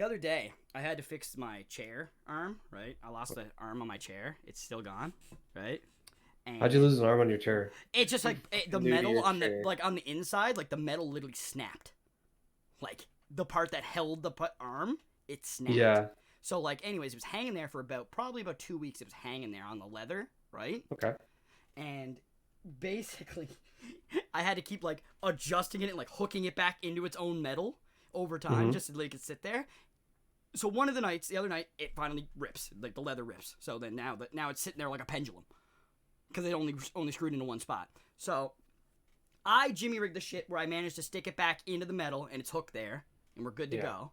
The other day, I had to fix my chair arm, right? I lost the arm on my chair. It's still gone, right? How'd you And lose an arm on your chair? it's just like the New to metal your on the chair. on the inside, like the metal literally snapped. Like the part that held the arm, it snapped. Yeah. So like, anyways, it was hanging there for probably about 2 weeks. It was hanging there on the leather, right? Okay. And basically, I had to keep like adjusting it and like hooking it back into its own metal over time, just so like it could sit there. So the other night, it finally rips, like the leather rips. So then now it's sitting there like a pendulum, because it only screwed into one spot. So I jimmy rigged the shit where I managed to stick it back into the metal and it's hooked there, and we're good to go,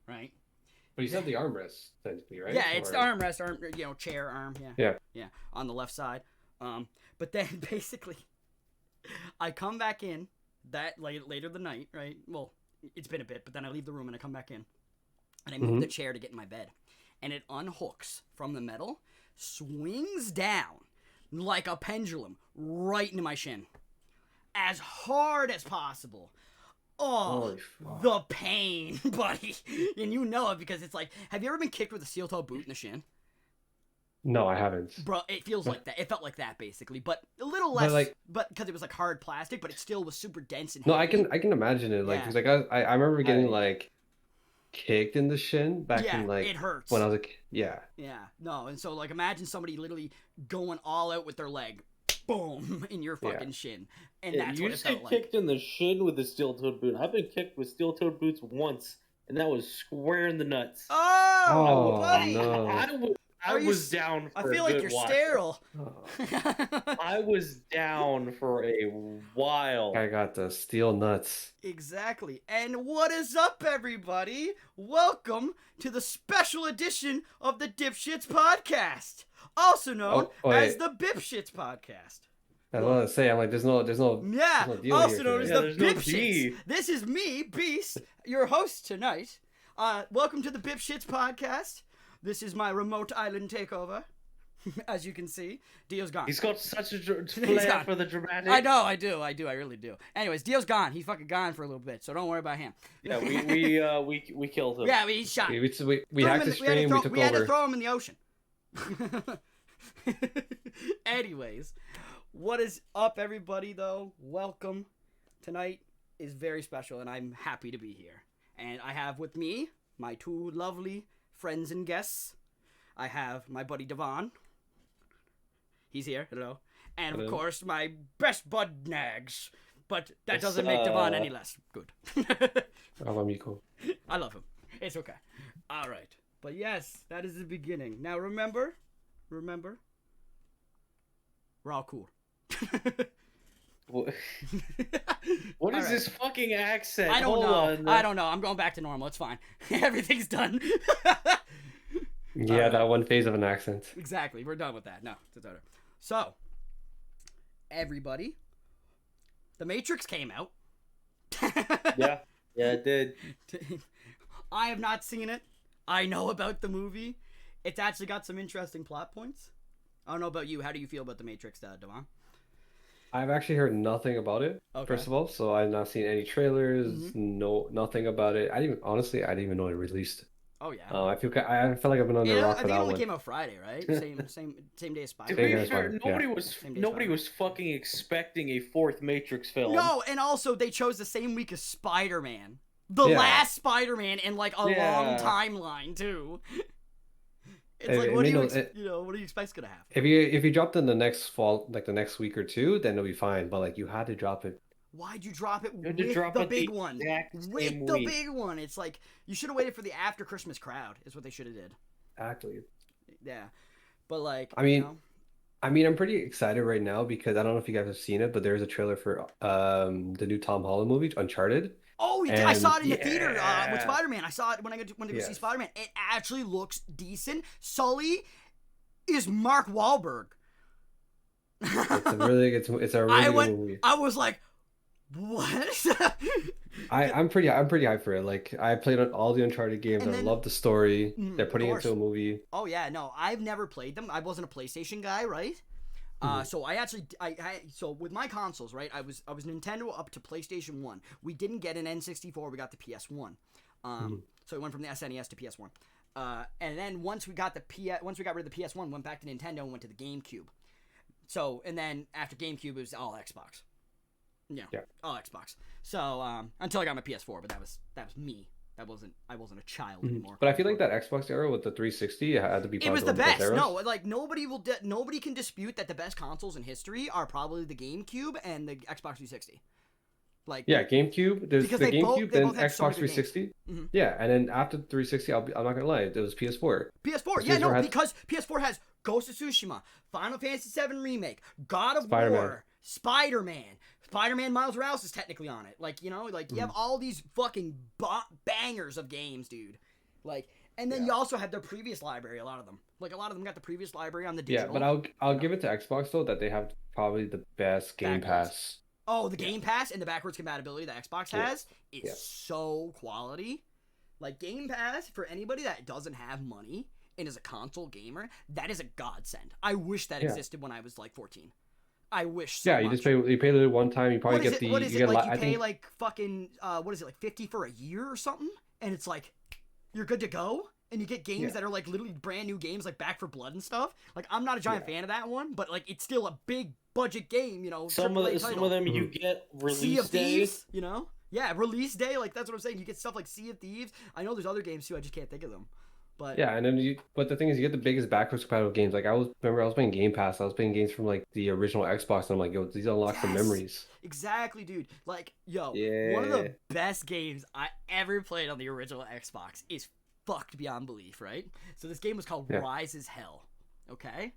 right? But you said the armrest, technically, right? Yeah, it's the armrest, chair arm, Yeah. on the left side. But then basically, I come back in that later the night, right? Well, it's been a bit, but then I leave the room and I come back in. And I move the chair to get in my bed. And it unhooks from the metal, swings down like a pendulum right into my shin. As hard as possible. Oh, the pain, buddy. And you know it because it's like, have you ever been kicked with a steel-toe boot in the shin? No, I haven't. Bro, it feels like that. It felt like that, basically. But a little less, but because it was like hard plastic, but it still was super dense and heavy. No, I can imagine it. Like, cause like I remember getting like kicked in the shin back in like it hurts when I was a kid. Yeah. Yeah, no, and so like imagine somebody literally going all out with their leg, boom, in your fucking shin, and that's what it felt like. You kicked in the shin with a steel-toed boot. I've been kicked with steel-toed boots once, and that was square in the nuts. Oh, buddy. No. I was down for I feel like you're sterile. I was down for a while. I got the steel nuts. Exactly. And what is up, everybody? Welcome to the special edition of the B.I.P.S.H.I.T.S podcast, also known as the B.I.P.S.H.I.T.S podcast. I was going to say, I'm like, there's no deal also here known as today. the B.I.P.S.H.I.T.S. This is me, Beast, your host tonight. Welcome to the B.I.P.S.H.I.T.S podcast. This is my remote island takeover. As you can see, Dio's gone. He's got such a flair for the dramatic. I know, I do, I really do. Anyways, Dio's gone. He's fucking gone for a little bit, so don't worry about him. Yeah, we killed him. Yeah, he's shot. We hacked the stream, we took over. We had to throw him in the ocean. Anyways, what is up, everybody, though? Welcome. Tonight is very special, and I'm happy to be here. And I have with me my two lovely friends and guests. I have my buddy Devon. He's here. Hello. And of course, my best bud Nags. But that doesn't make Devon any less good. I love Miko. I love him. It's okay. All right. But yes, that is the beginning. Now remember, we're all cool. What is this fucking accent? I don't know. I don't know. I'm going back to normal. It's fine. Everything's done. Yeah, that one phase of an accent. Exactly. We're done with that. No, it's over. So, everybody, The Matrix came out. Yeah, it did. I have not seen it. I know about the movie. It's actually got some interesting plot points. I don't know about you. How do you feel about The Matrix, Devon? I've actually heard nothing about it, first of all, so I've not seen any trailers, nothing about it. I didn't even know it released. Oh yeah. I feel like I've been on the rock for that one. I think it only came out Friday, right? Same day as Spider-Man. To be fair, nobody was fucking expecting a fourth Matrix film. No, and also they chose the same week as Spider-Man, the last Spider-Man in like a long timeline too. It's like, what do you expect's gonna happen? If you dropped in the next fall, like the next week or two, then it'll be fine. But like, you had to drop it. Why'd you drop it with the big one? With the big one, it's like you should have waited for the after Christmas crowd. Is what they should have did. Exactly. Yeah, but like, I mean, I'm pretty excited right now because I don't know if you guys have seen it, but there's a trailer for the new Tom Holland movie, Uncharted. Oh, I saw it in the theater with Spider-Man. I saw it when I went to go see Spider-Man. It actually looks decent. Sully is Mark Wahlberg. It's a really good movie. I was like, what? I'm pretty hyped for it. Like, I played on all the Uncharted games. I love the story. They're putting it into a movie. Oh yeah, no, I've never played them. I wasn't a PlayStation guy, right? So so with my consoles, right? I was Nintendo up to PlayStation 1. We didn't get an N64. We got the PS1. So it went from the SNES to PS1. And then once we got rid of the PS1, went back to Nintendo and went to the GameCube. So, and then after GameCube, it was all Xbox. Yeah. All Xbox. So, until I got my PS4, but that was me. I wasn't a child anymore. But I feel like that Xbox era with the 360 had to be. It was the best. No, like nobody can dispute that the best consoles in history are probably the GameCube and the Xbox 360. Like GameCube. There's the GameCube, then Xbox 360. Mm-hmm. Yeah, and then after 360, I'm not gonna lie, it was PS4. PS4, because PS4 has Ghost of Tsushima, Final Fantasy VII Remake, God of War, Spider-Man Miles Morales is technically on it. Like, you know, like you have all these fucking bangers of games, dude. Like, and then you also have their previous library, a lot of them. Like, a lot of them got the previous library on the digital. Yeah, but I'll give it to Xbox, though, that they have probably the best Game Pass. Oh, the Game Pass and the backwards compatibility that Xbox has is so quality. Like, Game Pass, for anybody that doesn't have money and is a console gamer, that is a godsend. I wish that existed when I was, like, 14. I wish so much. You pay it one time, you probably get the... What is it, like, you pay, like, fucking, what is it, like, 50 for a year or something? And it's like, you're good to go? And you get games that are, like, literally brand new games, like Back 4 Blood and stuff. Like, I'm not a giant fan of that one, but, like, it's still a big budget game, you know. Some of them you get release Sea of day. Thieves, you know? Yeah, release day, like, that's what I'm saying. You get stuff like Sea of Thieves. I know there's other games, too, I just can't think of them. But yeah, and then but the thing is, you get the biggest backwards compatible games. Like, I was playing Game Pass. I was playing games from, like, the original Xbox, and I'm like, yo, these unlock some memories. Exactly, dude. Like, yo, one of the best games I ever played on the original Xbox is fucked beyond belief, right? So this game was called Rise as Hell. Okay?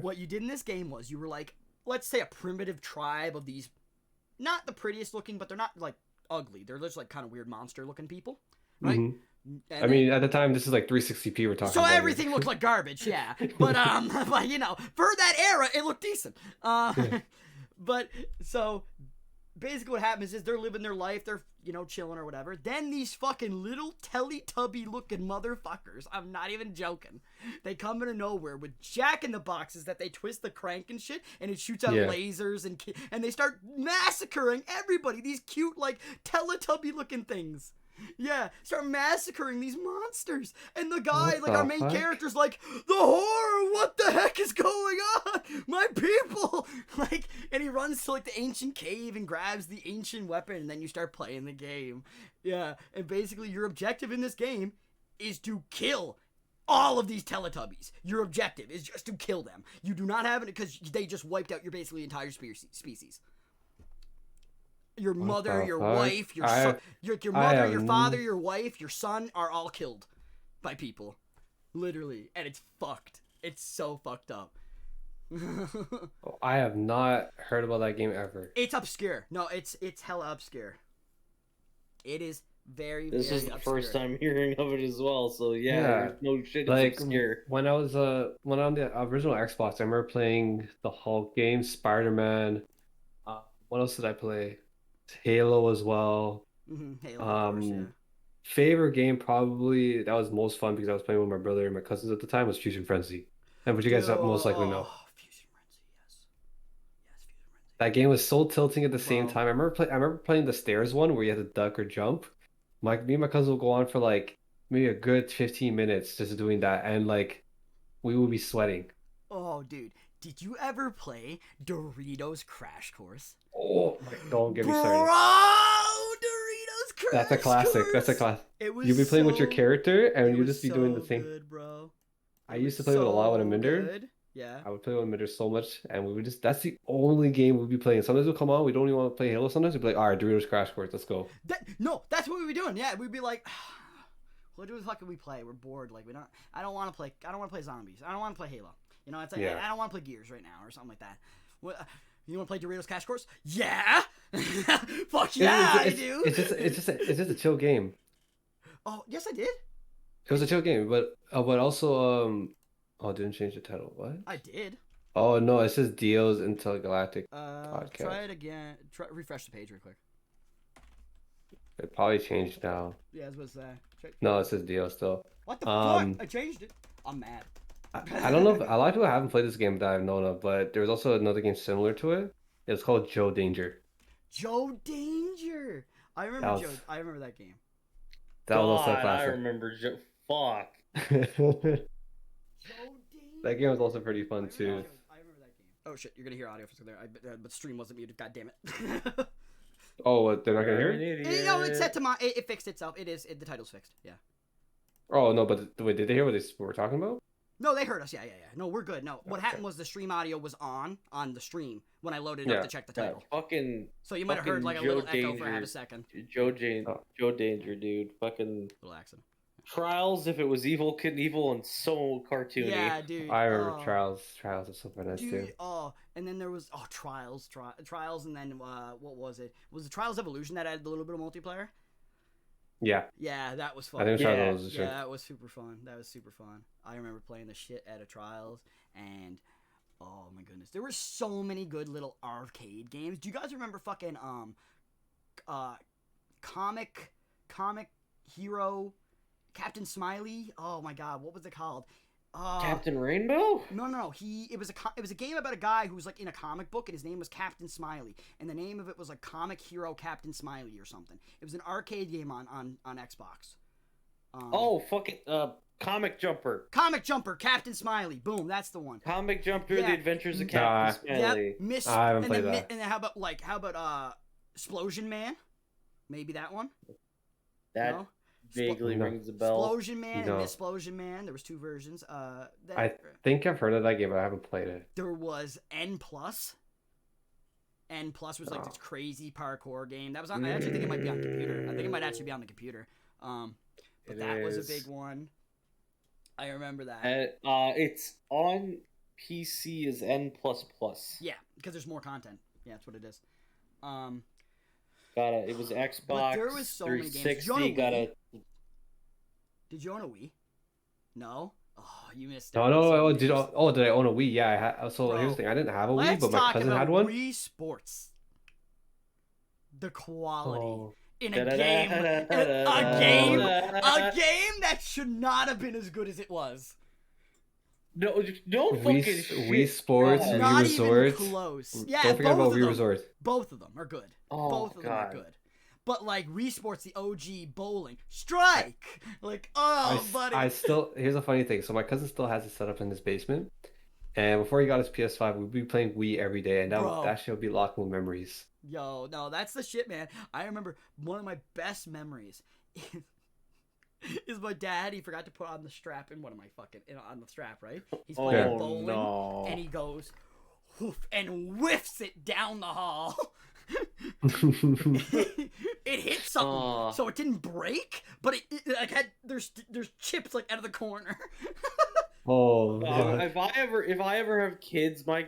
What you did in this game was you were like, let's say a primitive tribe of these, not the prettiest looking, but they're not like ugly. They're just like kind of weird monster looking people, right? I mean, at the time, this is like 360p we're talking so about. So everything looked like garbage, yeah. But you know, for that era, it looked decent. But so basically what happens is they're living their life, they're, you know, chilling or whatever. Then these fucking little Teletubby looking motherfuckers, I'm not even joking, they come out of nowhere with jack-in-the-boxes that they twist the crank and shit, and it shoots out lasers, and they start massacring everybody, these cute, like, Teletubby looking things. Yeah, start massacring these monsters. And the guy, like our main character's like, the horror, what the heck is going on? My people! Like, and he runs to like the ancient cave and grabs the ancient weapon, and then you start playing the game. Yeah, and basically your objective in this game is to kill all of these Teletubbies. Your objective is just to kill them. You do not have it because they just wiped out your basically entire species. Your mother, your wife, your son, your mother, your father, your wife, your son are all killed by people. Literally. And it's fucked. It's so fucked up. I have not heard about that game ever. It's obscure. No, it's hella obscure. It is very, this very is the obscure. first time hearing of it as well, so no shit, like, it's obscure. When I was when on the original Xbox, I remember playing the Hulk game, Spider-Man. What else did I play? Halo as well. Halo, of course, yeah. Favorite game probably that was most fun because I was playing with my brother and my cousins at the time was Fusion Frenzy. And what you guys most likely know. Fusion Frenzy, yes. Yes, Fusion Frenzy. That game was so tilting at the same time. I remember playing the stairs one where you had to duck or jump. Me and my cousin would go on for like maybe a good 15 minutes just doing that, and like we would be sweating. Oh, dude. Did you ever play Doritos Crash Course? Oh my! Don't get me started. Doritos Crash That's a classic. Course. That's a classic. It was You'd be playing with your character, and you'd just be so doing the same. Good, bro. I used to play with a lot with Minder. Yeah. I would play with Minder so much, and we would just—that's the only game we'd be playing. Sometimes we'll come on, we don't even want to play Halo. Sometimes we'd be like, all right, Doritos Crash Course, let's go. No, that's what we'd be doing. Yeah, we'd be like, what the fuck can we play? We're bored. Like I don't want to play zombies. I don't want to play Halo. You know, it's like I don't want to play Gears right now or something like that. What, you want to play Doritos Crash Course? Yeah, fuck yeah, I do. It's just a chill game. Oh yes, I did. It was a chill game, but also oh, didn't change the title. What? I did. Oh no, it says Dio's Intergalactic Podcast. Try it again. Refresh the page real quick. It probably changed now. Yeah, I was supposed to say. No, it says Dio still. What the fuck? I changed it. I'm mad. I don't know if a lot of people haven't played this game that I've known of, but there was also another game similar to it. It was called Joe Danger. Joe Danger. I remember I remember that game. That was also a God, I classic. remember. Fuck. Joe Danger. That game was also pretty fun too. I remember that game. Oh shit, you're gonna hear audio from there. But the stream wasn't muted. God damn it. Oh, what, they're not gonna hear You're an it? idiot. No, it's set to my. It fixed itself. The title's fixed. Yeah. Oh no, but wait, did they hear what they were talking about? No, they heard us. Yeah. No, we're good. No, what Okay. happened was the stream audio was on the stream when I loaded it up Yeah. to check the title. Fucking. So you might have heard like a Joe little echo for Danger. half a second. Joe Danger, dude. Fucking. Little accent. Trials, if it was Evil Knievel, and so cartoony. Yeah, dude. I remember Trials. Trials is super nice Dude, too. and then there was Trials, and then what was it? Was it Trials Evolution that added a little bit of multiplayer? Yeah. Yeah, that was fun. I think Trials was Yeah, that was super fun. I remember playing the shit out of Trials, and oh my goodness, there were so many good little arcade games. Do you guys remember fucking comic hero Captain Smiley? Oh my god, what was it called? Captain Rainbow? No. It was a game about a guy who was like in a comic book, and his name was Captain Smiley, and the name of it was like Comic Hero Captain Smiley or something. It was an arcade game on Xbox. Fucking Comic Jumper. Comic Jumper, Captain Smiley. Boom, that's the one. Comic Jumper: Yeah. The Adventures of Captain Smiley. Yep. I haven't played that. And then how about Explosion Man? Maybe that one. That No? vaguely No. rings a bell. Explosion Man No. and Explosion Man. There was two versions. I think I've heard of that game, but I haven't played it. There was N Plus. N Plus was like this crazy parkour game. That was on. I actually think it might be on computer. I think it might actually be on the computer. But that was a big one. I remember that. It's on PC as N++. Yeah, because there's more content. Yeah, that's what it is. It was Xbox. But there was so many games. 360. Did you own a Wii? No. Oh, you missed. No. Did I own a Wii? Yeah, I had. So here's the thing: I didn't have a Wii, but my cousin had one. Wii Sports. The quality. Oh. In a game that should not have been as good as it was. No fucking shit. Wii Sports, God. Wii Not Resort. even close. Yeah, Don't forget about both of Wii them. Resort. Both of them are good. Oh, Both of them are God. good. But like Wii Sports, the OG bowling strike. Like, buddy. Here's a funny thing. So my cousin still has it set up in his basement, and before he got his PS5, we'd be playing Wii every day, and that shit would be locked with memories. Yo, no, that's the shit, man. I remember one of my best memories is my dad. He forgot to put on the strap in one of my on the strap, right? He's playing bowling, and he goes, whoof, and whiffs it down the hall. It hit something, so it didn't break, but it like there's chips like out of the corner. If I ever have kids, my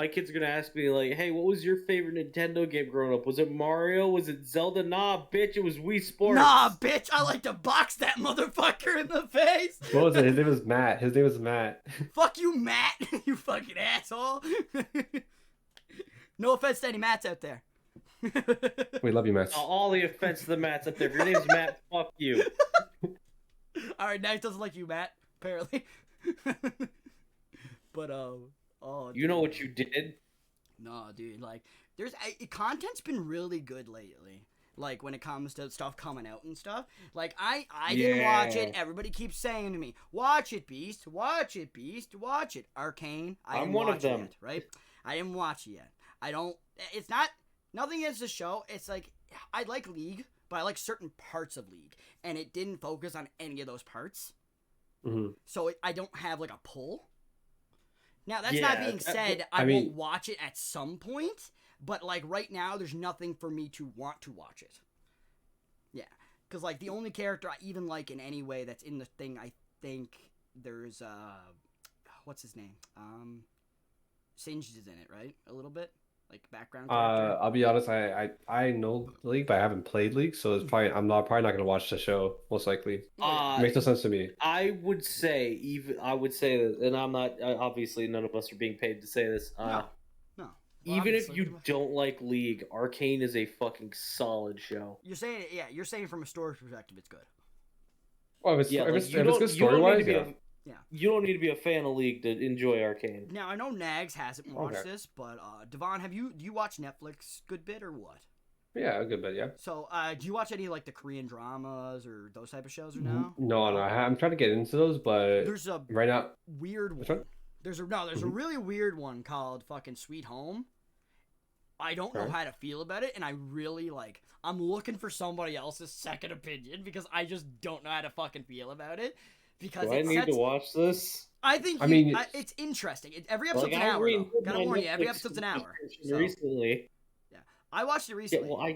kids are gonna ask me like, "Hey, what was your favorite Nintendo game growing up? Was it Mario? Was it Zelda?" Nah, bitch, it was Wii Sports. Nah, bitch, I like to box that motherfucker in the face. What was it? His name was Matt. Fuck you, Matt. You fucking asshole. No offense to any Matts out there. We love you, Matt. All the offense to the Matts up there. If your name's Matt, fuck you. All right, Nash doesn't like you, Matt. Apparently. But you know what you did? No, dude. Like, content's been really good lately. Like when it comes to stuff coming out and stuff. Like I didn't watch it. Everybody keeps saying to me, "Watch it, Beast. Watch it, Beast. Watch it." Arcane. I'm one of them, right? I didn't watch it yet. I don't. It's not nothing against the show. It's like I like League, but I like certain parts of League, and it didn't focus on any of those parts. Mm-hmm. So I don't have like a pull. Now that's not being said. I won't watch it at some point, but like right now, there's nothing for me to want to watch it. Yeah, because like the only character I even like in any way that's in the thing, I think there's what's his name? Singed is in it, right? A little bit. Like background character. I'll be honest. I know League, but I haven't played League, so it's probably I'm probably not gonna watch the show. Most likely, it makes no sense to me. I would say that, and I'm not. Obviously, none of us are being paid to say this. No. Well, even if you don't like League, Arcane is a fucking solid show. You're saying, You're saying from a story perspective, it's good. Well, if it's good story wise, yeah. You don't need to be a fan of League to enjoy Arcane. Now I know Nags hasn't watched this, but Devon, do you watch Netflix good bit or what? Yeah, a good bit. Yeah. So, do you watch any like the Korean dramas or those type of shows or no? No, no. I'm trying to get into those, but There's a right now, weird which one. one? There's a really weird one called fucking Sweet Home. I don't know Alright. how to feel about it, and I really like. I'm looking for somebody else's second opinion because I just don't know how to fucking feel about it. Because Do I need to watch this? I think I mean, it's interesting. Every episode's an I hour though. renewed Gotta my warn you, every Netflix episode's an hour. subscription So recently. yeah, I watched it Yeah, recently. well,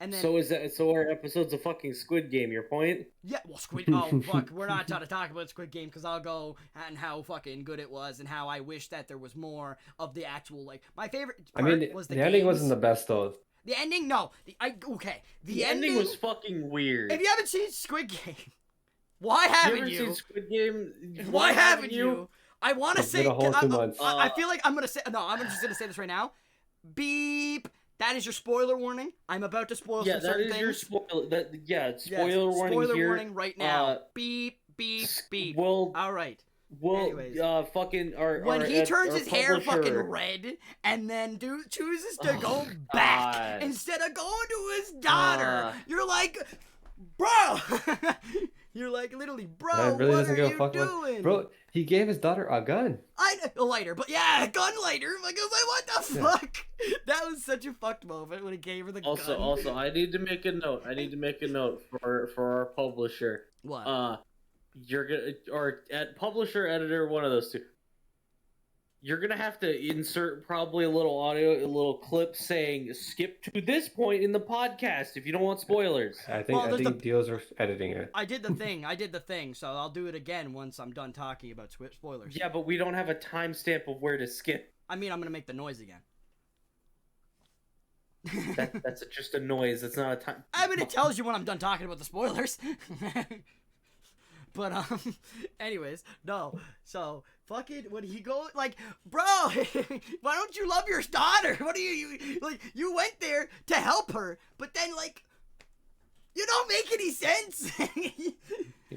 And then so are episodes of fucking Squid Game your point? yeah, well, Squid. Oh fuck, we're not trying to talk about Squid Game because I'll go and how fucking good it was and how I wish that there was more of the actual like. My favorite part was the ending wasn't the best though. The ending, no. The ending was fucking weird. If you haven't seen Squid Game, why haven't you? Seen Squid Game? Why haven't you? I want to say. Been a whole 2 months. I feel like I'm gonna say no. I'm just gonna say this right now. Beep. That is your spoiler warning. I'm about to spoil some certain things. Spoiler warning Spoiler here. warning right now. Beep, beep, beep. Well, all right. Well, anyways, when he turns his hair fucking red and then chooses to go back instead of going to his daughter, you're like, bro. You're like, literally, bro, really what doesn't are give a you fuck doing? Bro, he gave his daughter a gun. A lighter, but yeah, a gun lighter. Like, I was like, what the fuck? That was such a fucked moment when he gave her the gun. Also, I need to make a note. For our publisher. What? You're gonna, or at publisher, editor, one of those two. You're gonna have to insert probably a little audio, a little clip saying "skip to this point in the podcast" if you don't want spoilers. I think Deals are editing it. I did the thing, so I'll do it again once I'm done talking about spoilers. Yeah, but we don't have a timestamp of where to skip. I mean, I'm gonna make the noise again. That's just a noise. It's not a time. I mean, it tells you when I'm done talking about the spoilers. But anyways, no. So fucking when he goes like, bro, why don't you love your daughter? What are you like? You went there to help her, but then like, you don't make any sense.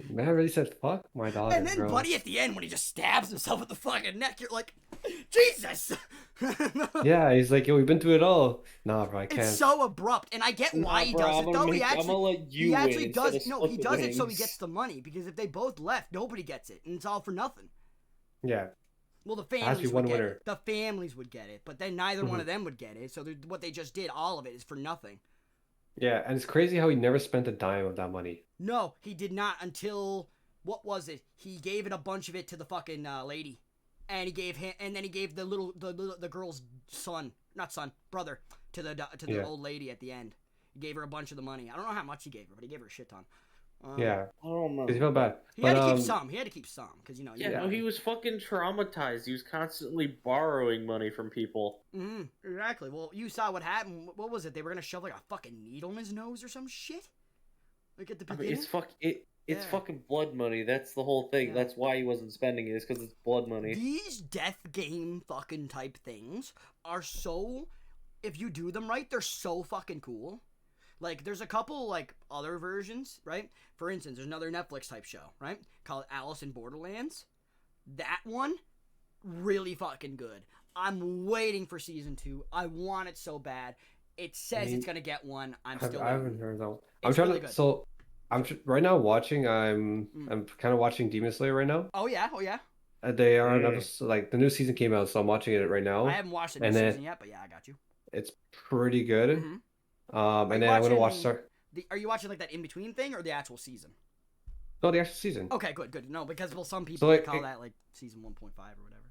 Man really said, "Fuck my daughter." And then bro. Buddy at the end when he just stabs himself with the fucking neck, you're like, Jesus. Yeah, he's like, yo, we've been through it all. Nah, bro, I can't. It's so abrupt, and I get why he does it. Though he actually does. No, he does it so he gets the money. Because if they both left, nobody gets it, and it's all for nothing. Yeah. Well, the families would get it. The families would get it, but then neither one of them would get it. So what they just did, all of it, is for nothing. Yeah, and it's crazy how he never spent a dime of that money. No, he did not until what was it? He gave it a bunch of it to the fucking lady. And he gave him, and then he gave the girl's brother to the old lady at the end. He gave her a bunch of the money. I don't know how much he gave her, but he gave her a shit ton. Yeah, I don't know. Because he felt bad. He had to keep some. He had to keep some because you know. No, he was fucking traumatized. He was constantly borrowing money from people. Exactly. Well, you saw what happened. What was it? They were gonna shove like a fucking needle in his nose or some shit. Like at the beginning. It's fucking blood money. That's the whole thing. Yeah. That's why he wasn't spending it. Is because it's blood money. These death game fucking type things are so. If you do them right, they're so fucking cool. Like, there's a couple, like, other versions, right? For instance, there's another Netflix type show, right? Called Alice in Borderlands. That one, really fucking good. I'm waiting for season 2. I want it so bad. It says it's gonna get one. I haven't heard that one. I'm trying to. So, right now watching. I'm kind of watching Demon Slayer right now. Oh yeah. They are like the new season came out, so I'm watching it right now. I haven't watched the new season yet, but yeah, I got you. It's pretty good. Mm-hmm. And then I'm gonna watch. Are you watching like that in between thing or the actual season? No, the actual season. Okay, good. No, because some people call that like season 1.5 or whatever.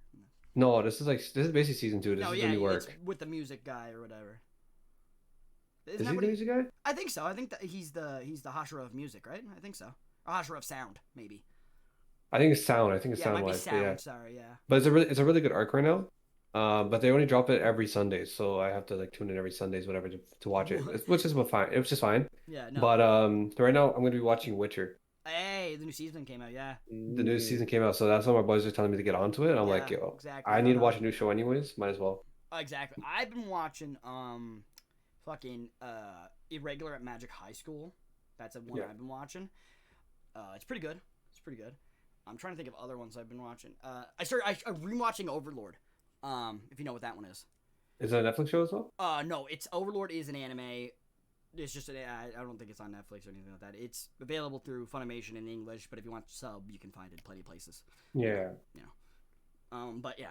No, this is basically season 2. This is the new work. It's with the music guy or whatever. Is he the music guy? I think so. I think that he's the Hashira of music, right? I think so. Or Hashira of sound, maybe. I think it's sound. Sound wise. Yeah. Sorry, yeah. But it's a really good arc right now. But they only drop it every Sunday, so I have to like tune in every Sundays, whatever, to watch it, which is fine. It's just fine. Yeah. No. But right now I'm gonna be watching Witcher. Hey, the new season came out. Yeah. The new season came out, so that's why my boys are telling me to get onto it. I'm like, yo, exactly. I need to watch a new show anyways. Might as well. Exactly. I've been watching fucking Irregular at Magic High School. That's a one I've been watching. It's pretty good. I'm trying to think of other ones I've been watching. I'm rewatching Overlord. If you know what that one is. Is it a Netflix show as well? No, it's Overlord is an anime. It's just I don't think it's on Netflix or anything like that. It's available through Funimation in English, but if you want sub, you can find it plenty of places. Yeah. But yeah.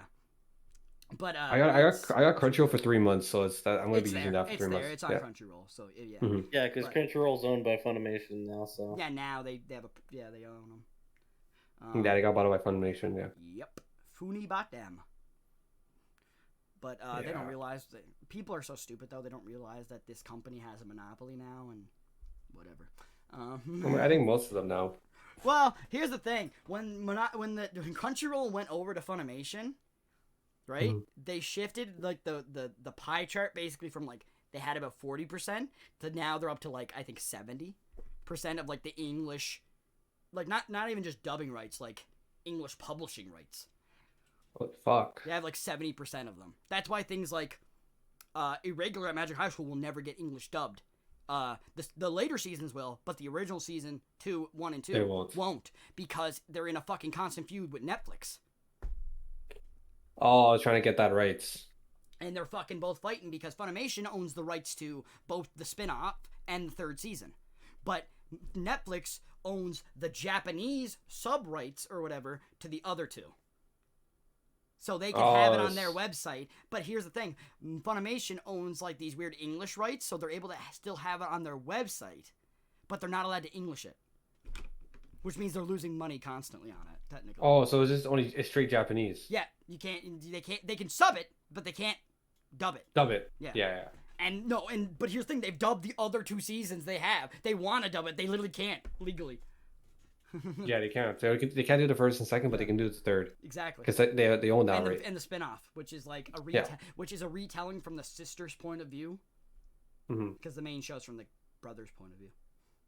But I got Crunchyroll for 3 months, so I'm gonna be using that for 3 months. It's on Crunchyroll, so yeah. Mm-hmm. Yeah, because Crunchyroll's owned by Funimation now, so yeah, now they have they own them. Yeah, they got bought by Funimation. Yeah. Yep, Funibatem. But they don't realize that people are so stupid though. They don't realize that this company has a monopoly now and whatever. I think most of them now. Well, here's the thing: when Crunchyroll went over to Funimation, right? They shifted like the pie chart basically from like they had about 40% to now they're up to like I think 70% of like the English, like not even just dubbing rights, like English publishing rights. What the fuck? They have like 70% of them. That's why things like Irregular at Magic High School will never get English dubbed. The later seasons will, but the original season 1 and 2 won't because they're in a fucking constant feud with Netflix. Oh, trying to get that rights. And they're fucking both fighting because Funimation owns the rights to both the spin-off and the third season. But Netflix owns the Japanese sub rights or whatever to the other two. So they can have it on their website. But here's the thing. Funimation owns like these weird English rights, so they're able to still have it on their website. But they're not allowed to English it. Which means they're losing money constantly on it, technically. Oh, so it's just only straight Japanese. Yeah, they can sub it, but they can't dub it. Dub it. Yeah. Yeah. But here's the thing, they've dubbed the other 2 seasons they have. They want to dub it, they literally can't, legally. Yeah, they can't. They can't do the first and second, but they can do the third. Exactly. Because they own that right. And the spin-off, which is like which is a retelling from the sister's point of view. Because the main show's from the brother's point of view.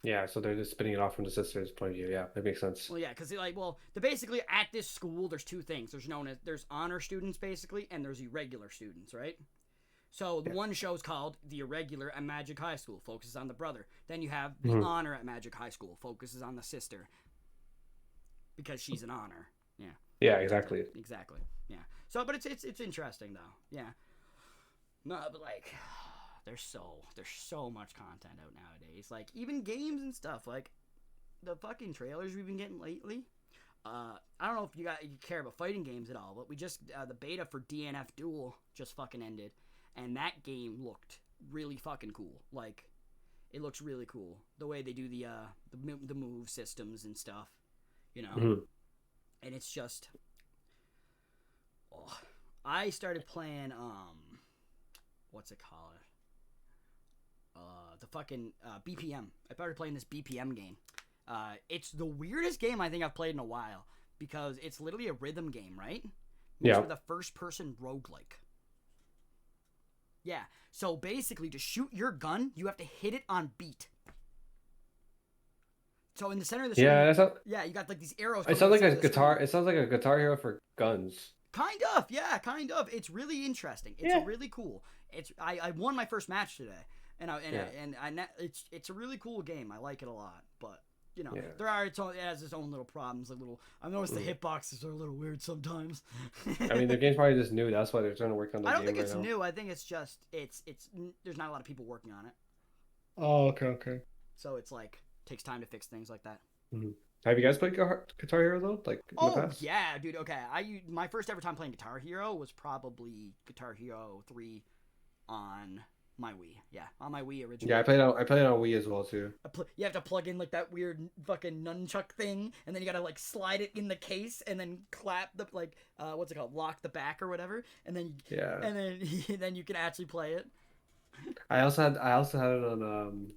Yeah, so they're just spinning it off from the sister's point of view. Yeah, that makes sense. Well, yeah, because they're basically at this school. There's 2 things. There's honor students basically, and there's irregular students, right? So the one show's called The Irregular at Magic High School, focuses on the brother. Then you have The Honor at Magic High School, focuses on the sister. Because she's an honor. Yeah. Yeah, exactly. Exactly. Yeah. So, but it's interesting though. Yeah. No, but like, there's so much content out nowadays. Like even games and stuff. Like the fucking trailers we've been getting lately. I don't know if you care about fighting games at all, but we just the beta for DNF Duel just fucking ended, and that game looked really fucking cool. Like, it looks really cool the way they do the move systems and stuff. You know, and it's just, I started playing, what's it called? The fucking, BPM. I started playing this BPM game. It's the weirdest game I think I've played in a while, because it's literally a rhythm game, right? Yeah. With a first-person roguelike. Yeah, so basically, to shoot your gun, you have to hit it on beat. So in the center of the screen, you got like these arrows. It sounds like a guitar. It sounds like a Guitar Hero for guns. Kind of, yeah, kind of. It's really interesting. It's really cool. I won my first match today, and it's a really cool game. I like it a lot, but you know, it has its own little problems. I've noticed the hitboxes are a little weird sometimes. I mean, the game's probably just new. That's why they're trying to work on the game. I don't think it's right new. now. I think it's just there's not a lot of people working on it. Oh, okay. So it's like. Takes time to fix things like that. Have you guys played Guitar Hero though? Like in the past? Yeah, dude. Okay, my first ever time playing Guitar Hero was probably Guitar Hero 3 on my Wii. Yeah, on my Wii originally. Yeah, I played it on Wii as well too. You have to plug in like that weird fucking nunchuck thing, and then you gotta like slide it in the case, and then clap the what's it called? Lock the back or whatever, and then then you can actually play it. I also had it on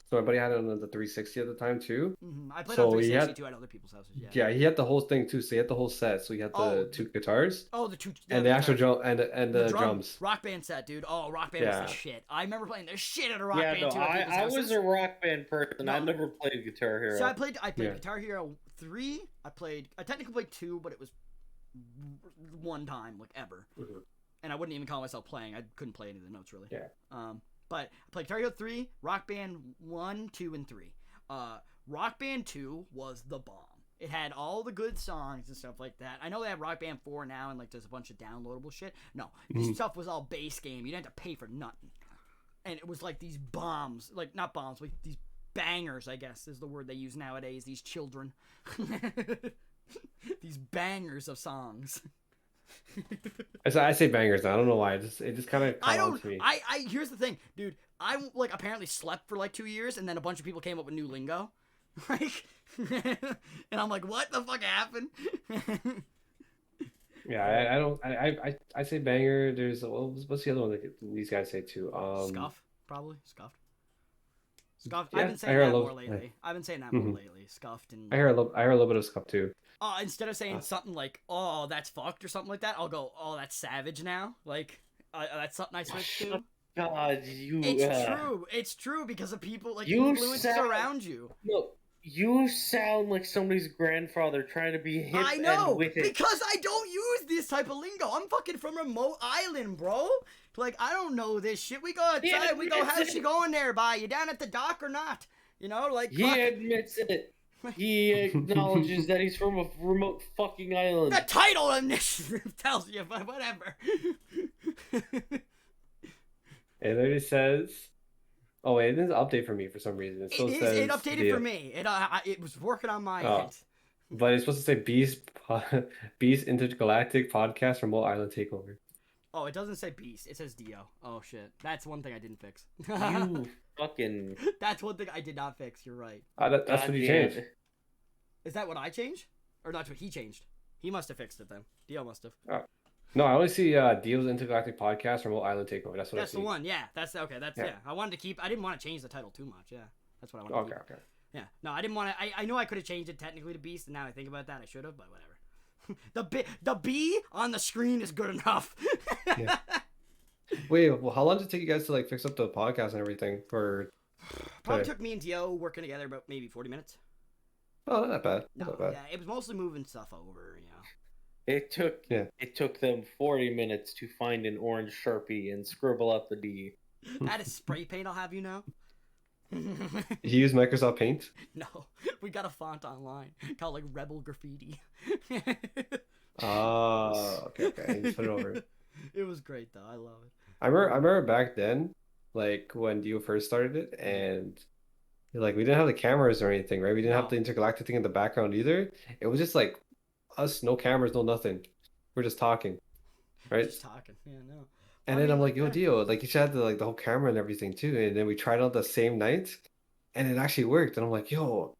So my buddy had it on the 360 at the time too. I played on 360 too at other people's houses. Yeah, he had the whole thing too. So he had the whole set. So he had the 2 guitars. Oh, the 2 and the actual drum and the drums. Rock Band set, dude. Oh, Rock Band was the shit. I remember playing the shit out of Rock Band too. I was a Rock Band person. I never played Guitar Hero. So I played Guitar Hero 3. I technically played 2, but it was one time like ever. And I wouldn't even call myself playing. I couldn't play any of the notes really. Yeah. But I played Guitar Hero 3, Rock Band 1, 2, and 3. Rock Band 2 was the bomb. It had all the good songs and stuff like that. I know they have Rock Band 4 now and like there's a bunch of downloadable shit. No, this stuff was all base game. You didn't have to pay for nothing. And it was like these bombs, like not bombs, like these bangers, I guess is the word they use nowadays. These children. These bangers of songs. I say bangers. I don't know why. It just kind of caught on to me. I here's the thing, dude. I like apparently slept for like 2 years, and then a bunch of people came up with new lingo, like, and I'm like, what the fuck happened? Yeah, I don't. I say banger. There's what's the other one that these guys say too? Scuff, probably scuffed. Scuffed. Yeah, I've been saying that more lately. I've been saying that more lately. Scuffed and. I hear a little bit of scuff too. Instead of saying something like "oh, that's fucked" or something like that, I'll go "oh, that's savage" now. Like that's something I switched to. God, It's true. It's true because of people like You influences sound- around you. No, you sound like somebody's grandfather trying to be hip I know and with it. because I don't use this type of lingo. I'm fucking from remote island, bro. Like I don't know this shit. We go outside. Yeah, we go. How's she going there? By you down at the dock or not? You know, like He admits it. He acknowledges that he's from a remote fucking island. the title of this tells you, but whatever. It literally says, "Oh wait, it didn't update for me for some reason." It still says It updated for me. It was working on my end. But it's supposed to say Beast Intergalactic Podcast Remote Island Takeover. Oh, it doesn't say Beast. It says Dio. Oh shit, that's one thing I didn't fix. You fucking. That's one thing I did not fix. You're right. That's what he changed. Is that what I changed, or that's what he changed? He must have fixed it then. Dio must have. No, I only see Dio's Intergalactic Podcast Remote Island Takeover. That's what I see. That's the one. Yeah, that's okay. That's yeah. I wanted to keep. I didn't want to change the title too much. Yeah, that's what I wanted. Okay. Yeah. No, I didn't want to. I know I could have changed it technically to Beast, and now I think about that, I should have, but whatever. the B on the screen is good enough. Yeah. Wait, well, how long did it take you guys to like fix up the podcast and everything? Probably took me and Dio working together about maybe 40 minutes. Oh, not bad. No, yeah, it was mostly moving stuff over, you know. It took them 40 minutes to find an orange Sharpie and scribble out the D. That is spray paint, I'll have you know. You use Microsoft Paint? No, we got a font online called like Rebel Graffiti. Oh, okay. You just put it over. It was great though. I love it. I remember back then, like when Dio first started it, and like we didn't have the cameras or anything, right? We didn't have the intergalactic thing in the background either. It was just like us, no cameras, no nothing. We're just talking, right? Just talking. Yeah, no. And then I'm like, yo, Dio, like you should have the whole camera and everything too. And then we tried out the same night, and it actually worked. And I'm like, yo,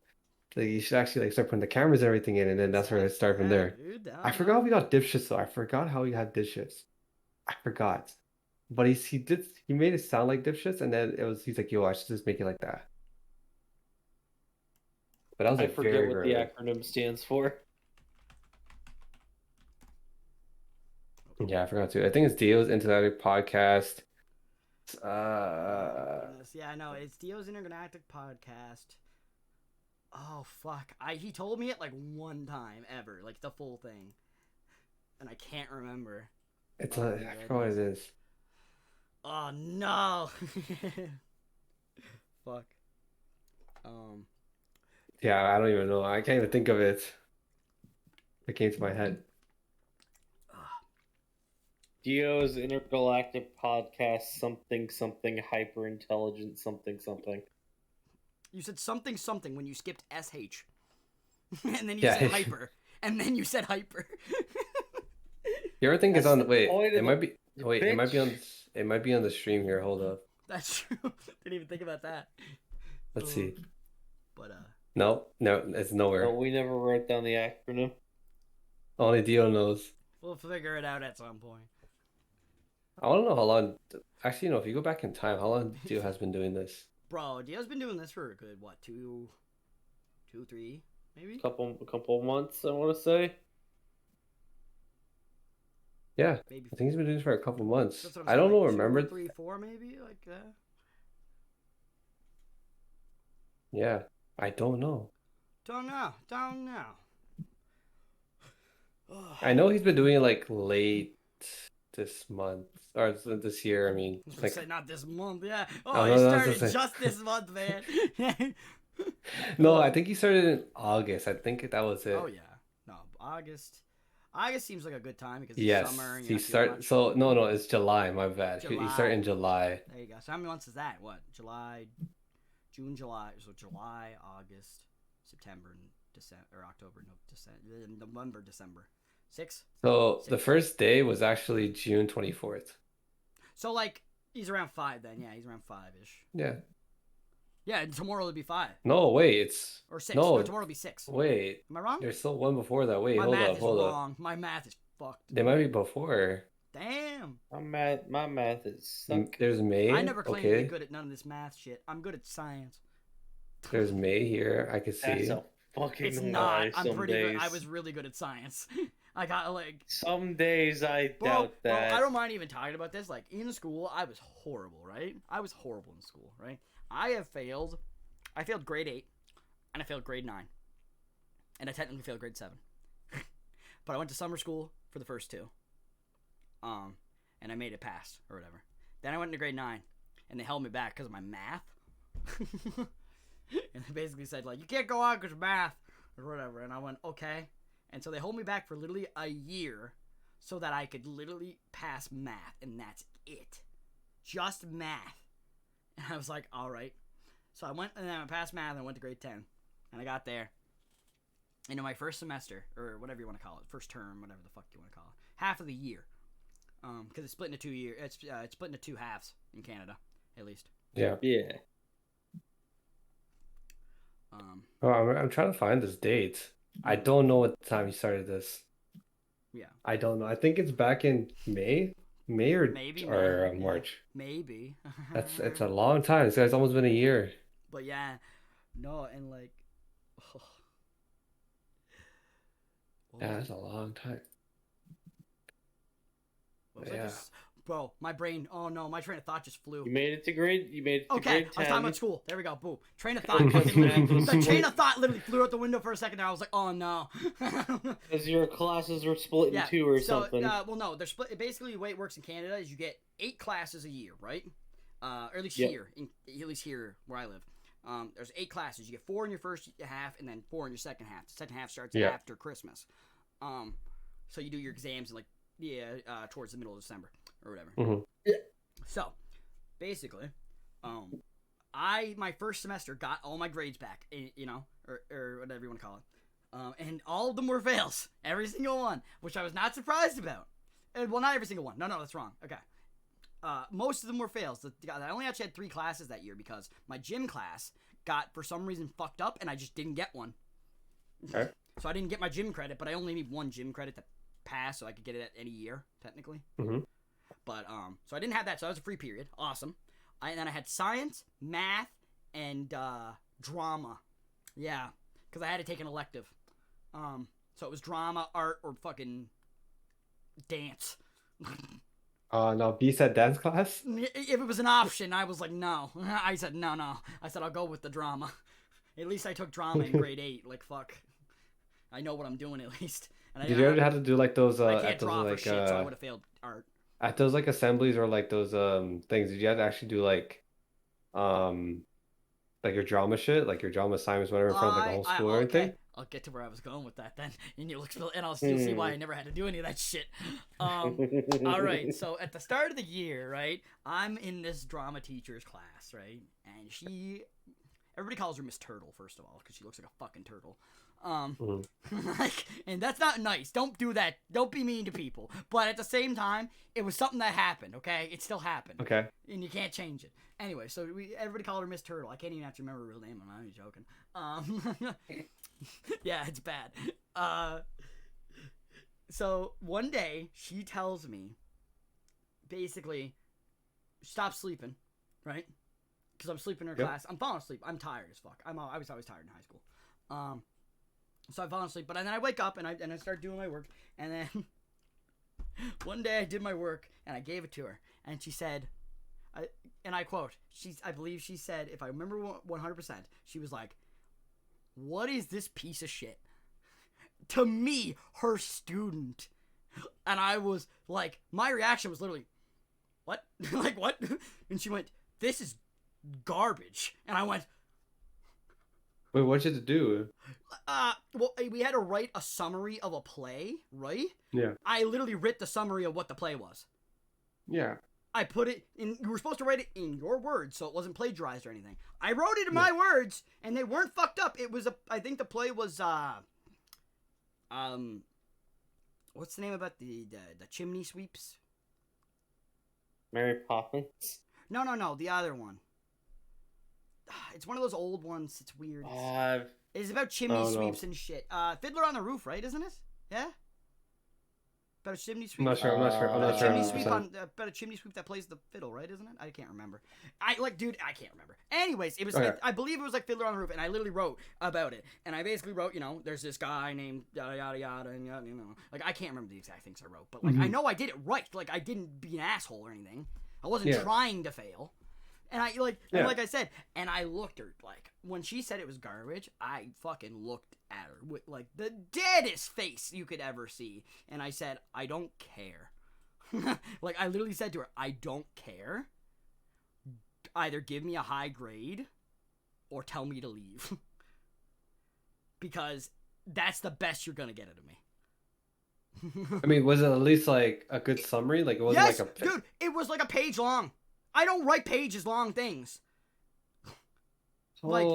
like you should actually like start putting the cameras and everything in. And then that's where it started from there. Dude, I forgot we got dipshits though. I forgot how we had dipshits. I forgot. But he made it sound like dipshits, and then he's like, yo, I should just make it like that. But that was like I forget very what early. the acronym stands for. Yeah, I forgot to. I think it's Dio's Intergalactic Podcast. Yeah, no, it's Dio's Intergalactic Podcast. Oh fuck! He told me it like one time ever, like the full thing, and I can't remember. I forgot what it is. Oh no! Fuck. Yeah, I don't even know. I can't even think of it. It came to my head. Dio's Intergalactic Podcast, something hyper intelligent, something. You said something when you skipped SH, and then you said hyper, and then you said hyper. You ever think it's on? Wait, point it of might be. the Wait, it might be on. bitch. It might be on the stream here. Hold up. That's true. Didn't even think about that. Let's see. But No, it's nowhere. No, we never wrote down the acronym. Only Dio knows. we'll figure it out at some point. I want to know how long. Actually, if you go back in time, how long Dio has been doing this? Bro, Dio's been doing this for a good what, 2, 3, maybe? Couple months, I want to say. Yeah, Maybe. I think he's been doing this for a couple months. That's what I'm I saying, don't know. like Remember? 2, 3, 4, maybe like that. Yeah, I don't know. Don't know. I know he's been doing it like late this month or this year. I mean, I was gonna like say not this month, yeah. Oh, Oh, no, it no, started that's just this month, man. No, I think he started in August. I think that was Oh it. yeah, no, August. August seems like a good time because it's summer Yes, and you're he not doing start. much. So no, it's July. My bad. He started July. in July. There you go. So how many months is that? What? July, June, July. So July, August, September, and December, or October, no, December, November, December. Six, So the 6. first day was actually June 24th. So like he's around 5 then. Yeah, he's around 5-ish. Yeah. Yeah, and tomorrow will be 5 No, wait. It's or 6. No, no. tomorrow will be 6. Wait. Am I wrong? There's still one before that. Wait. My Hold math up. is Hold up. wrong. My math is fucked. They might be before. Damn. My math is stuck. There's I May. never claimed to be Okay. good at none of this math shit. I'm good at science. There's May here. I can That's see. a fucking It's lie. not. I'm Some pretty days. good. I was really good at science. I got like, Some days I doubt bro, that. I don't mind even talking about this. Like in school, I was horrible, right? I was horrible in school, right? I have failed. I failed grade 8, and I failed grade 9, and I technically failed grade 7. But I went to summer school for the first 2, and I made it past or whatever. Then I went into grade 9, and they held me back because of my math. And they basically said like, you can't go on because of math or whatever. And I went, okay. And so they hold me back for literally a year so that I could literally pass math, and that's it. Just math. And I was like, all right. So I went and then I passed math and I went to grade 10. And I got there. And in my first semester, or whatever you want to call it, first term, whatever the fuck you want to call it, half of the year, because it's split into 2 years. It's split into 2 halves in Canada, at least. Yeah. Yeah. Oh, I'm trying to find this date. I don't know what time he started this. Yeah. I don't know. I think it's back in May or Maybe, or man. March. Yeah, maybe. It's a long time. This guy's almost been a year. But yeah, no, and like, Yeah, that's a long time. what was I Yeah. just, bro? My brain. Oh no, my train of thought just flew. You made it to grade. You made it to Okay, grade I was 10. talking about school. There we go. Boom. Train of thought. Fucking literally, the train of thought literally flew out the window for a second there. I was like, oh no. Because your classes were split in 2 or something. Well, no, they're split. Basically, the way it works in Canada is you get 8 classes a year, right? Or at least Yep. here, at least here where I live. There's 8 classes. You get 4 in your first half, and then 4 in your second half. The second half starts Yeah. after Christmas. So you do your exams in like towards the middle of December or whatever. Mhm. So, basically, my first semester got all my grades back, you know, or whatever you want to call it, and all of them were fails, every single one, which I was not surprised about. And, well, not every single one. No, that's wrong. Okay. Most of them were fails. I only actually had 3 classes that year because my gym class got, for some reason, fucked up, and I just didn't get one. Okay. So I didn't get my gym credit, but I only need 1 gym credit to pass, so I could get it at any year, technically. Mhm. But, so I didn't have that, so that was a free period. Awesome. And then I had science, math, and drama. Yeah, because I had to take an elective. So it was drama, art, or fucking dance. No, B said dance class. If it was an option, I was like, no. I said, no. I said, I'll go with the drama. At least I took drama in grade 8. Like, fuck. I know what I'm doing at least. And Did you ever have to do like those I can't at those draw for like shit, so I would have failed art. at those like assemblies or like those things? Did you have to actually do um like your drama shit, like your drama assignments, whatever, in front of like the whole school or anything? Okay. I'll get to where I was going with that then, and you'll see why I never had to do any of that shit. All right, so at the start of the year, right, I'm in this drama teacher's class, right, and everybody calls her Miss Turtle first of all because she looks like a fucking turtle. Like, and that's not nice. Don't do that. Don't be mean to people. But at the same time, it was something that happened. Okay, it still happened. Okay. And you can't change it. Anyway, so everybody called her Miss Turtle. I can't even have to remember her real name. I'm not even joking. Yeah, it's bad. So one day she tells me, basically, stop sleeping, right? Because I'm sleeping in her class. I'm falling asleep. I'm tired as fuck. I was always tired in high school. So I fall asleep, but then I wake up and I start doing my work, and then one day I did my work and I gave it to her, and she said, and I quote, I believe she said, if I remember 100%, she was like, "What is this piece of shit?" To me, her student. And I was like, my reaction was literally, what? Like, what? And she went, "This is garbage." And I went, Wait, what did you do? Well, we had to write a summary of a play, right? Yeah. I literally writ the summary of what the play was. Yeah. I put it in. You were supposed to write it in your words, so it wasn't plagiarized or anything. I wrote it in my words, and they weren't fucked up. It was I think the play was what's the name about the chimney sweeps? Mary Poppins. No, the other one. It's one of those old ones. It's weird. It's about chimney sweeps and shit. Fiddler on the Roof, right? Isn't it? Yeah. About a chimney sweep. I'm not sure. About a chimney sweep that plays the fiddle, right? Isn't it? I can't remember. I can't remember. Anyways, it was. Okay. I believe it was like Fiddler on the Roof, and I literally wrote about it. And I basically wrote, there's this guy named yada yada yada, and like I can't remember the exact things I wrote, but like I know I did it right. Like I didn't be an asshole or anything. I wasn't trying to fail. And I and like I said, and I looked at her, like, when she said it was garbage, I fucking looked at her with, like, the deadest face you could ever see. And I said, I don't care. Like, I literally said to her, I don't care. Either give me a high grade or tell me to leave. Because that's the best you're gonna get out of me. I mean, was it at least, like, a good summary? Like, it wasn't yes, like a... dude, it was like a page long. I don't write pages long things. Like,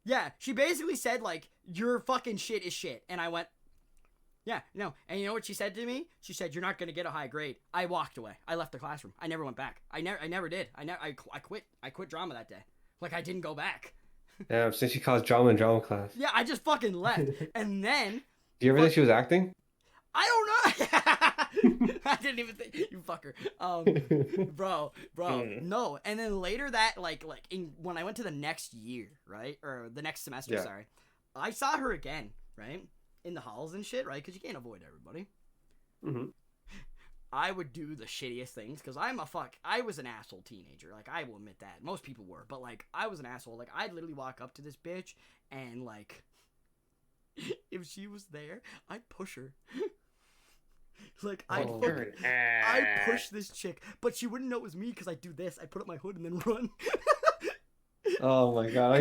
yeah, she basically said, like, your fucking shit is shit. And I went, yeah, no. And you know what she said to me? She said, you're not going to get a high grade. I walked away. I left the classroom. I never went back. I never did. I quit. I quit drama that day. Like, I didn't go back. Yeah, since she caused drama in drama class. Yeah, I just fucking left. And then... Do you ever think she was acting? I don't know. I didn't even think, you fucker. Bro, no. And then later that, when I went to the next year, right, or the next semester, sorry, I saw her again, right, in the halls and shit, right, because you can't avoid everybody. Mm-hmm. I would do the shittiest things because I was an asshole teenager. Like, I will admit that. Most people were, but like, I was an asshole. Like, I'd literally walk up to this bitch and like, if she was there, I'd push her. Like, I'd push this chick, but she wouldn't know it was me because I'd do this. I'd put up my hood and then run. Oh my god!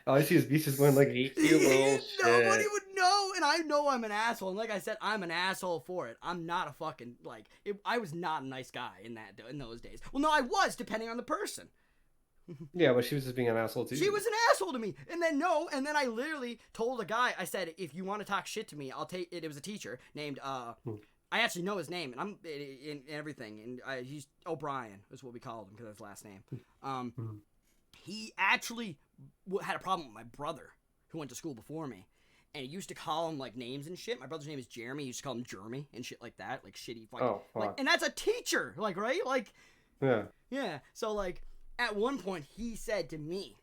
All I see is Beast just going like, you little nobody shit. would know, and I know I'm an asshole. And like I said, I'm an asshole for it. I'm not a fucking I was not a nice guy in those days. Well, no, I was, depending on the person. Yeah, but she was just being an asshole too. She was an asshole to me. And then I literally told a guy, I said, if you want to talk shit to me, I'll take it. It was a teacher named, I actually know his name, and I'm in everything. And he's O'Brien is what we called him because that's his last name. He actually had a problem with my brother who went to school before me. And he used to call him like names and shit. My brother's name is Jeremy. He used to call him Jeremy and shit like that. Like shitty fucking. Oh, fuck. Like, and that's a teacher. Like, right? Like. Yeah. Yeah. So like. At one point, he said to me,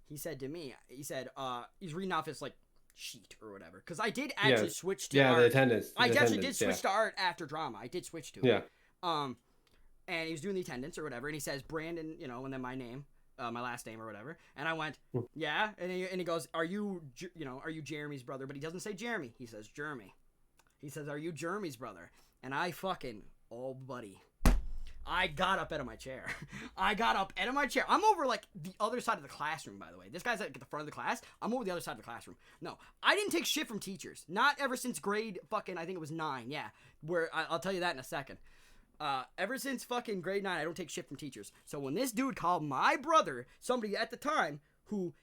he's reading off his, like, sheet or whatever. Because I did actually switch to art. The attendance. I actually did switch to art after drama. I did switch to it. Yeah. And he was doing the attendance or whatever, and he says, Brandon, and then my name, my last name or whatever. And I went, yeah. And he goes, are you Jeremy's brother? But he doesn't say Jeremy. He says Jeremy. He says, are you Jeremy's brother? And I fucking, oh, buddy. I got up out of my chair. I'm over, like, the other side of the classroom, by the way. This guy's at the front of the class. I'm over the other side of the classroom. No, I didn't take shit from teachers. Not ever since grade fucking, I think it was 9, yeah. Where, I'll tell you that in a second. Ever since fucking grade 9, I don't take shit from teachers. So when this dude called my brother, somebody at the time, who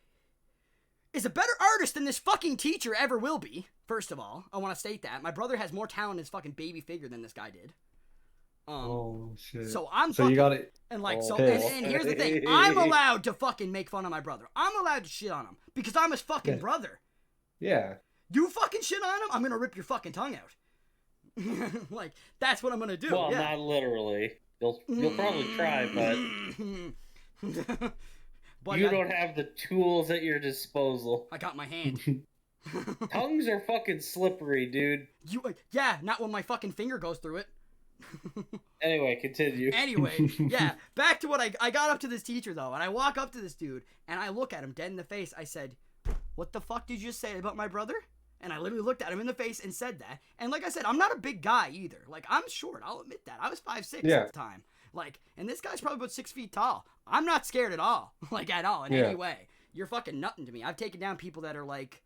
is a better artist than this fucking teacher ever will be, first of all, I want to state that. My brother has more talent in his fucking baby figure than this guy did. Oh shit! So I'm. So you got it. And like and here's the thing: I'm allowed to fucking make fun of my brother. I'm allowed to shit on him because I'm his fucking brother. Yeah. You fucking shit on him, I'm gonna rip your fucking tongue out. Like that's what I'm gonna do. Well, not literally. You'll probably try, but you don't have the tools at your disposal. I got my hand. Tongues are fucking slippery, dude. Not when my fucking finger goes through it. Anyway, continue. Anyway, yeah, back to what I got up to this teacher, though, and I walk up to this dude, and I look at him dead in the face. I said, what the fuck did you just say about my brother? And I literally looked at him in the face and said that. And like I said, I'm not a big guy either. Like, I'm short. I'll admit that. I was 5'6" at the time. Like, and this guy's probably about 6 feet tall. I'm not scared at all. Like, at all, in any way. you're fucking nothing to me. I've taken down people that are like,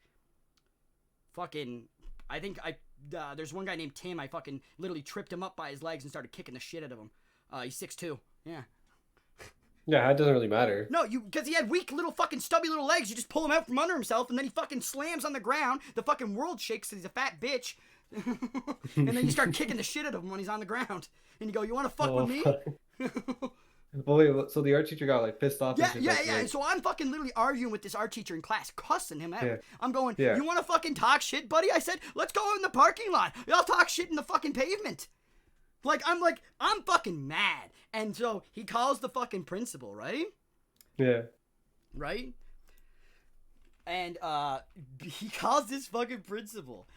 fucking. I think there's one guy named Tim. I fucking literally tripped him up by his legs and started kicking the shit out of him. He's 6'2". Yeah. Yeah, that doesn't really matter. No, because he had weak little fucking stubby little legs. You just pull him out from under himself, and then he fucking slams on the ground. The fucking world shakes because he's a fat bitch. And then you start kicking the shit out of him when he's on the ground. And you go, you want to fuck with me? Well, wait, so the art teacher got like pissed off. Yeah. And so I'm fucking literally arguing with this art teacher in class, cussing him out. Yeah. I'm going, you want to fucking talk shit, buddy? I said, let's go in the parking lot. Y'all talk shit in the fucking pavement. I'm fucking mad. And so he calls the fucking principal, right? Yeah. Right? And he calls this fucking principal.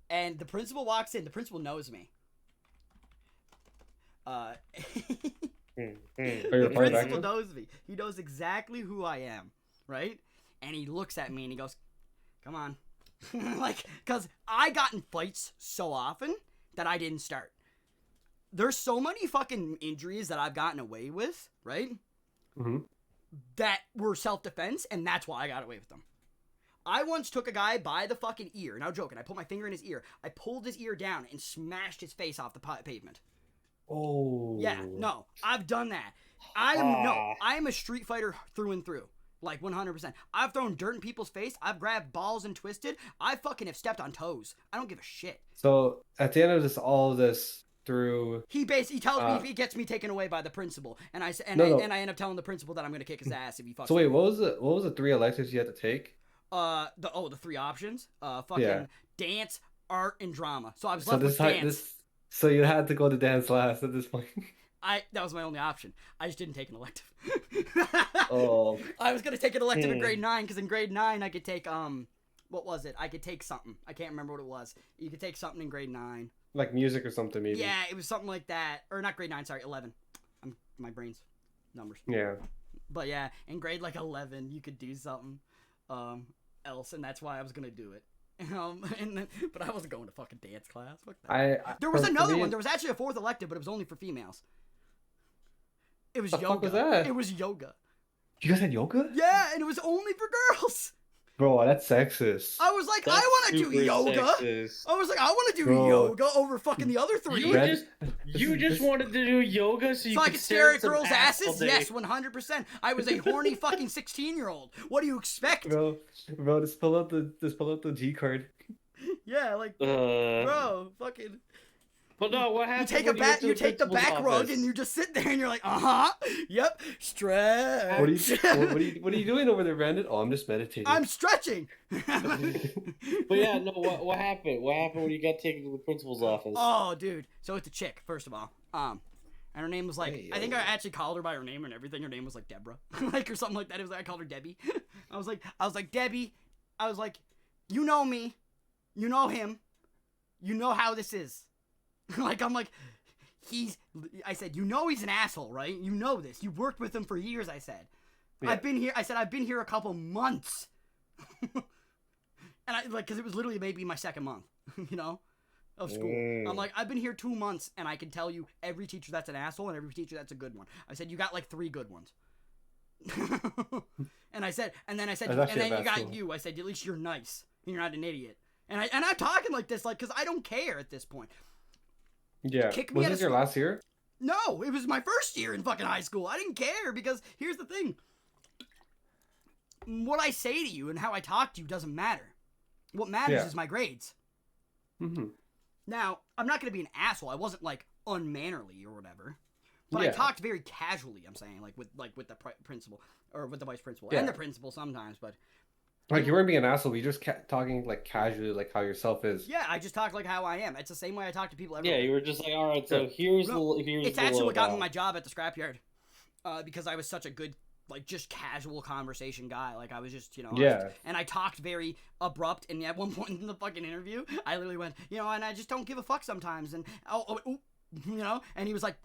And the principal walks in. The principal knows me. The principal knows me. He knows exactly who I am, right? And he looks at me and he goes, come on. Like, because I got in fights so often that I didn't start. There's so many fucking injuries that I've gotten away with, right? Mm-hmm. That were self-defense, and that's why I got away with them. I once took a guy by the fucking ear. Now joking, I put my finger in his ear. I pulled his ear down and smashed his face off the pavement. Oh. Yeah, no, I've done that. I am a street fighter through and through. Like 100%. I've thrown dirt in people's face. I've grabbed balls and twisted. I fucking have stepped on toes. I don't give a shit. So at the end of all of this, through he basically tells me if he gets me taken away by the principal, and I end up telling the principal that I'm gonna kick his ass if he fucks. So wait, what was the 3 electives you had to take? The 3 options. Dance, art, and drama. So I was left with dance. So you had to go to dance last at this point. That was my only option. I just didn't take an elective. Oh. I was gonna take an elective in grade 9 because in grade 9 I could take what was it? I could take something. I can't remember what it was. You could take something in grade 9. Like music or something, maybe. Yeah, it was something like that. Or not grade 9, sorry, 11. My brain's numbers. Yeah. But yeah, in grade like 11, you could do something else, and that's why I was gonna do it. But I wasn't going to fucking dance class. Fuck that. There was another one. There was actually a 4th elective, but it was only for females. It was yoga. Fuck was that? It was yoga. You guys had yoga? Yeah, and it was only for girls. Bro, that's sexist. I was like, I want to do yoga. Sexist. I was like, I want to do yoga over fucking the other 3. You just wanted to do yoga so I could stare at girls' asses? Yes, 100%. I was a horny fucking 16-year-old. What do you expect? Bro, just pull out the G card. Yeah, like, bro, fucking. But no, what happened? You take the back rug and you just sit there and you're like, yep, stretch. What are you doing over there, Brandon? Oh, I'm just meditating. I'm stretching. But yeah, no, what happened? What happened when you got taken to the principal's office? Oh, dude. So it's a chick, first of all. And her name was like, I think I actually called her by her name and everything. Her name was like Deborah, like or something like that. It was like I called her Debbie. I was like Debbie. I was like, you know me, you know him, you know how this is. Like, I'm like, I said, you know he's an asshole, right? You know this. You worked with him for years, I said. Yeah. I've been here a couple months. And because it was literally maybe my 2nd month, of school. I'm like, I've been here 2 months, and I can tell you every teacher that's an asshole and every teacher that's a good one. I said, you got like 3 good ones. And then you got you. I said, at least you're nice. And you're not an idiot. And I'm talking like this, like, because I don't care at this point. Yeah. Was this your last year? No, it was my 1st year in fucking high school. I didn't care because here's the thing. What I say to you and how I talk to you doesn't matter. What matters is my grades. Mm-hmm. Now, I'm not going to be an asshole. I wasn't like unmannerly or whatever. But I talked very casually, I'm saying, like with the principal or with the vice principal and the principal sometimes, but like, you weren't being an asshole, you just kept talking, like, casually, like how yourself is. Yeah, I just talk like how I am. It's the same way I talk to people everywhere. Yeah, you were just like, all right, so here's It's actually what got me my job at the scrapyard. Because I was such a good, like, just casual conversation guy. Like, I was just, and I talked very abrupt, and at one point in the fucking interview, I literally went, and I just don't give a fuck sometimes, and, and he was like,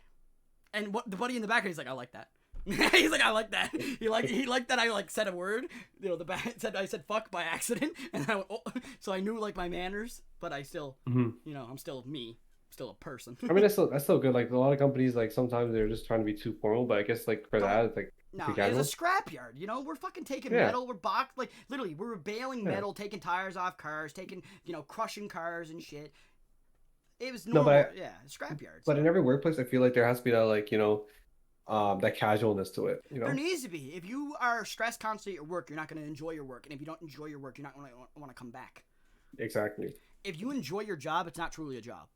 and the buddy in the back, he's like, I like that. He's like, I like that. He liked that I like said a word. I said fuck by accident, and I went, oh. So I knew like my manners, but I still, I'm still me. still a person. I mean, that's still good. Like a lot of companies, like sometimes they're just trying to be too formal, but I guess like for that, it's like No, too it's a casual. scrapyard. You know, we're fucking taking Yeah, metal. We're like literally, we're baling yeah. metal, taking tires off cars, taking crushing cars and shit. It was No, normal. Yeah, scrapyard. but So in every workplace, I feel like there has to be that like that casualness to it. there needs to be. If you are stressed constantly at your work, you're not going to enjoy your work, and if you don't enjoy your work, you're not going to want to come back. Exactly. If you enjoy your job, it's not truly a job.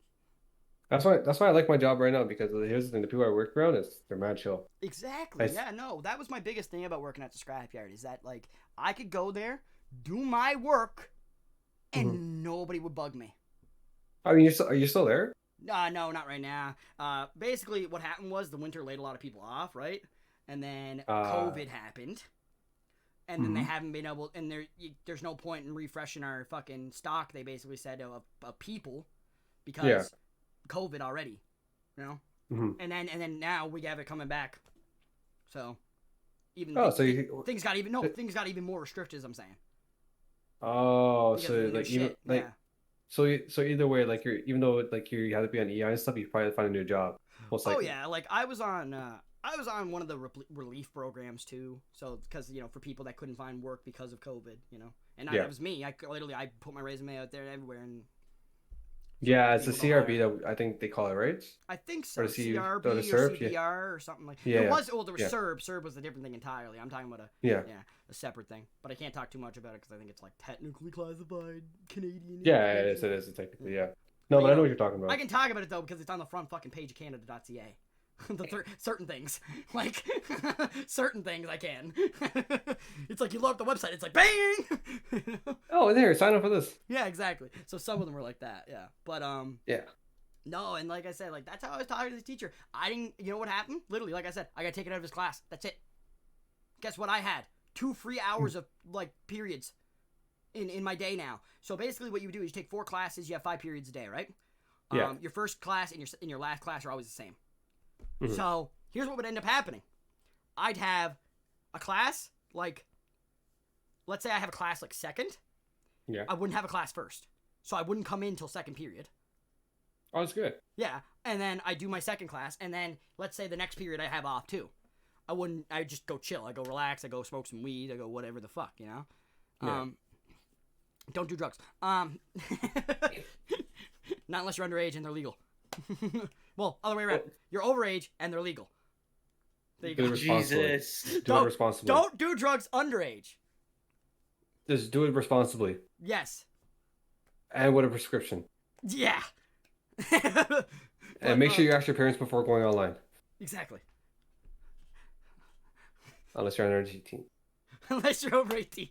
That's why I like my job right now because here's the thing: the people I work around they're mad chill. Exactly. Yeah. No, that was my biggest thing about working at the scrapyard is that like I could go there, do my work, Mhm. and nobody would bug me. I mean, are you still there? No, not right now. Basically, what happened was the winter laid a lot of people off, right? And then COVID happened, and then they haven't been able. And there's no point in refreshing our fucking stock. They basically said of people because COVID already, And then now we have it coming back, so things got even more restricted. I'm saying. Oh, Because so of the new like even shit, like yeah. so either way, like even though like you have to be on EI and stuff, you probably find a new job most Oh likely. yeah, like I was on one of the relief programs too. So because for people that couldn't find work because of COVID, and that was me. I put my resume out there everywhere, and Yeah, it's the people to hire. CRB that I think they call it, right? I think so. Or CRB the or CERB, CBR or something like. Yeah, There yeah. was there was Yeah. CERB. CERB was a different thing entirely. I'm talking about a separate thing. But I can't talk too much about it because I think it's like technically classified Canadian. Yeah, it is technically, yeah. No, but I know what you're talking about. I can talk about it though because it's on the front fucking page of Canada.ca. Certain things, like certain things, I can. It's like you load up the website, it's like bang. Oh, there, sign up for this. Yeah, exactly. So some of them were like that, yeah. But yeah. No, and like I said, like that's how I was talking to the teacher. I didn't. You know what happened? Literally, like I said, I got taken out of his class. That's it. Guess what? I had 2 free hours of like periods in my day now. So basically, what you do is you take 4 classes. You have 5 periods a day, right? Yeah. Your first class and your last class are always the same. Mm-hmm. So here's what would end up happening. I'd have a class like, let's say I have a class like second. Yeah. I wouldn't have a class first, so I wouldn't come in till second period. Oh, that's good. Yeah, and then I do my second class, and then let's say the next period I have off too. I just go chill. I go relax. I go smoke some weed. I go whatever the fuck, Yeah. Don't do drugs. Not unless you're underage and they're legal. Well, other way around. You're overage and they're legal. There you go. Jesus. Do it responsibly. Don't do drugs underage. Just do it responsibly. Yes. And with a prescription. Yeah. And make sure you ask your parents before going online. Exactly. Unless you're under 18. Unless you're over 18.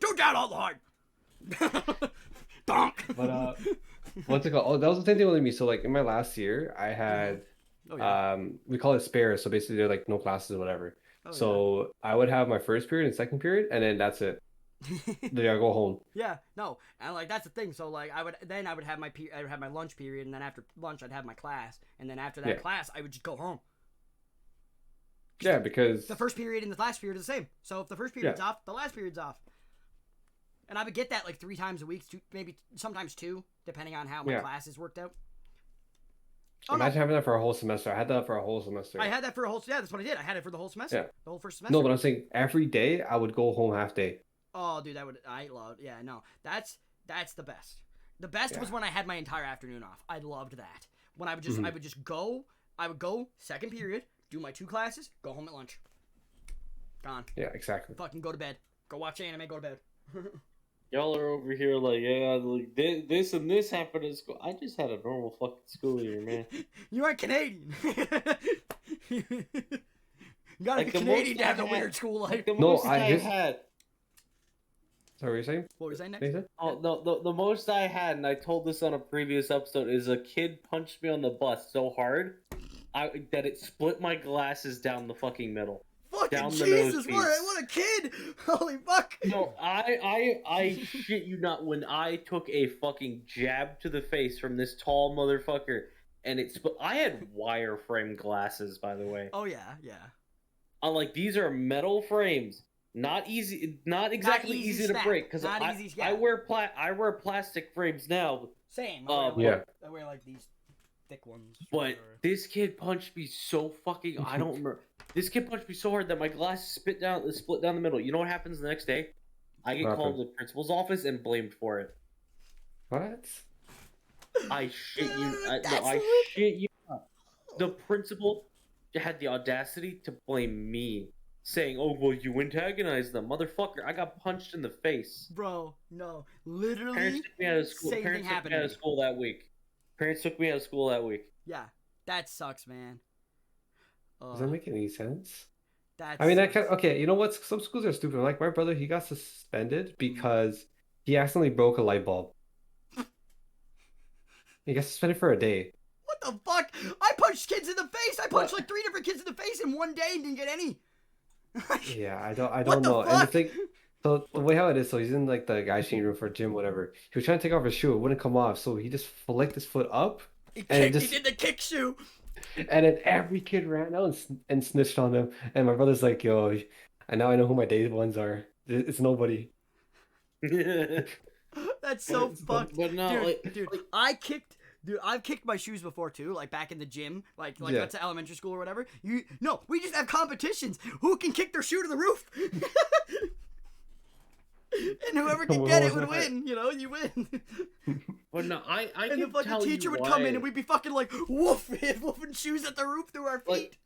Don't down all the hard. Donk. But what's it called? Oh, that was the same thing with me. So like in my last year, I had we call it spares. So basically they're like no classes or whatever. So I would have my first period and second period, and then that's it. Then I go home. Yeah, no, and like that's the thing. So like I would have my lunch period, and then after lunch I'd have my class, and then after that class I would just go home. Yeah, because the first period and the last period are the same. So if the first period's off, the last period's off. And I would get that like 3 times a week, maybe sometimes 2, depending on how my classes worked out. Imagine having that for a whole semester. I had that for a whole semester. I had that for a whole. Yeah, that's what I did. I had it for the whole semester. Yeah. The whole first semester. No, but I'm saying every day I would go home half day. Oh, dude, I loved. Yeah, no, that's the best. The best was when I had my entire afternoon off. I loved that. When I would just go. I would go second period, do my 2 classes, go home at lunch. Gone. Yeah, exactly. Fucking go to bed. Go watch anime. Go to bed. Y'all are over here like, yeah, like this and this happened at school. I just had a normal fucking school year, man. You aren't Canadian. You gotta be Canadian to have a weird school life. Had. Sorry, what were you saying? What were you saying next? Nathan? Oh, no, the most I had, and I told this on a previous episode, is a kid punched me on the bus so hard that it split my glasses down the fucking middle. Fucking Jesus, what a kid! Holy fuck! No, I shit you not, when I took a fucking jab to the face from this tall motherfucker, and I had wireframe glasses, by the way. Oh yeah. Like, these are metal frames. Not exactly easy to break, because I wear plastic frames now. Same. Yeah. I wear like these thick ones. But this kid punched me so fucking. I don't remember. This kid punched me so hard that my glass split down the middle. You know what happens the next day? I get called to the principal's office and blamed for it. What? I shit you. That's I shit you. The principal had the audacity to blame me, saying, "Oh well, you antagonized them, motherfucker." I got punched in the face. Bro, no, literally. Parents took me out of school. Same thing Parents took happened me out to of me. school that week. Parents took me out of school that week. Yeah, that sucks, man. Does that make any sense? That I mean, sucks. okay, you know what? Some schools are stupid. Like my brother, he got suspended because he accidentally broke a light bulb. He got suspended for a day. What the fuck? I punched kids in the face. I punched like 3 different kids in the face in one day and didn't get any. Yeah, I don't What the know. fuck? And the thing, so the way how it is, so he's in like the guy's changing room for gym, whatever. He was trying to take off his shoe, it wouldn't come off, so he just flicked his foot up, He and did the kick shoe. and then every kid ran out and snitched on him. And my brother's like, "Yo, and now I know who my day ones are. It's nobody." That's so fucked. But no, dude, I've kicked my shoes before too, like back in the gym, like Yeah. that's elementary school or whatever. No, we just have competitions. Who can kick their shoe to the roof? And whoever can get it would win. You know, you win. But no, I And can the fucking tell teacher you would why. come in and we'd be fucking like woof, woofing shoes at the roof through our feet. Like-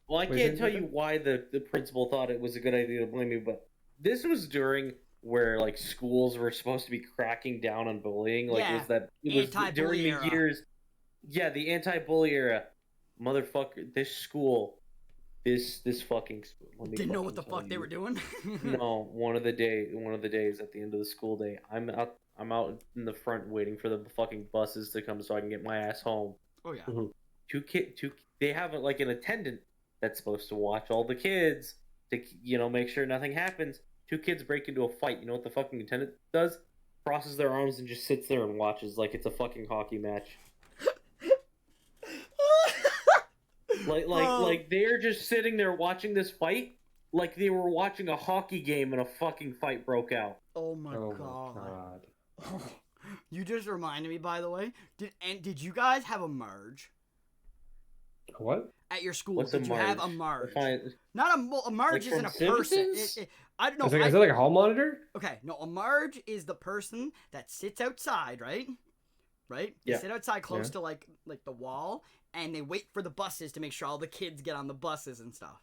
Well, I Wait, can't say tell that you why the principal thought it was a good idea to blame me, but this was during where like schools were supposed to be cracking down on bullying. Like Yeah, it was anti-bully during the era. years. Yeah, the anti-bully era. Motherfucker, this school, this fucking school. let me Didn't know what fucking the tell fuck they you. were doing. No, one of the days at the end of the school day, I'm out in the front waiting for the fucking buses to come so I can get my ass home. Oh yeah. They have like an attendant that's supposed to watch all the kids to make sure nothing happens. 2 kids break into a fight. You know what the fucking attendant does? Crosses their arms and just sits there and watches like it's a fucking hockey match. Like they're just sitting there watching this fight like they were watching a hockey game and a fucking fight broke out. Oh my Oh god. my god. You just reminded me, by the way. Did you guys have a merge What? at your school? What's a Did you have a merge? merge? Not a merge Like isn't a from person. Simpsons? I don't know. Is it like a hall monitor? Okay, no, a merge is the person that sits outside, right? Right? They Yeah. sit outside close Yeah. to like the wall, and they wait for the buses to make sure all the kids get on the buses and stuff.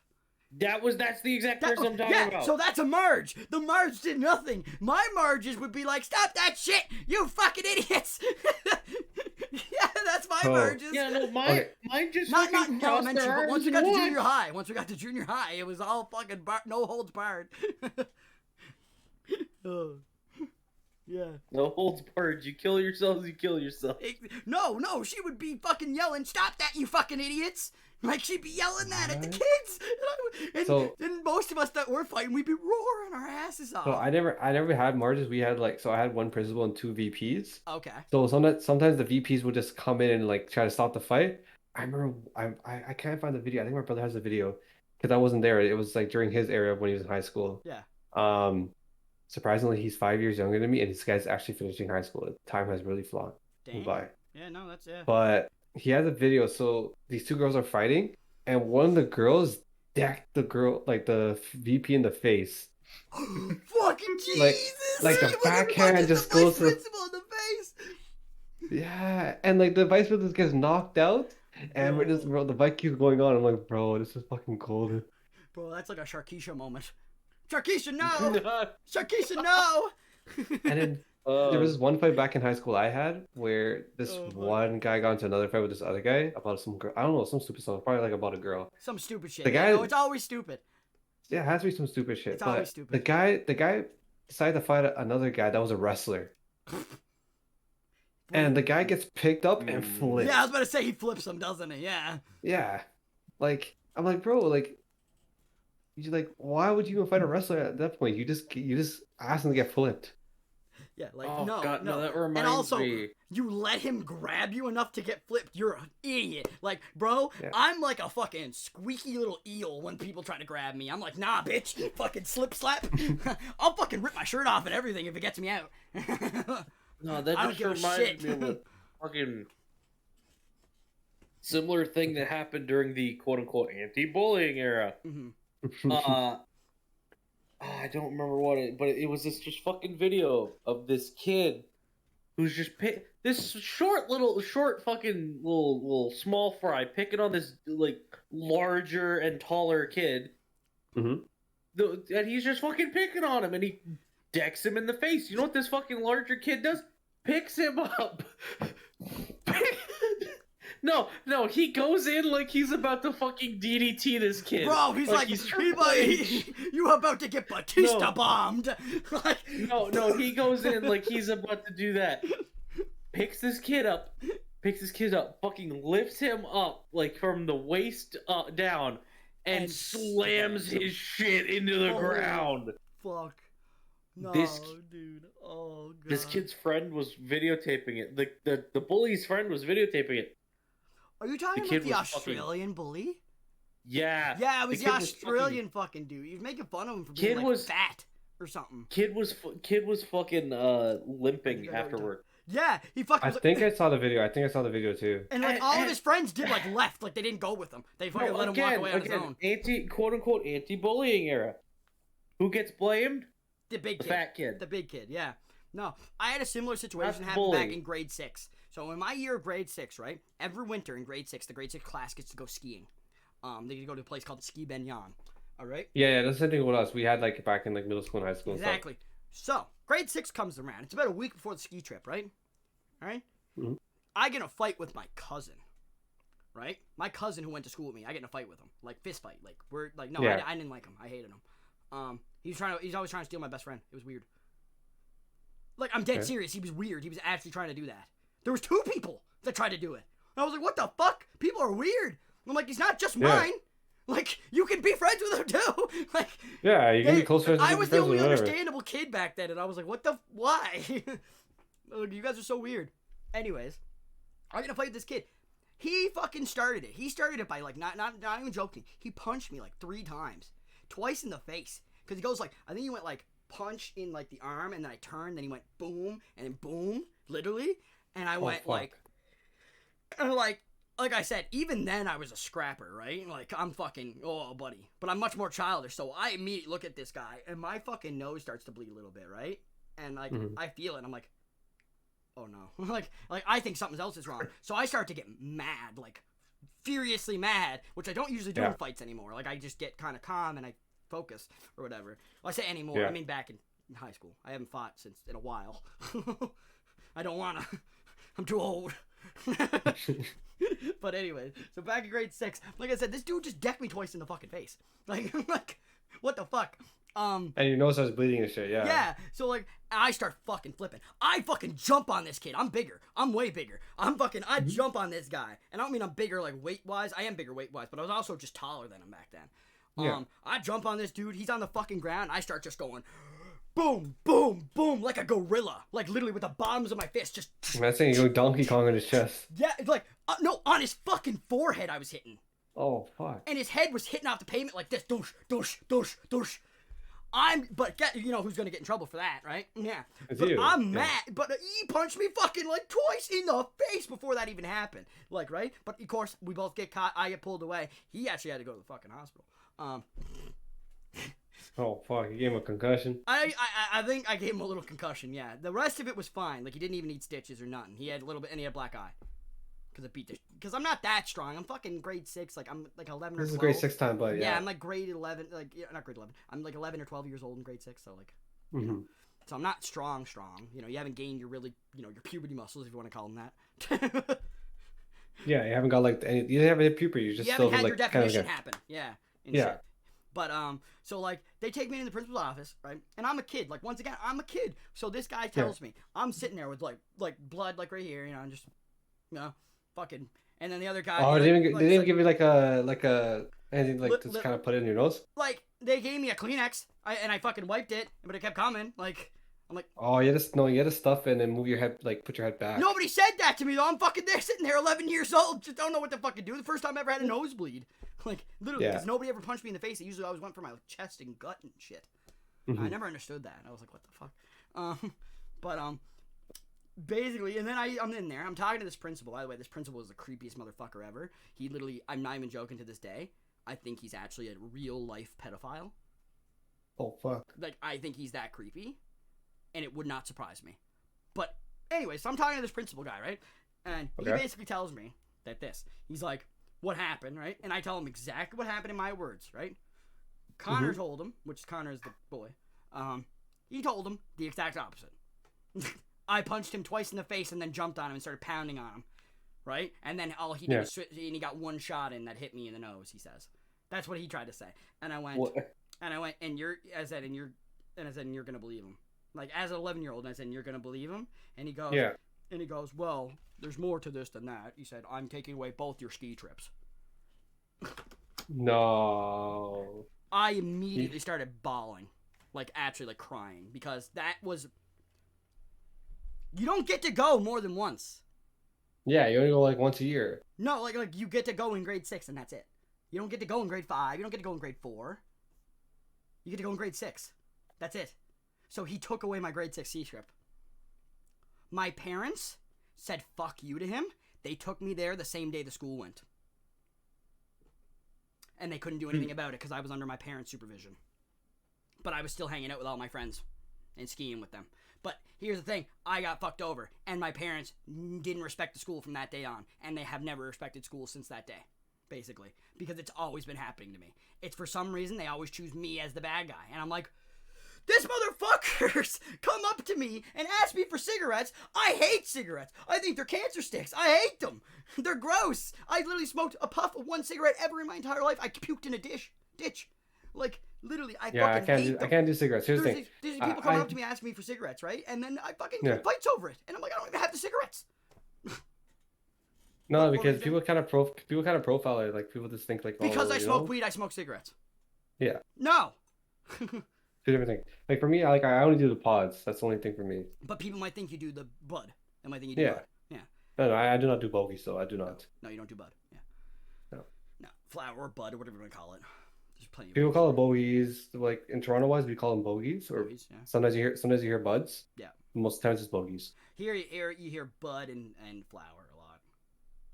That's the exact person I'm talking about. So that's a merge. The merge did nothing. My merges would be like, stop that shit, you fucking idiots. Yeah, that's my merges. Yeah, no, mine just Not fucking in crossed elementary, their but once arms we got to and junior watched. high, it was all fucking no holds barred. Oh. Yeah. No holds barred. You kill yourselves, you kill yourself. No, she would be fucking yelling, stop that, you fucking idiots. Like, she'd be yelling that at the What? kids. And most of us that were fighting, we'd be roaring our asses off. So I never had merges. We had I had one principal and 2 VPs. Okay. So sometimes the VPs would just come in and like try to stop the fight. I remember I can't find the video. I think my brother has the video because I wasn't there. It was like during his era when he was in high school. Yeah. Surprisingly, he's 5 years younger than me, and this guy's actually finishing high school. Time has really flown Dang. by. Yeah, no, that's, yeah. But he has a video. So these 2 girls are fighting, and one of the girls decked the girl, like the VP, in the face. Fucking Jesus! Like the He was backhand punching just the vice goes to the- principal in the face. Yeah, and like the vice president gets knocked out, and the fight keeps going on. I'm like, bro, this is fucking cold. Bro, that's like a Sharkeisha moment. Sharkeisha, no! Sharkeisha, no! And then there was this one fight back in high school I had where this fuck. one guy got into another fight with this other guy about some girl. I don't know, some stupid stuff. Probably like about a girl. Some stupid shit. The Yeah, guy- no, it's always stupid. Yeah, it has to be some stupid shit. It's But always stupid. the guy decided to fight another guy that was a wrestler, and the guy gets picked up and flipped. Yeah, I was about to say he flips him, doesn't he? Yeah. Yeah, like I'm like, bro, like. Why would you even fight a wrestler at that point? You just ask him to get flipped. Yeah, like, Oh, no, God, no. that reminds And also, me. you let him grab you enough to get flipped. You're an idiot. Like, bro, Yeah. I'm like a fucking squeaky little eel when people try to grab me. I'm like, nah, bitch. Fucking slip slap. I'll fucking rip my shirt off and everything if it gets me out. No, that I don't just give a reminds shit. me of fucking similar thing that happened during the quote-unquote anti-bullying era. I don't remember but it was this just fucking video of this kid who's just this short fucking little small fry picking on this like larger and taller kid. Mm-hmm. And he's just fucking picking on him, and he decks him in the face. You know what this fucking larger kid does? Picks him up. No, he goes in like he's about to fucking DDT this kid. Bro, he's like you about to get Batista bombed. Like... No, he goes in like he's about to do that. Picks this kid up, fucking lifts him up like from the waist down, and slams his shit into the ground. Fuck. No, dude. Oh god. This kid's friend was videotaping it. The bully's friend was videotaping it. Are you talking about the Australian bully? Yeah. Yeah, it was the Australian fucking dude. He was making fun of him for being like fat or something. Kid was fucking limping afterward. Yeah, he fucking. I think I saw the video. I think I saw the video too. And like all of his friends did like left, like they didn't go with him. They fucking let him walk away on his own. Quote unquote anti-bullying era. Who gets blamed? The big kid. Fat kid. The big kid. Yeah. No, I had a similar situation happen back in grade 6. So in my year of grade 6, right? Every winter in grade 6, the grade 6 class gets to go skiing. They get to go to a place called Ski Benyan. All right. Yeah, that's the same thing with us. We had like back in like middle school and high school. Exactly. So grade 6 comes around. It's about a week before the ski trip, right? All right. Mm-hmm. I get in a fight with my cousin. Right. My cousin who went to school with me. I get in a fight with him, like fist fight. Like we're like no, yeah. I didn't like him. I hated him. He's always trying to steal my best friend. It was weird. Like I'm dead serious. He was weird. He was actually trying to do that. There was 2 people that tried to do it. And I was like, what the fuck? People are weird. I'm like, he's not just mine. Like, you can be friends with him too. Like, yeah, you can be close friends with him. I was the only understandable kid back then, and I was like, why? You guys are so weird. Anyways, I'm gonna fight with this kid. He fucking started it. He started it by like, not even joking. He punched me like 3 times. Twice in the face. Because he goes like, I think he went like, punch in like the arm, and then I turned, then he went boom, and then boom, literally. And I went like I said, even then I was a scrapper, right? Like I'm fucking, oh buddy. But I'm much more childish, so I immediately look at this guy and my fucking nose starts to bleed a little bit, right? And like I feel it, I'm like, oh no. like I think something else is wrong. So I start to get mad, like furiously mad, which I don't usually do in fights anymore. Like I just get kind of calm and I focus or whatever. Well, I say anymore, I mean back in high school. I haven't fought since in a while. I don't wanna. I'm too old. But anyway, so back in grade 6, like I said, this dude just decked me twice in the fucking face. Like what the fuck? And your nose starts bleeding and shit, yeah. Yeah, so like, I start fucking flipping. I fucking jump on this kid. I'm bigger. I'm way bigger. I jump on this guy. And I don't mean I'm bigger like weight-wise. I am bigger weight-wise, but I was also just taller than him back then. I jump on this dude. He's on the fucking ground. I start just going... boom, boom, boom, like a gorilla. Like, literally with the bottoms of my fists just... I'm saying you go Donkey Kong on his chest. Yeah, it's like... no, on his fucking forehead I was hitting. Oh, fuck. And his head was hitting off the pavement like this. Doosh, doosh, doosh, doosh. But you know who's gonna get in trouble for that, right? Yeah. It's but you. I'm mad. But he punched me fucking like twice in the face before that even happened. Like, right? But of course, we both get caught. I get pulled away. He actually had to go to the fucking hospital. Oh fuck! You gave him a concussion. I think I gave him a little concussion. Yeah, the rest of it was fine. Like he didn't even need stitches or nothing. He had a little bit, and he had a black eye. Because I'm not that strong. I'm fucking grade 6. Like I'm like 11 or 12. This is grade 6 time, but yeah. Yeah, I'm like grade 11. Like not grade 11. I'm like 11 or 12 years old in grade 6. So like, you know. So I'm not strong. You know, you haven't gained your your puberty muscles, if you want to call them that. Yeah, you haven't got like you didn't have any puberty. You just haven't had your definition happen. Yeah. Yeah. But so like they take me in the principal's office, right? And I'm a kid. Like once again, I'm a kid. So this guy tells me I'm sitting there with like blood like right here, and just fucking. And then the other guy. Oh, they didn't give you like a anything like just kind of put it in your nose. Like they gave me a Kleenex, and I fucking wiped it, but it kept coming. Like I'm like. Oh, you had to stuff it and then move your head, like put your head back. Nobody said that to me though. I'm fucking there sitting there, 11 years old, just don't know what to fucking do. The first time I ever had a nosebleed. Like, literally, because nobody ever punched me in the face. It usually always went for my chest and gut and shit. I never understood that. I was like, what the fuck? basically, and then I'm in there. I'm talking to this principal. By the way, this principal is the creepiest motherfucker ever. He literally, I'm not even joking to this day. I think he's actually a real life pedophile. Oh fuck. Like, I think he's that creepy, and it would not surprise me. But anyway, so I'm talking to this principal guy, right? And he basically tells me that he's like, what happened, right? And I tell him exactly what happened in my words, right? Connor told him, which Connor is the boy. He told him the exact opposite. I punched him twice in the face and then jumped on him and started pounding on him, right? And then all he did was, and he got one shot in that hit me in the nose. He says, that's what he tried to say. And I went, and you're gonna believe him. Like, as an 11-year-old, I said, you're gonna believe him. And he goes, well, there's more to this than that. He said, I'm taking away both your ski trips. No. I immediately started bawling, like actually like crying, because that was. You don't get to go more than once. Yeah, you only go like once a year. No, like you get to go in grade 6 and that's it. You don't get to go in grade 5. You don't get to go in grade 4. You get to go in grade 6. That's it. So he took away my grade 6 ski trip. My parents said fuck you to him. They took me there the same day the school went. And they couldn't do anything about it because I was under my parents' supervision. But I was still hanging out with all my friends and skiing with them. But here's the thing, I got fucked over, and my parents didn't respect the school from that day on, and they have never respected school since that day, basically, because it's always been happening to me. It's for some reason they always choose me as the bad guy, and I'm like, this motherfuckers come up to me and ask me for cigarettes. I hate cigarettes. I think they're cancer sticks. I hate them. They're gross. I literally smoked a puff of one cigarette ever in my entire life. I puked in a ditch. Like, literally, I fucking hate them. I can't do cigarettes. Here's the thing. There's people coming up to me asking me for cigarettes, right? And then I fucking get fights over it. And I'm like, I don't even have the cigarettes. No, because people kind of profile it. Like, people just think like, because I smoke weed, I smoke cigarettes. Yeah. No. Two different things. Like, for me, I only do the pods. That's the only thing for me. But people might think you do the bud. They might think you do bud. Yeah. No, I do not do bogeys, though. I do not. No, you don't do bud. Yeah. No. Flower or bud or whatever you want to call it. There's plenty of people call it bogeys. Like, in Toronto-wise, we call them bogeys. Or bogeys, yeah. Sometimes you hear buds. Yeah. Most times it's bogeys. Here you hear bud and flower a lot.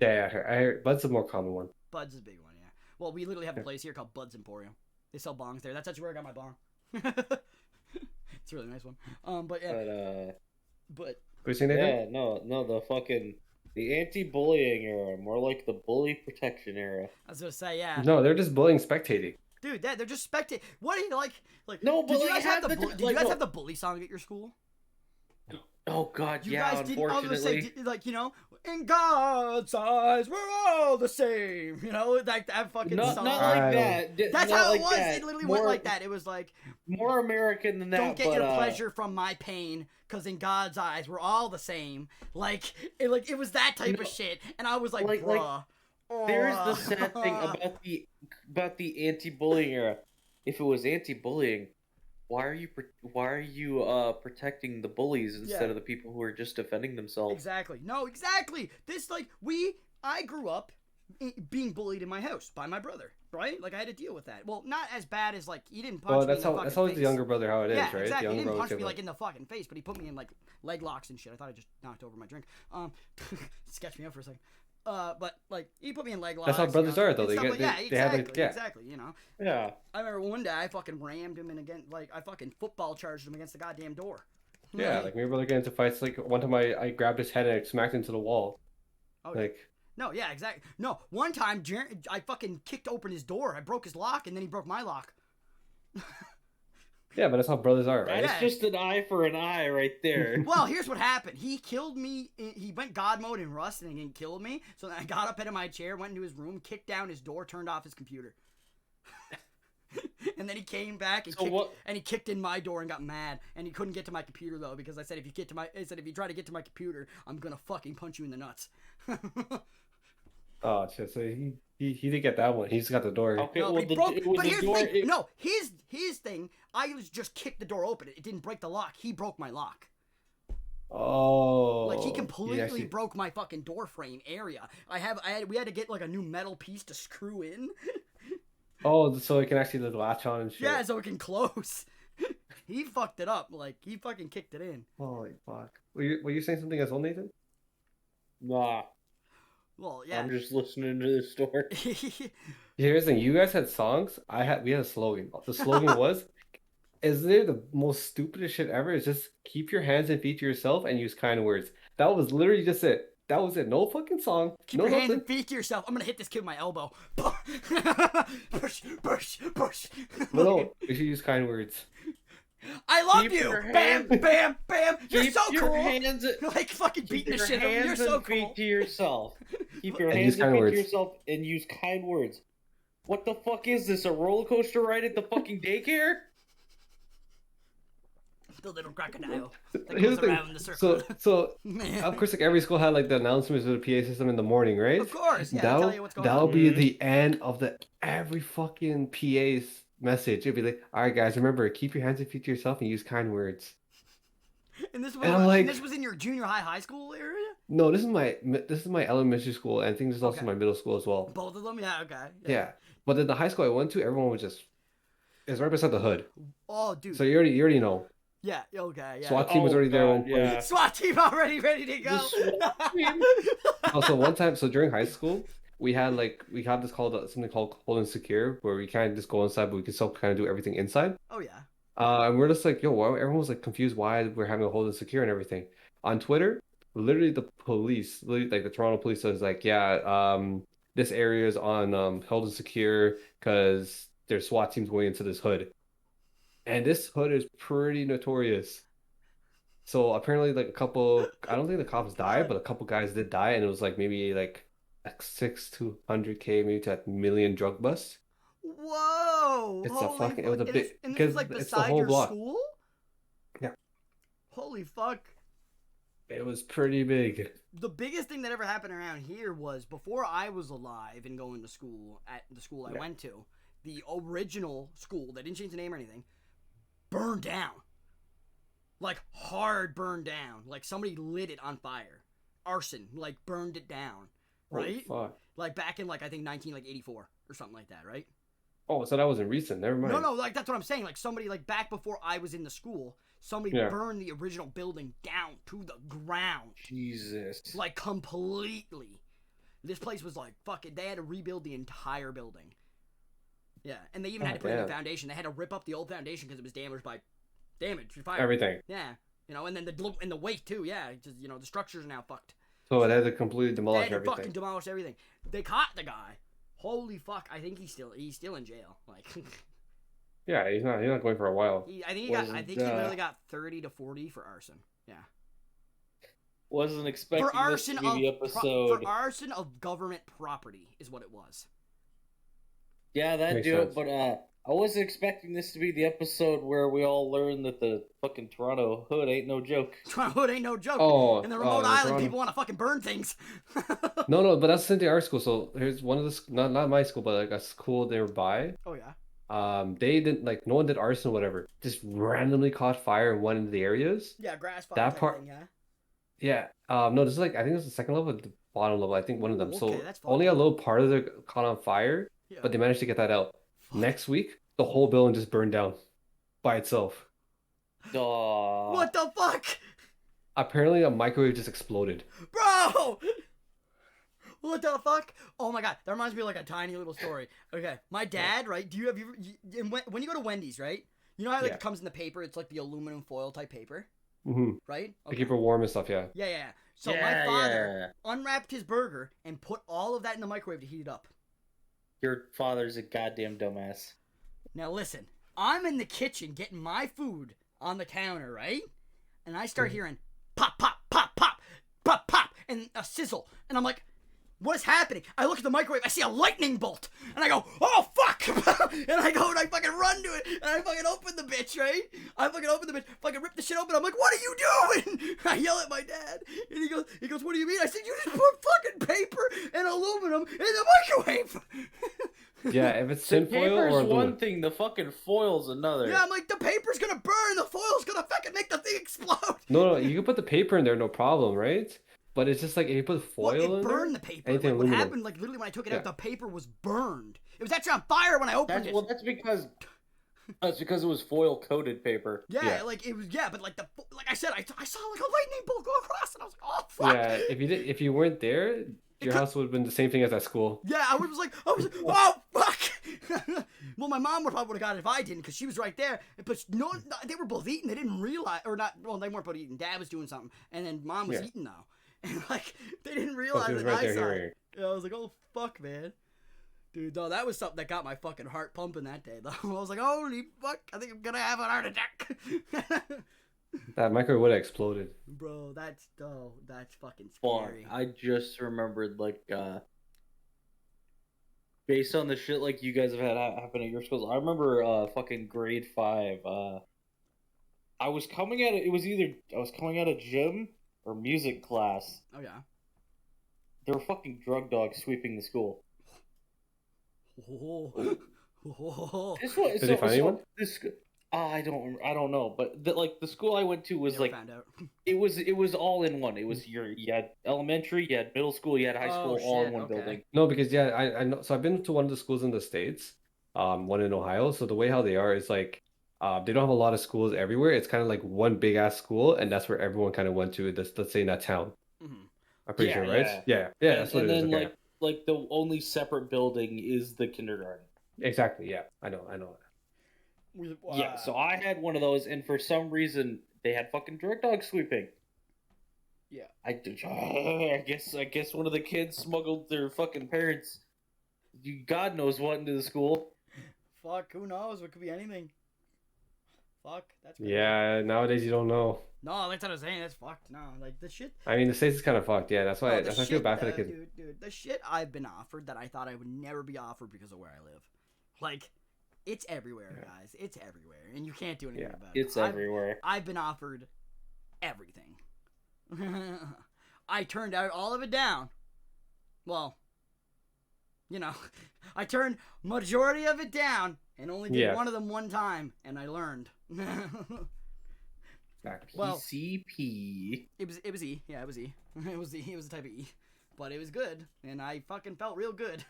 Yeah, I hear bud's a more common one. Bud's a big one, yeah. Well, we literally have a place here called Bud's Emporium. They sell bongs there. That's actually where I got my bong. It's a really nice one. But yeah. But you saying anything? No, the anti-bullying era, more like the bully protection era. I was gonna say, yeah. No, they're just bullying spectating. Dude, they're just spectating. What do you like? No, but did you guys have the bully song at your school? Oh God, you yeah. Guys unfortunately, say, like, in God's eyes, we're all the same. Like that fucking song. Not like that. That's not how like it was. That. It literally went like that. It was like more American than that. Don't get your pleasure from my pain, because in God's eyes, we're all the same. It was that type of shit, and I was like bruh. There's the sad thing about the anti-bullying era. If it was anti-bullying, why are you protecting the bullies instead of the people who are just defending themselves? Exactly. No, exactly. I grew up being bullied in my house by my brother, right? Like, I had to deal with that. Well, not as bad as, like, he didn't punch me in the fucking face. That's always the younger brother how it is, right? Exactly. He didn't punch me, like, in the fucking face, but he put me in, like, leg locks and shit. I thought I just knocked over my drink. Sketch me up for a second. But, like, he put me in leg locks. That's how brothers are, though. Exactly, Yeah. I remember one day I fucking rammed him I fucking football charged him against the goddamn door. Yeah, like, me and my brother get into fights. Like, one time I grabbed his head and I smacked him to the wall. Oh, like... No, yeah, exactly. No, one time I fucking kicked open his door. I broke his lock, and then he broke my lock. Yeah, but that's how brothers are, right? It's just an eye for an eye right there. Well, here's what happened. He killed me. He went God mode in Rust, and he killed me. So then I got up out of my chair, went into his room, kicked down his door, turned off his computer. And then he came back and he kicked in my door and got mad. And he couldn't get to my computer, though, because I said, if you try to get to my computer, I'm gonna fucking punch you in the nuts. Oh shit! So he didn't get that one. He just got the door. Okay, no, his thing. I just kicked the door open. It didn't break the lock. He broke my lock. Oh. Like, he completely broke my fucking door frame area. We had to get like a new metal piece to screw in. Oh, so it can actually latch on and shit. Yeah, so it can close. He fucked it up. Like, he fucking kicked it in. Holy fuck. Were you saying something as well, Nathan? Nah. Well, yeah. I'm just listening to this story. Here's the thing. You guys had songs. We had a slogan. The slogan was, "Is there the most stupidest shit ever? It's just keep your hands and feet to yourself and use kind words." That was literally just it. That was it. No fucking song. Keep No your hands nothing. and feet to yourself. I'm gonna hit this kid with my elbow. Push, push, push. But no, we should use kind words. I love Keep you. your Bam, hands- bam, bam. You're Keep so your cool. hands, Like fucking keep beating the your shit out of you. You're hands so and feet cool. to yourself. Keep your And hands use and kind feet words. to yourself and use kind words. What the fuck is this? A roller coaster ride at the fucking daycare? The little crocodile that Here's goes the thing. around the circle. So of course, like every school had like the announcements with the PA system in the morning, right? Of course, yeah. They That'll tell you what's going that'll on. be the end of every fucking PA's message. It'd be like, "All right, guys, remember, keep your hands and feet to yourself and use kind words." And this was And I'm like- this was in your junior high school area. No, this is my elementary school, and I think this is also Okay. my middle school as well. Both of them, yeah, okay. Yeah, but then the high school I went to, everyone was just it's right beside the hood, Oh, dude. so you already know. Yeah. Okay. Yeah. SWAT team was Oh, already there. God, At one point. yeah. SWAT team already ready to go. SWAT team? Also, one time, so during high school, we had this called something called hold and secure, where we can't just go inside, but we can still kind of do everything inside. Oh yeah. And we're just like, yo, why? Everyone was like confused why we're having a hold and secure and everything. On Twitter, literally the police, literally, like the Toronto police, was like, yeah, this area is on hold and secure because there's SWAT teams going into this hood, and this hood is pretty notorious. So apparently, like a couple, I don't think the cops died, but a couple guys did die, and it was like maybe like 6 to 100K, maybe to a million drug busts. Whoa! It's a Holy fucking, it was a fuck. big, And this because is like it's the beside whole your block. school? Yeah. Holy fuck. It was pretty big. The biggest thing that ever happened around here was before I was alive and going to school at the school I Yeah. went to, the original school, they didn't change the name or anything, burned down. Like hard burned down. Like somebody lit it on fire. Arson, like burned it down. Right? Oh, fuck. Like back in like I think 1984 or something like that, right? Oh, so that wasn't recent. Never mind. No, like that's what I'm saying. Like somebody like back before I was in the school, somebody Yeah. burned the original building down to the ground. Jesus. Like completely. This place was like fucking they had to rebuild the entire building. Yeah, and they even had to put in a damn. foundation. They had to rip up the old foundation because it was damaged by fire. Everything. Yeah. You know, and then the weight too, yeah. Just, you know, the structures are now fucked. So it had to completely They demolish had to everything. fucking demolish everything. They caught the guy. Holy fuck! I think he's still in jail. Like, Yeah, he's not going for a while. I think he Wasn't, literally got 30 to 40 for arson. Yeah. Wasn't expecting For arson this to be the episode. for arson of government property is what it was. Yeah, that Makes do it. sense. But I wasn't expecting this to be the episode where we all learn that the fucking Toronto hood ain't no joke. Toronto ain't no joke. Oh, In the remote the island, Toronto- people want to fucking burn things. No, but that's the same thing at our school. So here's one of the not my school, but like a school nearby. Oh yeah. They didn't like no one did arson or whatever. Just randomly caught fire in one of the areas. Yeah, grass fire. That type part- thing, yeah. Yeah. No, this is like I think it's the second level, the bottom level. I think one of them. Ooh, So okay, that's only a fucked. little part of it caught on fire, Yeah. but they managed to get that out. Fuck. Next week, the whole building just burned down by itself. Aw. What the fuck, Apparently, a microwave just exploded. bro? What the fuck? Oh my god, that reminds me of like a tiny little story. Okay, my dad, right? When you go to Wendy's, right? You know how like Yeah. it comes in the paper? It's like the aluminum foil type paper, Mm-hmm. right? To keep it warm and stuff. Yeah. Yeah. So Yeah, my father yeah. unwrapped his burger and put all of that in the microwave to heat it up. Your father's a goddamn dumbass. Now listen, I'm in the kitchen getting my food on the counter, right? And I start hearing pop, pop, pop, pop, pop, pop, and a sizzle. And I'm like, what is happening? I look at the microwave, I see a lightning bolt. And I go, oh, fuck! And I go and I fucking run to it. And I fucking open the bitch, right? I fucking open the bitch, fucking rip the shit open. I'm like, what are you doing? I yell at my dad. And he goes, what do you mean? I said, you just put fucking paper and aluminum in the microwave. Yeah, if it's The tinfoil paper's or one aluminum. thing, the fucking foil's another. Yeah, I'm like, the paper's gonna burn, the foil's gonna fucking make the thing explode. No, you can put the paper in there, no problem, right? But it's just like if you put foil Well, in it there, burned the paper. anything Like, what aluminum. happened, like literally when I took it out, Yeah. the paper was burned. It was actually on fire when I opened That's, it. well, that's because That's because it was foil coated paper. Yeah, like it was. Yeah, but like like I said, I saw like a lightning bolt go across, and I was like, oh fuck. Yeah, if you weren't there, your house would have been the same thing as at school. Yeah, I was like, oh fuck. Well, my mom would probably would have got it if I didn't, because she was right there. But no, they were both eating. They didn't realize, or not. Well, they weren't both eating. Dad was doing something, and then mom was eating though, and like they didn't realize she was that right I there saw hearing it. Yeah, I was like, oh fuck, man. Dude, no, that was something that got my fucking heart pumping that day, though. I was like, holy fuck, I think I'm gonna have an heart attack. That microwave would have exploded. Bro, that's fucking Fuck, scary. I just remembered, like, based on the shit like you guys have had happen at your schools, I remember fucking grade 5. I was coming out of, it was either I was coming out of gym or music class. Oh yeah. There were fucking drug dogs sweeping the school. This was Did they find anyone? This I don't know, but the school I went to was Never like found out. it was all in one. It was you had elementary, you had middle school, you had high school, all in one building. No, because yeah, I know. So I've been to one of the schools in the States, one in Ohio. So the way how they are is like, they don't have a lot of schools everywhere. It's kind of like one big ass school, and that's where everyone kind of went to. This, let's say in that town. Mm-hmm. I'm pretty sure, right? Yeah, that's what it is. And then Okay. like the only separate building is the kindergarten. Exactly. Yeah, I know. Yeah, so I had one of those, and for some reason they had fucking drug dogs sweeping. Yeah. I guess one of the kids smuggled their fucking parents, God knows what, into the school. Fuck, who knows? It could be anything. Fuck, that's crazy. Yeah, nowadays you don't know. No, that's what I'm saying. That's fucked. No, like the shit. I mean, the States is kind of fucked. Yeah, that's why. No, That's why I feel bad for the kids. Dude, the shit I've been offered that I thought I would never be offered because of where I live, like, it's everywhere, guys. It's everywhere, and you can't do anything about it. It's everywhere. I've been offered everything. I turned out all of it down. Well, you know, I turned majority of it down and only did one of them one time, and I learned. Well, PCP. It was E. Yeah, it was E. It was a type of E, but it was good, and I fucking felt real good.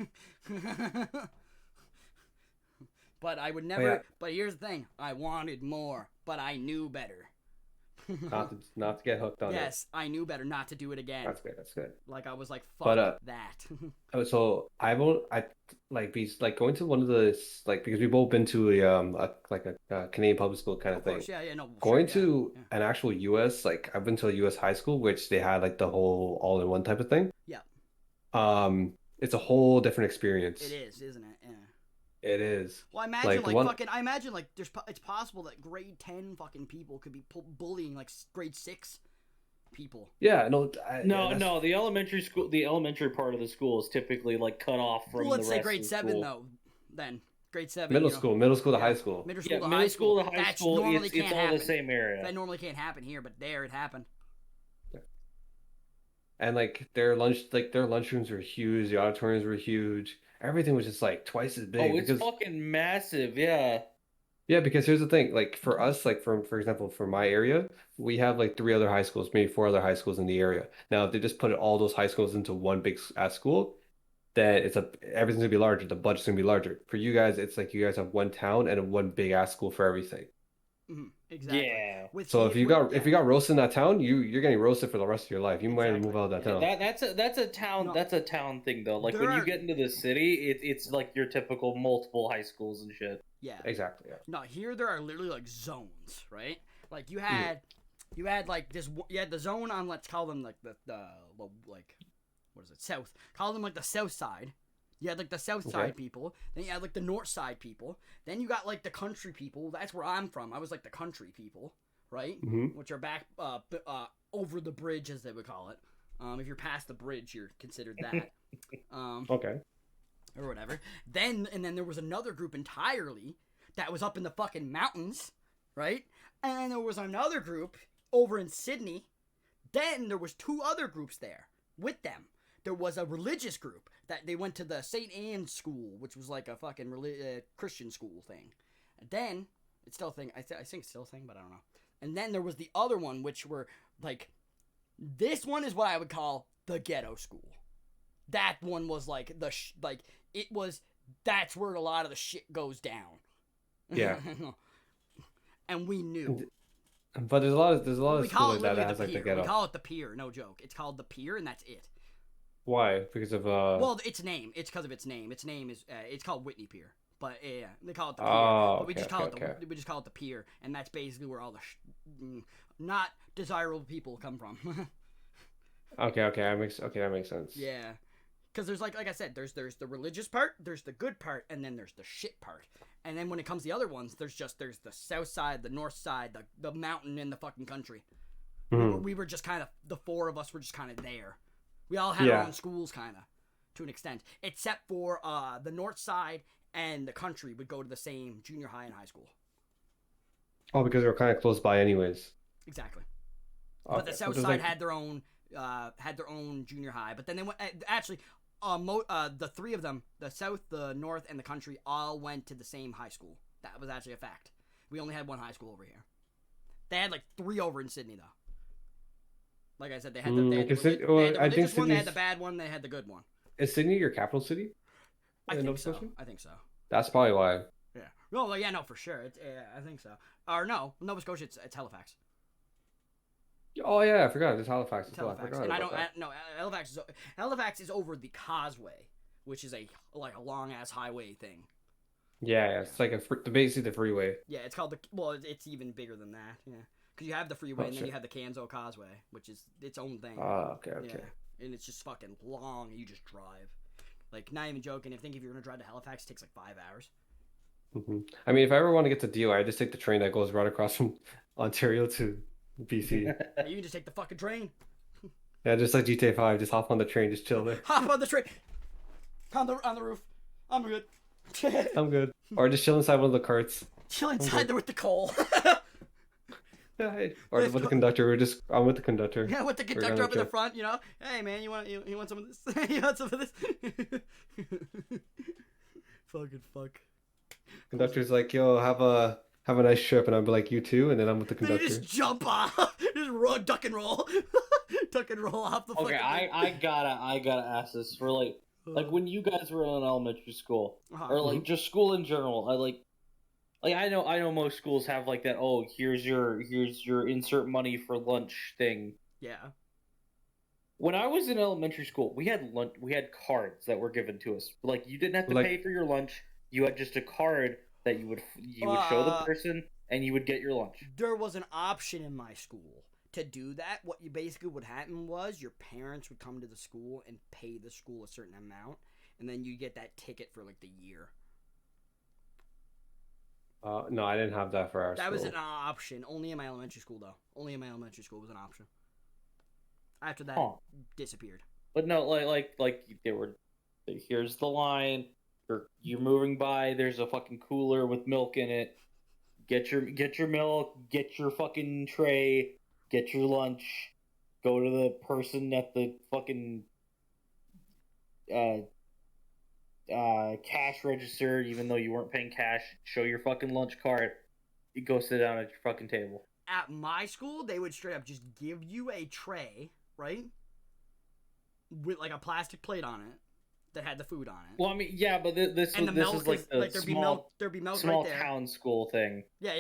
But I would never. Yeah. But here's the thing: I wanted more, but I knew better. not to get hooked on it. Yes, I knew better not to do it again. That's good. That's good. Like I was like, fuck that. So I be like going to one of the because we've both been to a Canadian public school kind of thing. Course, yeah, no. Going to an actual U.S. I've been to a U.S. high school, which they had like the whole all-in-one type of thing. Yeah. It's a whole different experience. It is, isn't it? Yeah. It is. Well, I imagine I imagine it's possible that grade 10 fucking people could be bullying like grade 6 people. Yeah, no. No. The elementary part of the school is typically like cut off from. Well, let's the say rest grade of the 7 school. though. Then grade 7. Middle school to high school. Middle school to high school. That's normally it's can't all happen. the same area. That normally can't happen here, but there it happened. And their lunchrooms were huge. The auditoriums were huge. Everything was just like twice as big. Oh, it's fucking massive, yeah. Yeah, because here's the thing. For us, for example, for my area, we have 3 other high schools, maybe 4 other high schools in the area. Now, if they just put all those high schools into one big ass school, then everything's gonna be larger. The budget's gonna be larger. For you guys, it's like you guys have one town and one big ass school for everything. Mm-hmm. Exactly. Yeah. So if you got roasted in that town, you're getting roasted for the rest of your life. You might move out of that town. That's a town. No. That's a town thing though. Like when you get into the city, it's like your typical multiple high schools and shit. Yeah. Exactly. Yeah. No, here there are literally like zones, right? Like you had like this. You had the zone on, let's call them like the like what is it, south? Call them like the south side. You had like the south side people, then you had like the north side people, then you got like the country people. That's where I'm from. I was like the country people, right? Mm-hmm. Which are back over the bridge, as they would call it. If you're past the bridge, you're considered that. Okay. Or whatever. Then there was another group entirely that was up in the fucking mountains, right? And there was another group over in Sydney. Then there was 2 other groups there with them. There was a religious group that they went to the St. Anne's school, which was like a fucking Christian school thing. And then it's still a thing. I think it's still a thing, but I don't know. And then there was the other one, which were like, this one is what I would call the ghetto school. That one was like that's where a lot of the shit goes down. Yeah. And we knew. But there's a lot of We school call like it that literally that has the like the pier. We ghetto. call it the pier. No joke. It's called the pier, and that's it. Why? Because of Well, its name. It's because of its name. Its name is it's called Whitney Pier. But yeah, they call it the pier. Oh, But we okay, just call okay, it the we just call it the pier, and that's basically where all the not desirable people come from. okay. That makes sense. Yeah, because there's like I said, there's the religious part, there's the good part, and then there's the shit part. And then when it comes to the other ones, there's the south side, the north side, the mountain, and the fucking country. We were just kind of the four of us were just kind of there. We all had our own schools, kind of, to an extent, except for the north side and the country would go to the same junior high and high school. Oh, because they were kind of close by, anyways. Exactly. Okay. But the south side had their own junior high. But then they went actually. The three of them, the south, the north, and the country, all went to the same high school. That was actually a fact. We only had one high school over here. They had like three over in Sydney, though. Like I said, they had the religious one, they had the bad one, they had the good one. Is Sydney your capital city? I think so. I think so. That's probably why. Yeah. Well, yeah, no, for sure. I think so. Or no, Nova Scotia, it's Halifax. Oh yeah, I forgot. It's Halifax. And Halifax is over the Causeway, which is a long ass highway thing. Yeah, it's like basically the freeway. Yeah, it's called it's even bigger than that. Yeah, because you have the freeway and then you have the Kanzo Causeway, which is its own thing. Oh, okay. Yeah. And it's just fucking long. And you just drive. Like, not even joking. If you're gonna drive to Halifax, it takes like 5 hours. Mm-hmm. I mean, if I ever want to get to DOI, I just take the train that goes right across from Ontario to BC. You can just take the fucking train. Yeah, just like GTA 5, just hop on the train, just chill there. Hop on the train. On the roof. I'm good. I'm good. Or just chill inside one of the carts. Chill inside there with the coal. Yeah, hey. Or with the conductor. I'm with the conductor. Yeah, with the conductor up in the front, you know. Hey man, you want some of this? You want some of this? Fucking fuck. Conductor's like, yo, have a nice trip, and I'll be like, you too, and then I'm with the conductor. Then you just jump off, just run, duck and roll, duck and roll off the. Okay, I gotta ask this for like when you guys were in elementary school or like just school in general. I know most schools have like that. Oh, here's your insert money for lunch thing. Yeah. When I was in elementary school, we had cards that were given to us. Like you didn't have to pay for your lunch. You had just a card that you would show the person, and you would get your lunch. There was an option in my school to do that. What you basically would happen was your parents would come to the school and pay the school a certain amount, and then you get that ticket for like the year. No, I didn't have that for our school. That was an option. Only in my elementary school, though. Only in my elementary school was an option. After that, it disappeared. But no, like they were. Here's the line. You're moving by. There's a fucking cooler with milk in it. Get your milk. Get your fucking tray. Get your lunch. Go to the person at the fucking cash register, even though you weren't paying cash. Show your fucking lunch card. You go sit down at your fucking table. At my school, they would straight up just give you a tray, right? With like a plastic plate on it that had the food on it. Well, I mean, yeah, but this is like the there'd be milk small right there. Town school thing. Yeah,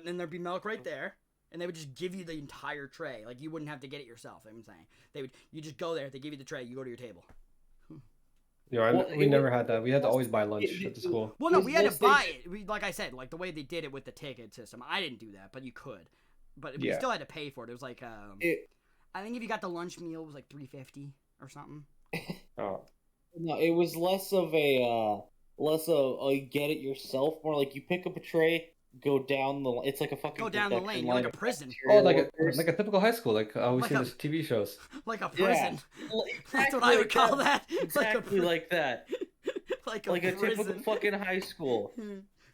and there'd be milk right there, and they would just give you the entire tray. Like you wouldn't have to get it yourself. I'm saying you just go there. They give you the tray. You go to your table. Yeah, we never had that. We had to always buy lunch at the school. Well, no, we had to buy it. Like I said, like the way they did it with the ticket system. I didn't do that, but you could. But we still had to pay for it. It was like I think if you got the lunch meal, it was like $3.50 or something. Oh. No, it was less of a get it yourself, more like you pick up a tray, go down the. It's like a fucking. Go down the lane, like a prison. Oh, like a typical high school, like we see in the TV shows. Like a prison. Yeah. Well, exactly that's what I would call that. Exactly like that. like a typical fucking high school.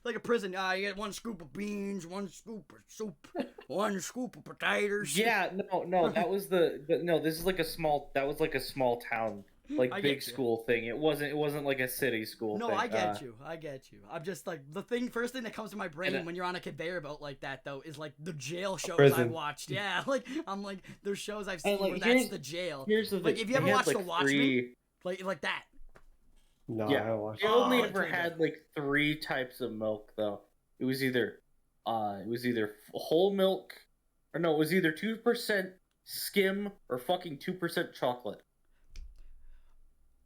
Like a prison. You get 1 scoop of beans, 1 scoop of soup, 1 scoop of potatoes. Yeah, no, that was no. This is like a small. That was like a small town, like big school thing. It wasn't like a city school. No, thing. I get you. I'm just like first thing that comes to my brain when you're on a conveyor belt like that though is like the jail shows I've watched. Yeah, like I'm like there's shows I've seen where that's the jail. Here's the thing. Like if you ever watched The Watchmen, like that. No, yeah. I watched. I only ever had like 3 types of milk though. It was either whole milk, or no, it was either 2% skim or fucking 2% chocolate.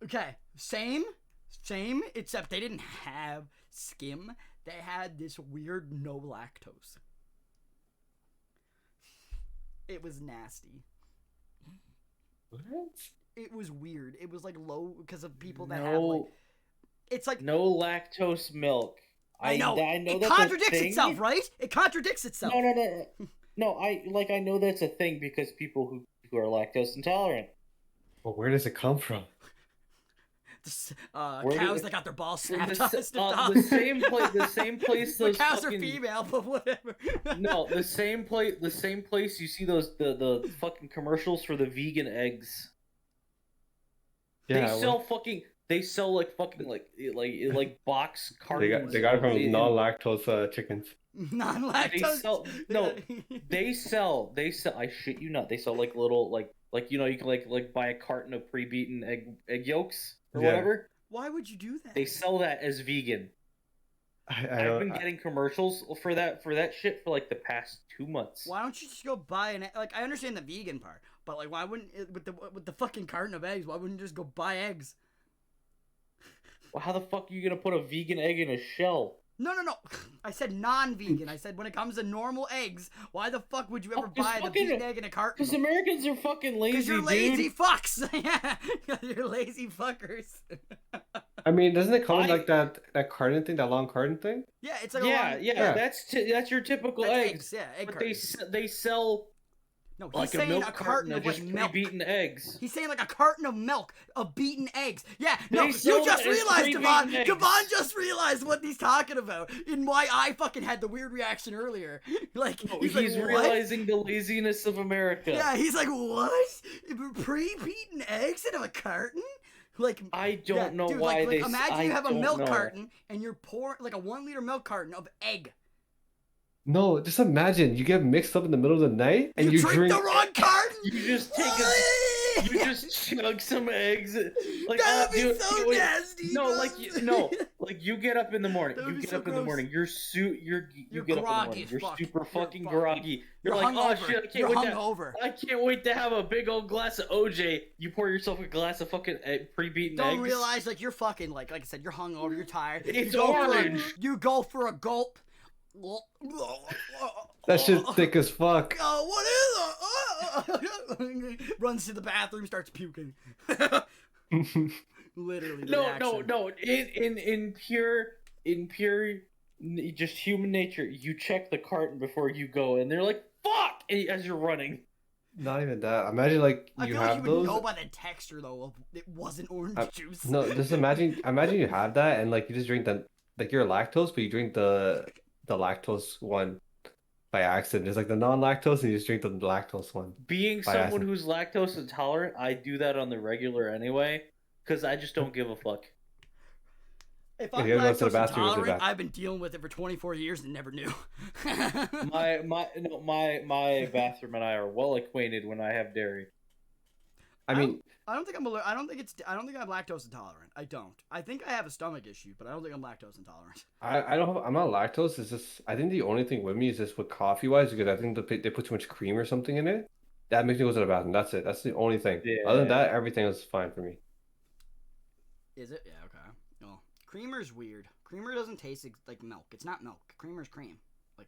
Okay, same, except they didn't have skim. They had this weird no lactose. It was nasty. What? It was weird. It was like low because of people that have No, like. It's like no lactose milk. I know. I know It that's contradicts a thing. itself, right? It contradicts itself. No. No, I know that's a thing because people who are lactose intolerant. Well, where does it come from? Cows that got their balls snapped off. The same place The those cows fucking, are female, but whatever. No, the same place you see the fucking commercials for the vegan eggs. Yeah, They sell like fucking like box cartons. they got it from in- non-lactose chickens. Non-lactose. They sell I shit you not, they sell like little like you know, you can like buy a carton of pre-beaten egg yolks or Yeah. whatever. Why would you do that? They sell that as vegan. I've been getting commercials for that shit for like the past 2 months. Why don't you just go buy an egg? Like, I understand the vegan part, but like, why wouldn't with the fucking carton of eggs? Why wouldn't you just go buy eggs? Well, how the fuck are you gonna put a vegan egg in a shell? No. I said non-vegan. I said when it comes to normal eggs, why the fuck would you ever buy the vegan egg in a carton? Because Americans are fucking lazy, Because you're lazy fucks. Yeah, you're lazy fuckers. I mean, doesn't it come in like that carton thing, that long carton thing? Yeah, it's like yeah. That's your typical eggs. Yeah, egg but cartons. they sell. No, he's Like saying a milk carton of just like milk. pre-beaten eggs. He's saying like a carton of milk of beaten eggs. Yeah, no, They you sell just that as realized, pre-beaten Devon. eggs. Devon just realized what he's talking about and why I fucking had the weird reaction earlier. Like, he's like, what? realizing the laziness of America. Yeah, he's like, what? Pre-beaten eggs in a carton? Like, I don't know dude, why they. imagine you have a don't milk know. carton and you're pouring like a 1 liter milk carton of egg. No, just imagine you get mixed up in the middle of the night and you drink the wrong carton. You just take you just chug some eggs. Like, That'd be so nasty. No, like you get up in the morning. That'd You be get so up in the gross. morning. You get up in the groggy morning. as You're fuck. super fucking You're groggy. You're like, hungover. oh shit, You're hungover. I can't wait to have a big old glass of OJ. You pour yourself a glass of fucking pre-beaten eggs. Don't realize like you're fucking like I said, you're hungover. You're tired. It's you go orange. you go for a gulp. that shit's thick as fuck. Oh, what is it? Runs to the bathroom, starts puking. Literally. No. In pure, just human nature, you check the carton before you go, and they're like, "Fuck!" as you're running. Not even that. Imagine like I you feel have like you those. would know by the texture though. It wasn't orange juice. No, just imagine you have that and like you just drink you're lactose, but you drink the lactose one by accident. It's like the non-lactose, and you just drink the lactose one. Being by someone accident. who's lactose intolerant, I do that on the regular anyway, because I just don't give a fuck. If I'm you gotta go to the lactose bathroom, go to the intolerant, bathroom. I've been dealing with it for 24 years and never knew. My bathroom and I are well acquainted when I have dairy. I mean, I don't think I'm lactose intolerant. I don't. I think I have a stomach issue, but I don't think I'm lactose intolerant. I'm not lactose. It's just I think the only thing with me is just with coffee wise because I think they put too much cream or something in it. That makes me go to the bathroom. That's it. That's the only thing. Yeah. Other than that, everything is fine for me. Is it? Yeah. Okay. No. Creamer's weird. Creamer doesn't taste like milk. It's not milk. Creamer's cream. Like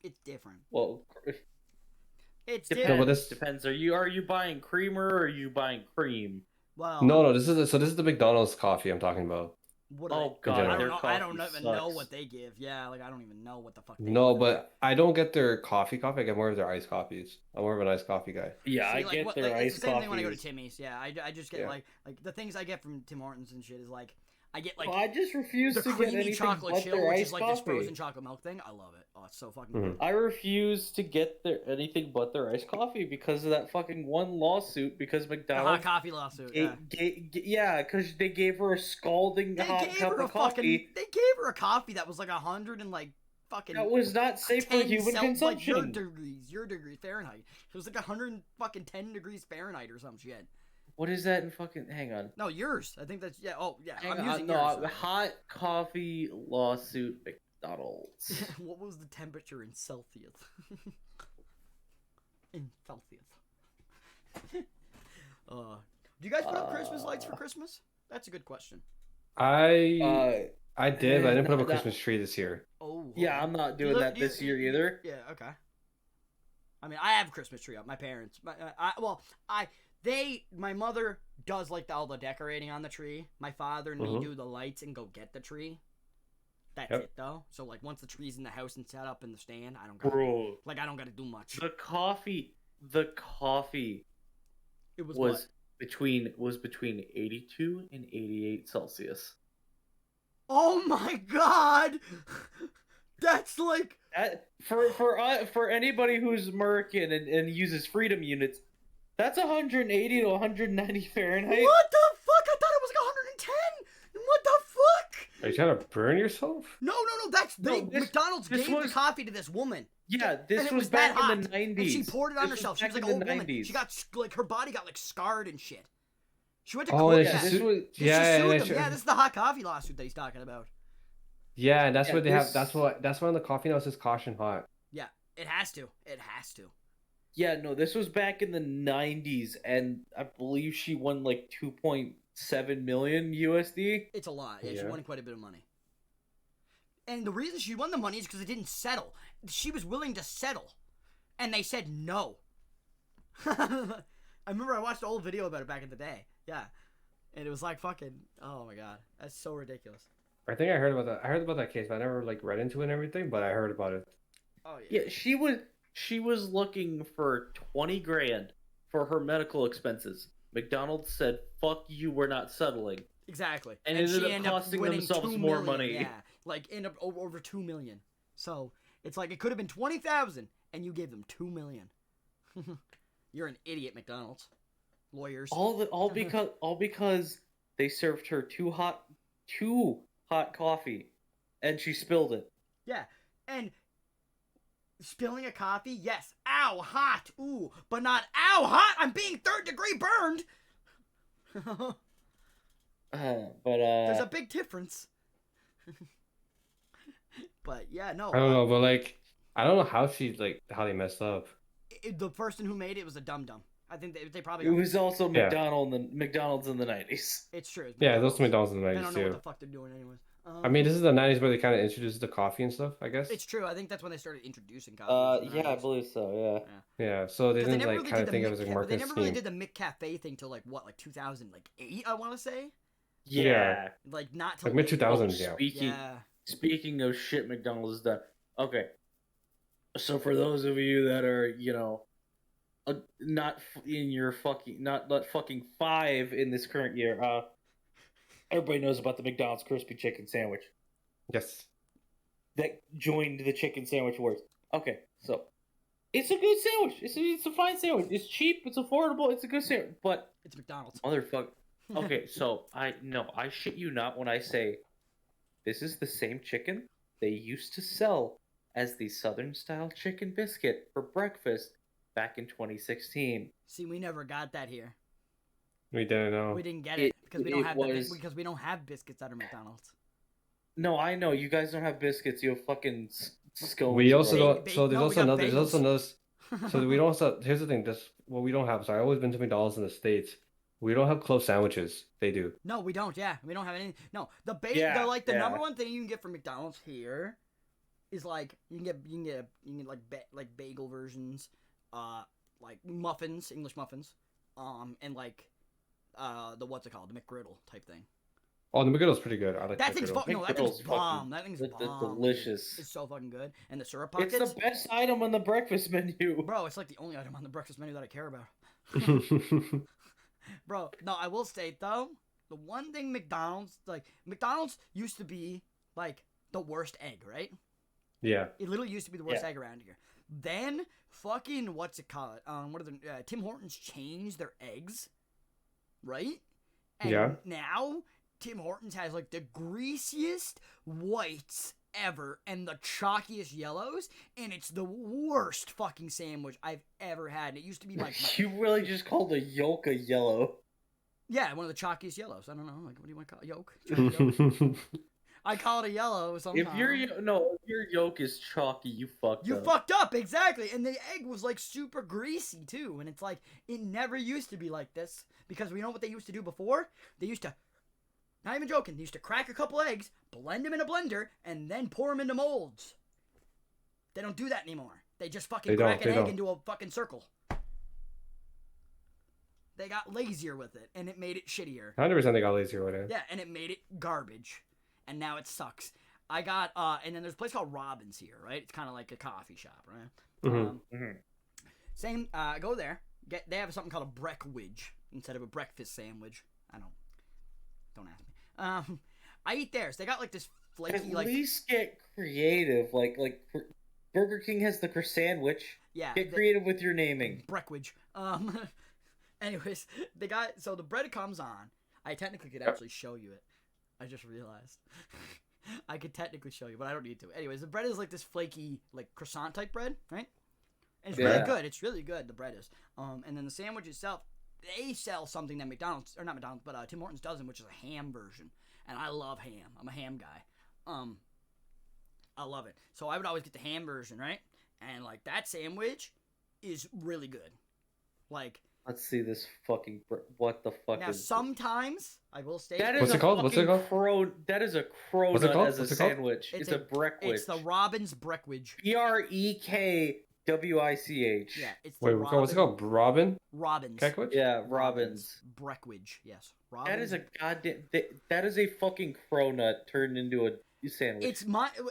it's different. Well, It's depends. different. No, but this Depends. Are you buying creamer or are you buying cream? Well, no. This is the McDonald's coffee I'm talking about. What Oh I god, general. don't their know. coffee I don't even know sucks. what they give. Yeah, like I don't even know what the fuck. They No, give. but I don't get their coffee. I get more of their iced coffees. I'm more of an iced coffee guy. Yeah, See, I like, get their it's iced the same coffee. thing when I go to Timmy's. Yeah, I just get Yeah. like the things I get from Tim Hortons and shit is like I get like I just refuse the to get creamy anything chocolate but chill, their which iced is like this coffee. frozen chocolate milk thing. I love it. Oh, it's so fucking Mhm. good. I refuse to get anything but their iced coffee because of that fucking one lawsuit. Because The hot McDonald's, coffee lawsuit. Yeah. yeah, because they gave her a scalding They hot gave cup her a of coffee. fucking. They gave her a coffee that was like 100 and like fucking. That was not safe for 10 human Celsius, like consumption. your degrees Fahrenheit. It was like 110 degrees Fahrenheit or some shit. What is that in fucking? Hang on. No, yours. I think that's yeah. Oh yeah. Hang I'm on. using No, yours. hot coffee lawsuit. McDonald's. What was the temperature in Celsius? In Celsius. Do you guys put up Christmas lights for Christmas? That's a good question. I did, but I didn't put up a not- Christmas tree this year. Oh. Yeah, I'm not doing that this year either. Yeah, okay. I mean, I have a Christmas tree up. My parents, my mother does like all the decorating on the tree. My father and me do the lights and go get the tree. That's it though. So like once the tree's in the house and set up in the stand, I don't gotta do much. The coffee It was was between 82 and 88 Celsius. Oh my god! That's like for anybody who's American and uses freedom units, that's 180 to 190 Fahrenheit. What the fuck? I thought it was like 110. What the fuck? Are you trying to burn yourself? No. McDonald's gave the coffee to this woman. Yeah, this was was back that in the 90s. And she poured it on herself. She was like an old woman. She got like her body got like scarred and shit. She went to court. Yeah, this is the hot coffee lawsuit that he's talking about. Yeah, and that's what they have. That's why on the coffee note it says caution hot. Yeah, it has to. Yeah, no, this was back in the 90s, and I believe she won like 2.7 million USD. It's a lot. Yeah, she won quite a bit of money. And the reason she won the money is because it didn't settle. She was willing to settle, and they said no. I remember I watched an old video about it back in the day. Yeah, and it was like fucking. Oh my god, that's so ridiculous. I think I heard about that. I heard about that case, but I never like read into it and everything. But I heard about it. Oh yeah. Yeah, she was looking for 20 grand for her medical expenses. McDonald's said, "Fuck you, we're not settling." Exactly. And it ended up costing themselves more money. Yeah, like end up over $2 million. So it's like it could have been 20,000, and you gave them $2 million. You're an idiot, McDonald's. Lawyers. All because they served her too hot coffee, and she spilled it. Yeah, and spilling a coffee, yes. Ow, hot. Ooh, but not ow, hot. I'm being third-degree burned. There's a big difference. But yeah, no. I don't know, but like, I don't know how they messed up. The person who made it was a dum-dum. I think they probably. It was also McDonald's in the 90s. It's true. Yeah, those McDonald's in the 90s too. They don't know what the fuck they're doing anyways. I mean, this is the 90s where they kind of introduced the coffee and stuff, I guess. It's true. I think that's when they started introducing coffee. Yeah, I believe so. Yeah. So they didn't really kind of think it was a marketing scheme. They never really did the McCafe thing till like 2008, I want to say. Yeah. Like not till mid 2000s. Speaking of shit McDonald's has done. Okay. So for those of you that are, not fucking 5 in this current year, everybody knows about the McDonald's crispy chicken sandwich. Yes. That joined the chicken sandwich wars. Okay, so it's a good sandwich. It's a fine sandwich. It's cheap. It's affordable. It's a good sandwich. But it's McDonald's. Motherfucker. Okay, so I shit you not when I say this is the same chicken they used to sell as the Southern style chicken biscuit for breakfast back in 2016. See, we never got that here. We didn't know. We didn't get it because we don't have biscuits at our McDonald's. No, I know you guys don't have biscuits. You have fucking scones. We also don't. So there's also another. So we don't also. Here's the thing. That's what we don't have. So I've always been to McDonald's in the States. We don't have closed sandwiches. They do. No, we don't. Yeah, we don't have any. No, the number one thing you can get from McDonald's here is like you can get like bagel versions, like muffins, English muffins, and like the what's it called, the McGriddle type thing. Oh, the McGriddle's pretty good. I like that thing's McGriddle. that thing's bomb. That thing's bomb. Delicious. It's so fucking good. And the syrup pockets. It's the best item on the breakfast menu. Bro, it's like the only item on the breakfast menu that I care about. Bro, no, I will state though, the one thing McDonald's used to be like the worst egg, right? Yeah. It literally used to be the worst egg around here. Then fucking what's it called? Tim Hortons changed their eggs, right? And now Tim Hortons has like the greasiest whites ever and the chalkiest yellows, and it's the worst fucking sandwich I've ever had. It used to be like you really just called a yolk a yellow. Yeah, one of the chalkiest yellows. I don't know, like what do you want to call it? Yolk? I call it a yellow sometimes. If your yolk is chalky, you fucked You up. fucked up, exactly. And the egg was like super greasy too. And it's like, it never used to be like this. Because we know what they used to do before? They used to, not even joking, they used to crack a couple eggs, blend them in a blender, and then pour them into molds. They don't do that anymore. They just fucking crack an egg into a fucking circle. They got lazier with it, and it made it shittier. 100% they got lazier with it. Yeah, and it made it garbage. And now it sucks. I got, and then there's a place called Robin's here, right? It's kind of like a coffee shop, right? Same, go there. They have something called a Breckwidge instead of a breakfast sandwich. Don't ask me. I eat theirs. They got like this flaky, At least get creative. Like Burger King has the croissantwich. Yeah. Get creative with your naming. Breckwidge. Anyways, they got, so the bread comes on. I technically could actually show you it. I just realized. I could technically show you, but I don't need to. Anyways, the bread is like this flaky, like croissant type bread, right? And it's really good. It's really good, the bread is. And then the sandwich itself, they sell something that McDonald's, or not McDonald's, but Tim Hortons doesn't, which is a ham version. And I love ham. I'm a ham guy. I love it. So I would always get the ham version, right? And like that sandwich is really good. Like, let's see this fucking. What the fuck now, is sometimes I will say that? What's it called? What's it called? That is a cronut as a sandwich. It's a Breckwidge. It's the Robin's Breckwidge. Brekwich. Yeah, it's the Wait, what's it called? Robin? Robin's. Kekwich? Yeah, Robin's. Breckwidge, yes. Robin's. That is a goddamn. That is a fucking cronut turned into a sandwich.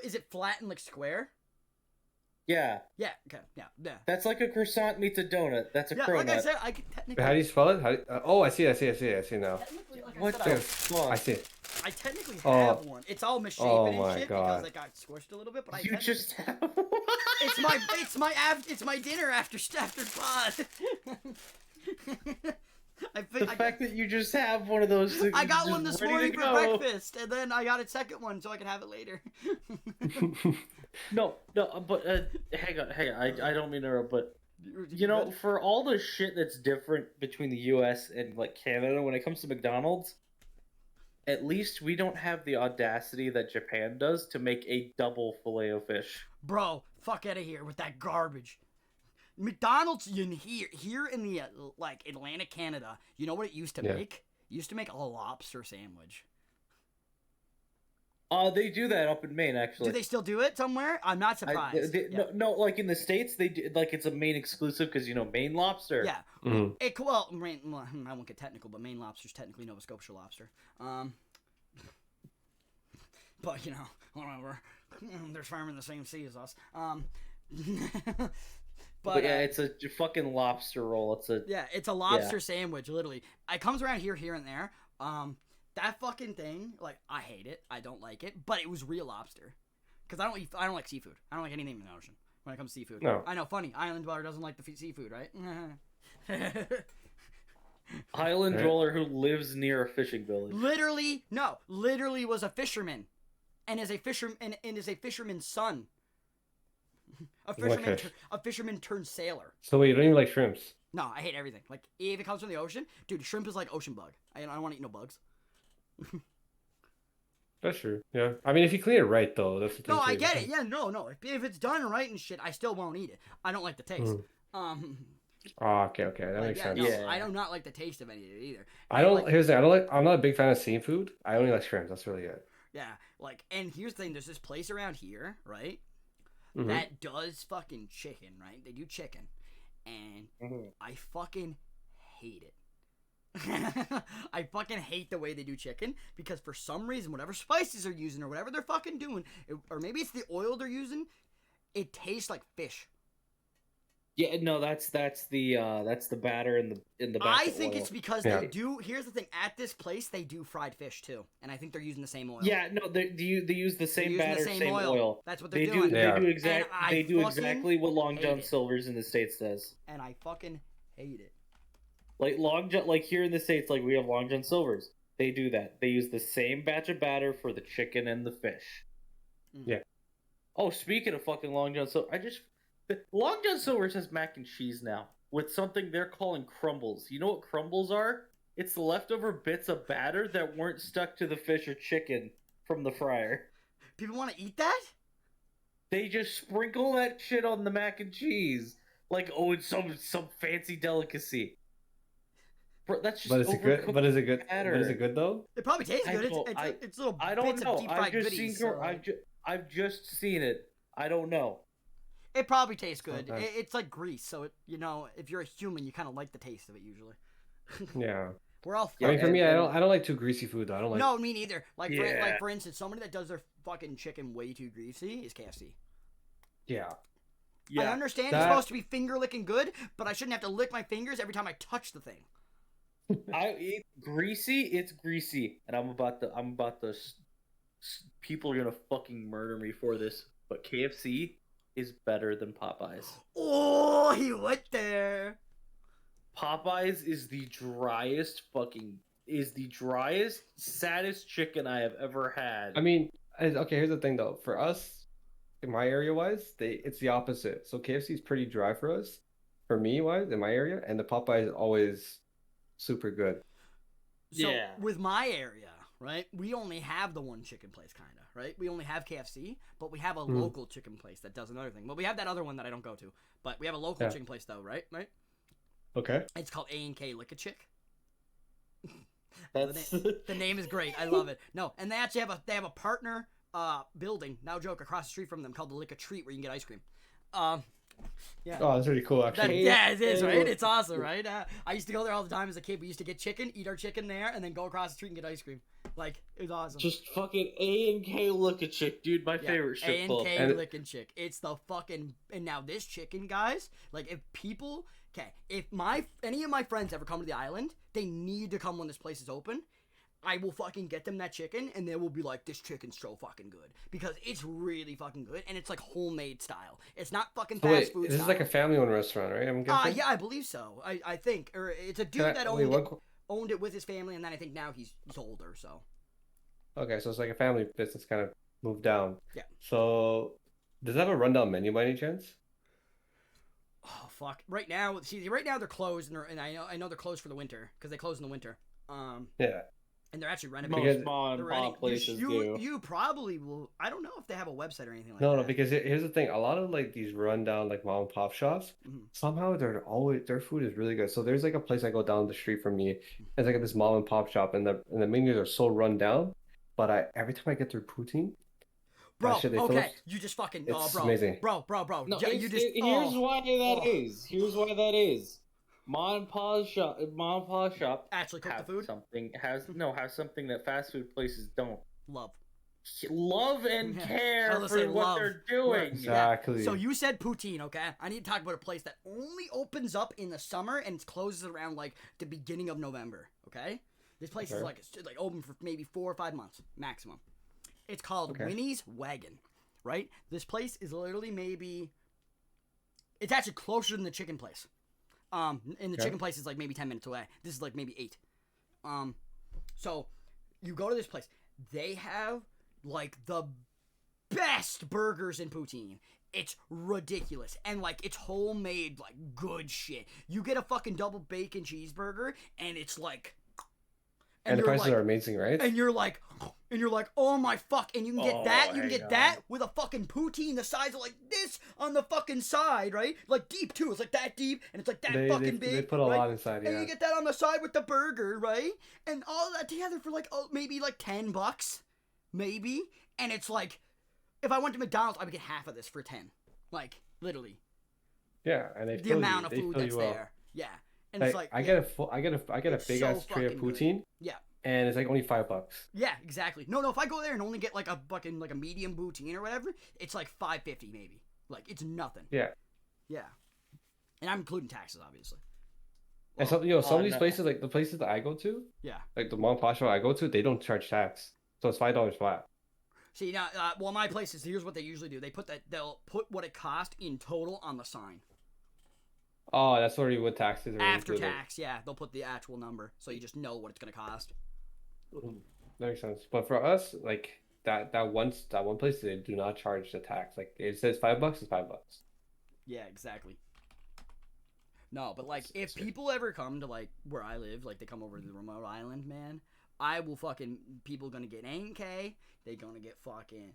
Is it flat and like square? Yeah. Yeah. Okay. Yeah. That's like a croissant meets a donut. That's a cronut. Like I said, I could technically. How do you spell it? I see now. What the fuck? I see it. I technically have one. It's all misshapen and shit because it got squished a little bit. But you just have. it's my dinner after pod. The fact that you just have one of those things. I got one this morning for breakfast, and then I got a second one so I can have it later. No, but hang on. I don't mean to interrupt, but you know, for all the shit that's different between the U.S. and like Canada when it comes to McDonald's, at least we don't have the audacity that Japan does to make a double filet-o-fish. Bro, fuck out of here with that garbage. McDonald's here in the like Atlantic, Canada. You know what it used to make? It used to make a lobster sandwich. They do that up in Maine, actually. Do they still do it somewhere? I'm not surprised. No, like in the States, they do, like it's a Maine exclusive because Maine lobster. Yeah. Mm-hmm. I won't get technical, but Maine lobster's technically Nova Scotia lobster. But whatever. They're farming the same sea as us. But yeah, it's a fucking lobster roll. It's a lobster sandwich, literally. It comes around here and there. That fucking thing, like, I hate it. I don't like it, but it was real lobster. Because I don't like seafood. I don't like anything in the ocean when it comes to seafood. No. I know, funny. Island dweller doesn't like the seafood, right? Island dweller who lives near a fishing village. Literally was a fisherman, and is a fisherman's son. A fisherman turned sailor. So wait, you don't even like shrimps? No, I hate everything. Like, if it comes from the ocean, dude, shrimp is like ocean bug. I don't want to eat no bugs. That's true. Yeah. I mean, if you clean it right, though, that's the thing. No, I get it. Yeah, no. If it's done right and shit, I still won't eat it. I don't like the taste. Oh, okay. That makes sense. No, yeah. I do not like the taste of any of it either. Here's the thing. I'm not a big fan of seafood. I only like shrimp. That's really it. Yeah, and here's the thing. There's this place around here, right? Mm-hmm. That does fucking chicken, right? They do chicken. And I fucking hate it. I fucking hate the way they do chicken because for some reason, whatever spices they're using or whatever they're fucking doing, or maybe it's the oil they're using, it tastes like fish. Yeah, no, that's the batter in the batter I think oil. it's because they do. Here's the thing: at this place, they do fried fish too, and I think they're using the same oil. Yeah, no, they use the same batter, same oil. That's what they're doing. They do do exactly what Long John Silver's in the States does. And I fucking hate it. Like here in the States, like we have Long John Silver's. They do that. They use the same batch of batter for the chicken and the fish. Yeah. Oh, speaking of fucking Long John Silver, Long John Silver's has mac and cheese now with something they're calling crumbles. You know what crumbles are? It's the leftover bits of batter that weren't stuck to the fish or chicken from the fryer. People want to eat that? They just sprinkle that shit on the mac and cheese. Like, oh, it's some fancy delicacy. Bro, that's just But is it good? overcooked But is it good? batter. But is it good though? It probably tastes I good. don't- It's little I don't bits know. of deep I've fried just goodies. seen. So I've just seen it. I don't know. it probably tastes good. Okay. It's like grease, so if you're a human, you kind of like the taste of it usually. Yeah. We're all I mean, for me, and- I don't like too greasy food though. I don't like. no, me neither. Like Yeah. for instance, somebody that does their fucking chicken way too greasy is KFC. Yeah. I understand it's supposed to be finger licking good, but I shouldn't have to lick my fingers every time I touch the thing. It's greasy, and I'm about to. People are gonna fucking murder me for this, but KFC is better than Popeyes. Oh, he went there. Popeyes is the driest, saddest chicken I have ever had. I mean, okay. Here's the thing though. For us, in my area wise, it's the opposite. So KFC is pretty dry for us. For me wise, in my area, and the Popeye is always super good. So Yeah. with my area, right, we only have the one chicken place, kind of, right? We only have KFC, but we have a local chicken place that does another thing. Well, we have that other one that I don't go to, but we have a local chicken place though, right? Okay. It's called A&K Lick-a-Chick. That's The name is great. I love it. No, and they actually have a partner building, no joke, across the street from them called the Lick-a-Treat, where you can get ice cream. Yeah. Oh, that's pretty cool actually. Yeah, it is, right? It's awesome, right? I used to go there all the time as a kid. We used to get chicken, eat our chicken there, and then go across the street and get ice cream. Like, it was awesome. just fucking A&K Lick-a-Chick, dude. My favorite strip club. A&K Lick-a-Chick. It's the fucking... And now this chicken, guys, like, if people... Okay, if any of my friends ever come to the island, they need to come when this place is open. I will fucking get them that chicken, and they will be like, this chicken's so fucking good. Because it's really fucking good, and it's like homemade style. It's not fucking fast food This style. is like a family-owned restaurant, right? I'm guessing. Yeah, I believe so. I think. Or it's a dude that owned it with his family, and then I think now he's older, so. Okay, so it's like a family business kind of moved down. Yeah. So, does it have a rundown menu by any chance? Oh, fuck. Right now they're closed, and I know they're closed for the winter, because they close in the winter. Yeah. And they're actually renovating. Most mom and pop places do. You probably will. I don't know if they have a website or anything like No, that. no, because here's the thing. A lot of like these rundown like mom and pop shops, somehow their food is really good. So there's like a place I go down the street from me. It's like this mom and pop shop, and the menus are so run down. But every time I get their poutine, bro, that shit, okay, you just fucking it's bro, amazing. bro. No, you just here's why that is. Here's why that is. Mom and pop shop actually cook the food. Have something that fast food places don't. Love and Yeah. care I'll for say what love. they're doing. Exactly. Yeah. So you said poutine, okay? I need to talk about a place that only opens up in the summer and closes around like the beginning of November, okay? This place is like open for maybe 4 or 5 months maximum. It's called Winnie's Wagon, right? This place is literally it's actually closer than the chicken place. And the chicken place is like maybe 10 minutes away. This is like maybe 8. So you go to this place. They have like the best burgers in poutine. It's ridiculous. And like it's homemade like good shit. You get a fucking double bacon cheeseburger and it's like and the prices are amazing, right? And you're like, oh my fuck, and you can get that, you can get that with a fucking poutine the size of like this on the fucking side, right? Like deep too, it's like that deep, and it's like that fucking big. They put a lot inside, yeah. And you get that on the side with the burger, right? And all of that together for like, maybe like $10, maybe. And it's like, if I went to McDonald's, I would get half of this for 10. Like, literally. Yeah, and the amount of food that's there. Yeah. And it's like I get a big ass tray of poutine. Good. Yeah. And it's like only $5. Yeah, exactly. No, if I go there and only get like a fucking like a medium poutine or whatever, it's like $5.50 maybe. Like it's nothing. Yeah. Yeah. And I'm including taxes, obviously. And some of these places, like the places that I go to, like the mom and pop shop I go to, they don't charge tax, so it's $5 flat. See now, my places, here's what they usually do: they'll put what it cost in total on the sign. Oh, that's already what taxes are after included. tax. Yeah, they'll put the actual number, so you just know what it's gonna cost. That makes sense. But for us, like that one place, they do not charge the tax. Like it says $5, it's $5. Yeah, exactly. No, but like if people ever come to like where I live, like they come over to the remote island, man, I will fucking people gonna get NK. They're gonna get fucking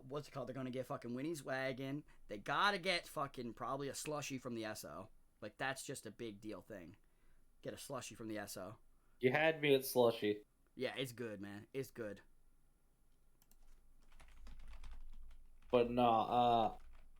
what's it called? They're gonna get fucking Winnie's Wagon. They gotta get fucking probably a slushie from the SO. Like that's just a big deal thing. Get a slushie from the SO. You had me at slushy. Yeah, it's good, man. It's good. But no,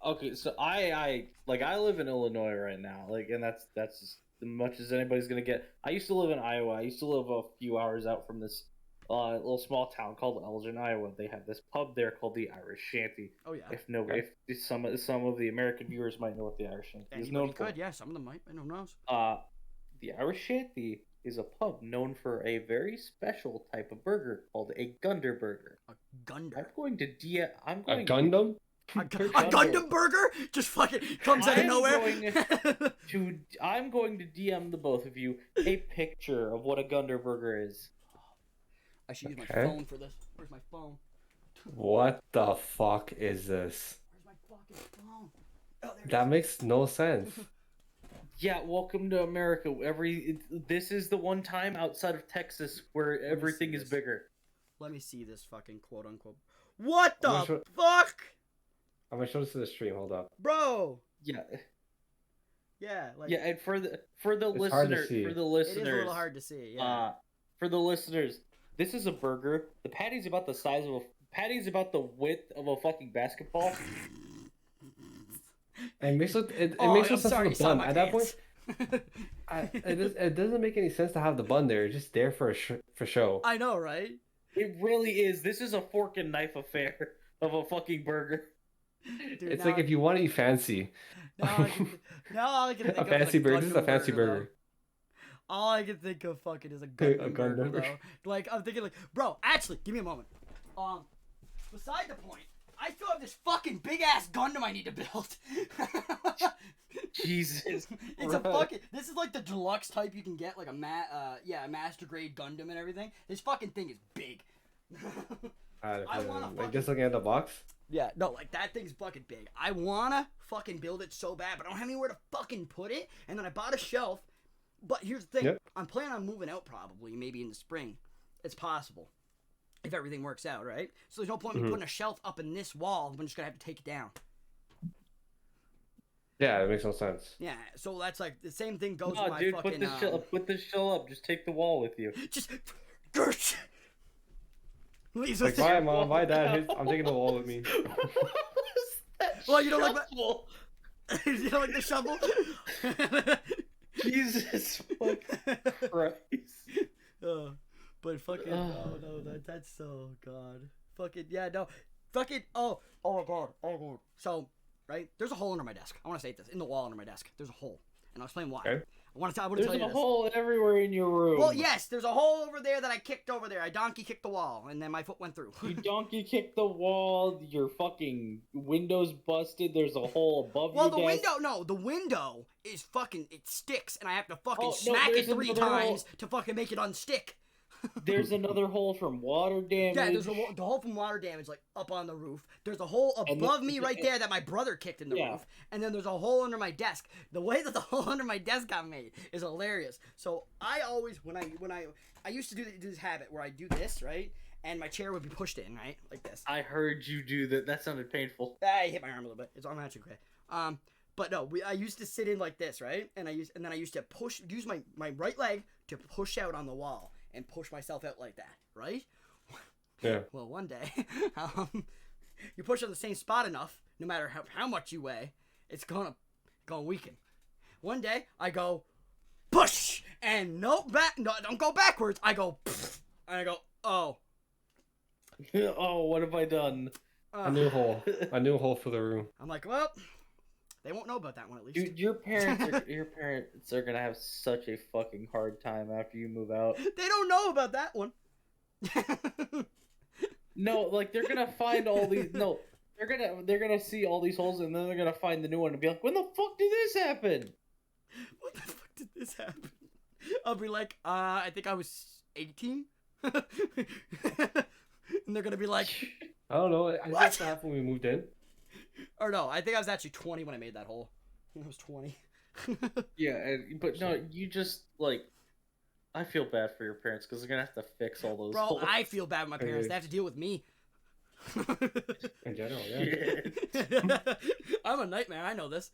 okay, so I live in Illinois right now, like, and that's as much as anybody's gonna get. I used to live in Iowa. I used to live a few hours out from this little small town called Elgin, Iowa. They have this pub there called the Irish Shanty. Oh yeah. If some of the American viewers might know what the Irish Shanty is known for. Yeah, some of them might. Who knows? The Irish Shanty is a pub known for a very special type of burger called a Gunder burger. A Gunder. I'm going to A Gundam? A Gundam burger just fucking comes out of nowhere. I'm going to DM the both of you a picture of what a Gunder burger is. I should use my phone for this. Where's my phone? What the fuck is this? Where's my fucking phone? Oh, that makes no sense. Yeah, welcome to America. This is the one time outside of Texas where everything is bigger. Let me see this fucking quote unquote. What the fuck? I'm gonna show this to the stream. Hold up, bro. Yeah. Yeah, like yeah, and for the listener, for the listeners, it is a little hard to see. Yeah. For the listeners, this is a burger. The patty's about the size of about the width of a fucking basketball. It makes it makes no sense for the bun. At that point, it doesn't make any sense to have the bun there. It's just there for show. I know, right? It really is. This is a fork and knife affair of a fucking burger. Dude, it's like if you want to eat fancy. Now I can think a fancy burger. This is a fancy burger. All I can think of fucking is a Gundam burger, bro. Like I'm thinking, like, bro. Actually, give me a moment. Beside the point. I still have this fucking big ass Gundam I need to build. Jesus. It's a fucking. This is like the deluxe type you can get, like a master grade Gundam and everything. This fucking thing is big. I wanna like just looking at the box. Yeah, no, like that thing's fucking big. I wanna fucking build it so bad, but I don't have anywhere to fucking put it. And then I bought a shelf. But here's the thing: I'm planning on moving out probably, maybe in the spring. It's possible. If everything works out, right? So there's no point in me putting a shelf up in this wall. I'm just gonna have to take it down. Yeah, it makes no sense. Yeah, so that's like the same thing goes with my dude, fucking. Put this shell up. Just take the wall with you. Just, Gersh. Like, bye, mom. Bye, dad. I'm taking the wall with me. Well, you don't like that. You don't like the shovel? Jesus fucking Christ. But fucking no, that's so god. Fucking yeah, no. Fucking oh my god. So, right? There's a hole under my desk. I want to say this. In the wall under my desk. There's a hole. And I'll explain why. Okay. I want to tell you this. There's a hole everywhere in your room. Well, yes, there's a hole over there that I kicked over there. I donkey kicked the wall, and then my foot went through. You donkey kicked the wall. Your fucking window's busted. There's a hole above you. Well, the window is fucking, it sticks, and I have to fucking smack it 3 times to fucking make it unstick. There's another hole from water damage. Yeah, there's the hole from water damage, like up on the roof. There's a hole above me right there that my brother kicked in the roof, and then there's a hole under my desk. The way that the hole under my desk got made is hilarious. So I always, when I used to do this habit where I do this, right, and my chair would be pushed in, right, like this. I heard you do that. That sounded painful. I hit my arm a little bit. It's all actually okay. But no, I used to sit in like this, right, and then I used to use my right leg to push out on the wall. And push myself out like that, right? Yeah. Well, one day, you push on the same spot enough, no matter how much you weigh, it's gonna weaken. One day, I go, push, and no, don't go backwards. I go, and I go, oh. Oh, what have I done? A new hole for the room. I'm like, well, they won't know about that one at least. Dude, your parents are gonna have such a fucking hard time after you move out. They don't know about that one. No, like they're gonna find all these. No, they're gonna see all these holes, and then they're gonna find the new one and be like, "When the fuck did this happen? What the fuck did this happen?" I'll be like, I think I was 18. And they're gonna be like, I don't know. I think that happened when we moved in. Or no, I think I was actually 20 when I made that hole. I was 20. Yeah, but no, you just like I feel bad for your parents because they're gonna have to fix all those Bro, holes. I feel bad with my parents. They have to deal with me. In general, yeah. Shit. I'm a nightmare. I know this.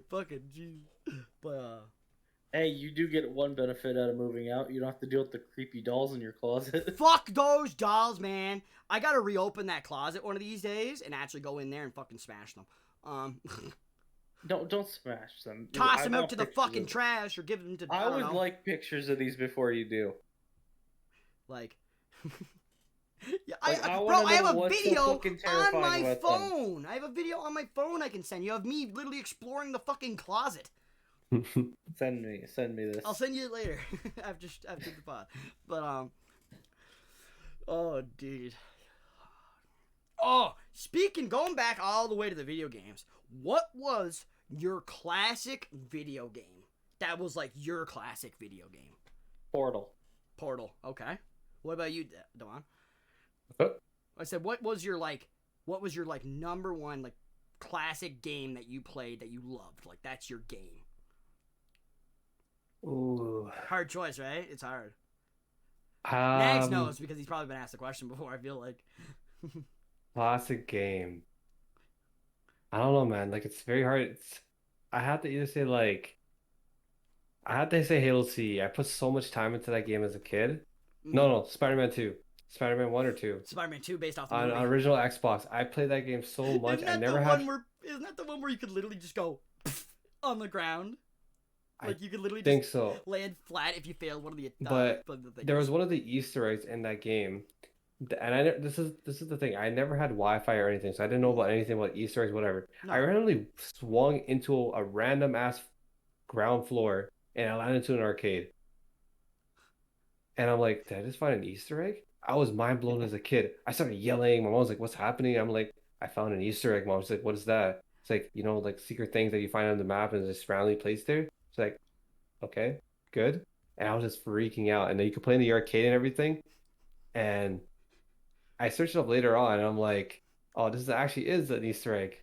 Fucking jeez. But Hey, you do get one benefit out of moving out. You don't have to deal with the creepy dolls in your closet. fuck those dolls, man. I gotta reopen that closet one of these days and actually go in there and fucking smash them. Don't smash them. Toss I them out want to the pictures fucking of- trash or give them to. I don't would know. like pictures of these before you do. Like. Yeah, Like, I bro, wanna I have know a what's so video fucking on terrifying my about them. phone. I have a video on my phone I can send you of me literally exploring the fucking closet. Send me this. I'll send you it later after the pod. But oh dude. Oh, going back all the way to the video games. What was your classic video game? That was like your classic video game. Portal. Portal. Okay. What about you, Don? Oh. I said, what was your number one like classic game that you played that you loved? Like that's your game. Ooh. Hard choice, right? It's hard. Nags knows because he's probably been asked the question before. I feel like. Classic game. I don't know, man. Like it's very hard. I have to either say I have to say Halo C. I put so much time into that game as a kid. No, Spider-Man 2. Spider-Man 1 or 2. Spider-Man 2 based off the On movie. original Xbox. I played that game so much. Isn't that the one where you could literally just go on the ground? Like you could literally think just so. land flat if you failed one of the But things. there was one of the Easter eggs in that game. And this is the thing. I never had Wi-Fi or anything, so I didn't know about anything about Easter eggs, whatever. No. I randomly swung into a random ass ground floor and I landed into an arcade. And I'm like, did I just find an Easter egg? I was mind blown as a kid. I started yelling. My mom was like, what's happening? I'm like, I found an Easter egg. Mom's like, what is that? It's like, like secret things that you find on the map and it's just randomly placed there. It's like, okay, good. And I was just freaking out. And then you could play in the arcade and everything. And I searched it up later on and I'm like, oh, this actually is an Easter egg.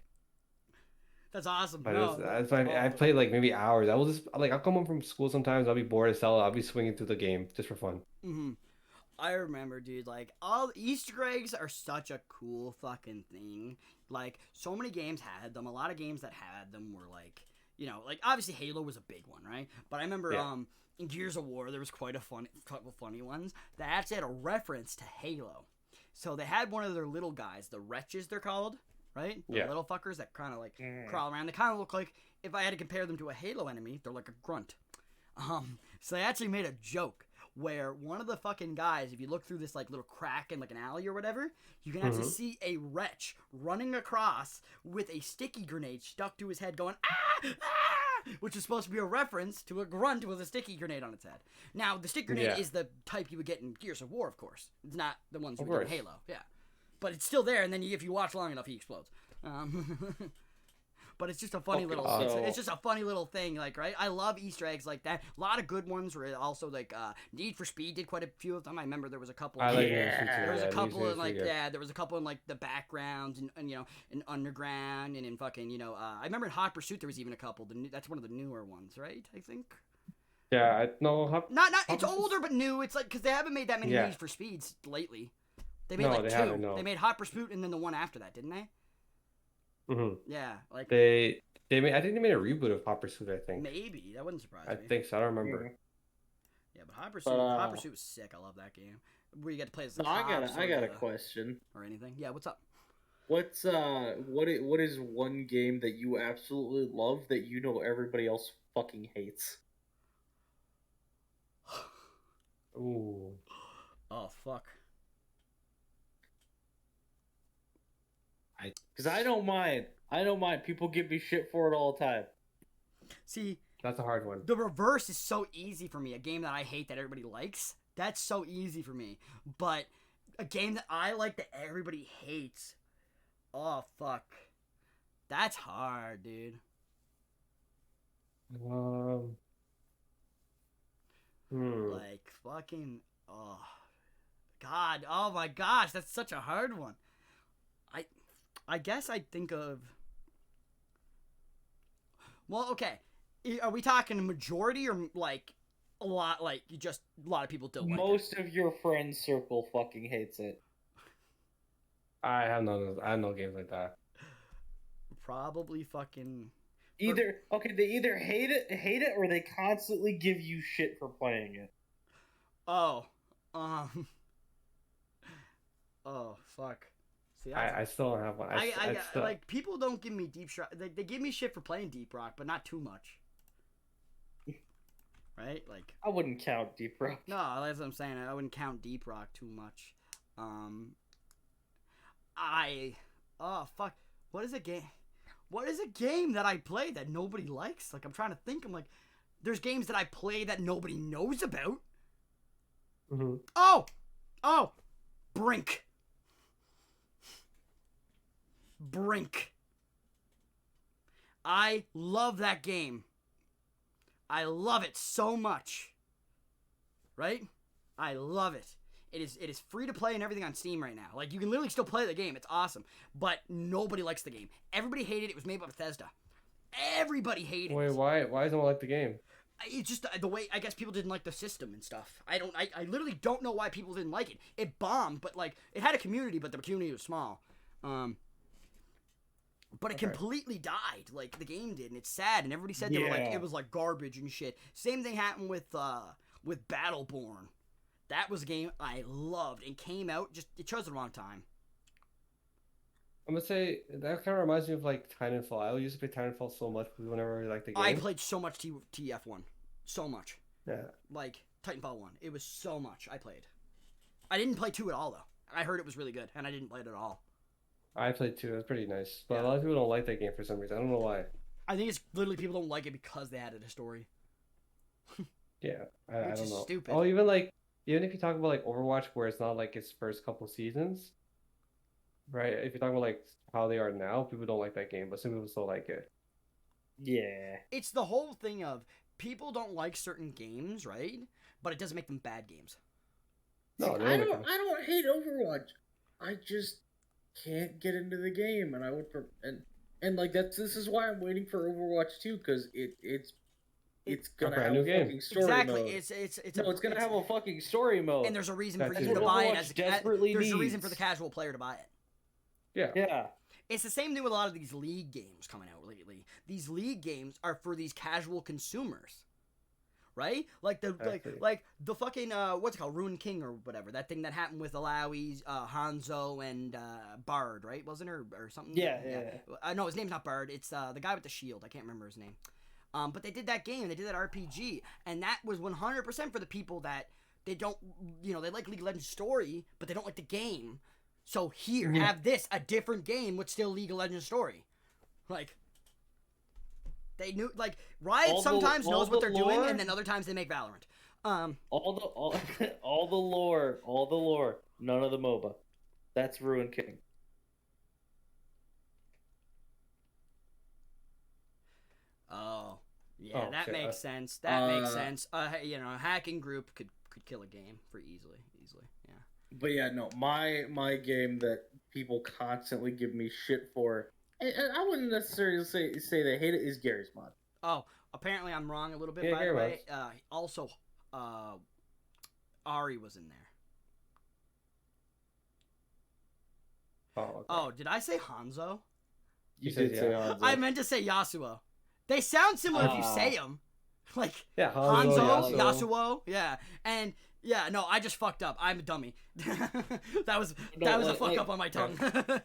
That's awesome. But No, I played like maybe hours. I will just like I'll come home from school sometimes. I'll be bored as hell. I'll be swinging through the game just for fun. Mm-hmm. I remember, dude. Like all Easter eggs are such a cool fucking thing. Like so many games had them. A lot of games that had them were like, like obviously Halo was a big one, right? But I remember in Gears of War there was quite a couple funny ones that actually had a reference to Halo. So they had one of their little guys, the wretches they're called. Right? The little fuckers that kind of like crawl around. They kind of look like, if I had to compare them to a Halo enemy, they're like a grunt. So they actually made a joke where one of the fucking guys, if you look through this like little crack in like an alley or whatever, you can actually see a wretch running across with a sticky grenade stuck to his head going, ah! Ah! Which is supposed to be a reference to a grunt with a sticky grenade on its head. Now, the sticky grenade is the type you would get in Gears of War, of course. It's not the ones you would get in Halo. Yeah. But it's still there, and then if you watch long enough, he explodes. But it's just a funny it's just a funny little thing, like, right? I love Easter eggs like that. A lot of good ones were also like Need for Speed did quite a few of them. I remember there was a couple. I like Need for Speed too. There was a couple in like there was a couple in like the backgrounds and in Underground and in fucking I remember in Hot Pursuit there was even a couple. That's one of the newer ones, right? I think. Yeah, not it's older but new. It's like because they haven't made that many Need for Speeds lately. They made like two. They made Hot Pursuit and then the one after that, didn't they? Mm-hmm. Yeah, like they made. I think they made a reboot of Hot Pursuit. I think maybe that wouldn't surprise me. I think so. I don't remember. Yeah, but Hot Pursuit was sick. I love that game. Where you get to play as the cops. I got a question. Or anything? Yeah, what's up? What is one game that you absolutely love that everybody else fucking hates? Ooh. Oh fuck. Because I don't mind. I don't mind. People give me shit for it all the time. See, that's a hard one. The reverse is so easy for me. A game that I hate that everybody likes. That's so easy for me. But a game that I like that everybody hates. Oh fuck. That's hard, dude. Like fucking God. Oh my gosh, that's such a hard one. I guess I'd think of... Well, okay. Are we talking majority or, like, a lot like a lot of people don't like it. Most of your friends' circle fucking hates it. I have no games like that. Probably fucking They either hate it, or they constantly give you shit for playing it. oh um oh fuck. See, I still don't have one. I still like people don't give me Deep Rock. They give me shit for playing Deep Rock, but not too much. Right? Like I wouldn't count Deep Rock. no, that's what I'm saying. I wouldn't count Deep Rock too much. Oh fuck. What is a game? What is a game that I play that nobody likes? Like I'm trying to think. I'm like, there's games that I play that nobody knows about. Mm-hmm. Oh, Brink. Brink. I love that game. I love it so much. Right? I love it. It is free to play and everything on Steam right now. Like you can literally still play the game. It's awesome. But nobody likes the game. Everybody hated it. It was made by Bethesda. Everybody hated it. Wait, why doesn't one like the game? It's just the way, I guess people didn't like the system and stuff. I literally don't know why people didn't like it. It bombed, but like it had a community, but the community was small. But it completely died, like the game did, and it's sad. And everybody said they were like it was like garbage and shit. Same thing happened with Battleborn. That was a game I loved and came out it chose the wrong time. I'm gonna say that kind of reminds me of like Titanfall. I used to play Titanfall so much whenever I liked the game. I played so much TF1, so much. Yeah. Like Titanfall 1, it was so much I played. I didn't play 2 at all though. I heard it was really good, and I didn't play it at all. I played 2. It was pretty nice, but a lot of people don't like that game for some reason. I don't know why. I think it's literally people don't like it because they added a story. Yeah, I don't know. Stupid. Oh, even if you talk about like Overwatch, where it's not like its first couple seasons, right? If you talk about like how they are now, people don't like that game, but some people still like it. Yeah. It's the whole thing of people don't like certain games, right? But it doesn't make them bad games. No, I don't hate Overwatch. I just can't get into the game, and I would and like this is why I'm waiting for Overwatch 2, because it's gonna have a fucking story mode. It's gonna have a fucking story mode, and there's a reason for you to buy it as there's a reason for the casual player to buy it. Yeah. It's the same thing with a lot of these league games coming out lately. These league games are for these casual consumers, right? Like the fucking what's it called, Ruined King or whatever, that thing that happened with Alawi, Hanzo, and Bard, right? Wasn't it or something? Yeah. No, his name's not Bard. It's the guy with the shield. I can't remember his name. But they did that game. They did that RPG, and that was 100% for the people that they don't, they like League of Legends story, but they don't like the game. So here, have this, a different game with still League of Legends story. Like, they knew, like, Riot sometimes knows what they're doing, and then other times they make Valorant. All the lore, none of the MOBA. That's Ruined King. Oh, yeah, that makes sense. That makes sense. A hacking group could kill a game for easily, yeah. But yeah, no, my game that people constantly give me shit for, and I wouldn't necessarily say they hate it, is Garry's Mod. Oh, apparently I'm wrong a little bit, by the way. Also, Ari was in there. Oh, did I say Hanzo? You did say Hanzo. I meant to say Yasuo. They sound similar if you say them. Like, Hanzo, Yasuo, yeah. And, yeah, no, I just fucked up. I'm a dummy. that was a fuck up on my tongue.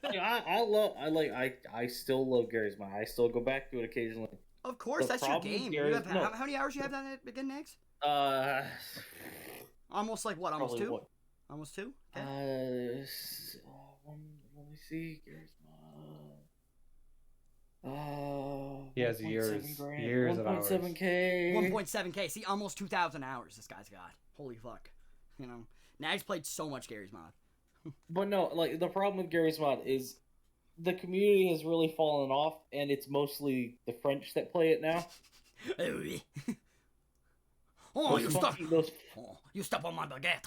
I still love Garry's Mod. I still go back to it occasionally. Of course, that's your game. How many hours you have that again, Next? Almost like what? Almost 2? Almost 2? Okay. Let me see. Garry's he has years of hours. 1.7K. 1.7K. See, almost 2,000 hours this guy's got. Holy fuck. Nag's played so much Garry's Mod. But no, like, the problem with Garry's Mod is the community has really fallen off, and it's mostly the French that play it now. You step on my baguette.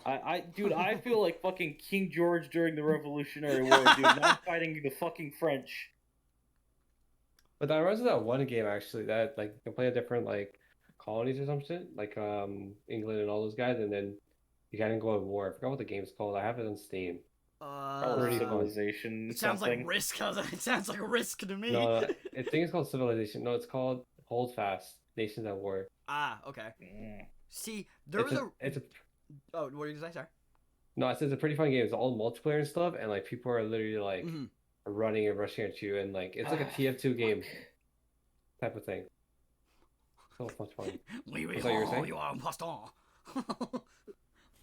I feel like fucking King George during the Revolutionary War, dude. Not fighting the fucking French. But that reminds me of that one game actually that like you can play a different colonies or some shit, like England and all those guys, and then you kind of go to war. I forgot what the game's called. I have it on Steam. Probably Pretty fun. Civilization It sounds like something. Risk. It sounds like a Risk to me. No, I think it's called Civilization. No, it's called Hold Fast: Nations at War. Ah, okay. Mm. See, there was a. It's a Oh, what did you say? Sorry. no, it's a pretty fun game. It's all multiplayer and stuff, and like people are literally like Mm-hmm. running and rushing at you, and like it's like a TF2 game type of thing. So much fun. Oui, oui, Is that what you were oh, saying? you are impostor.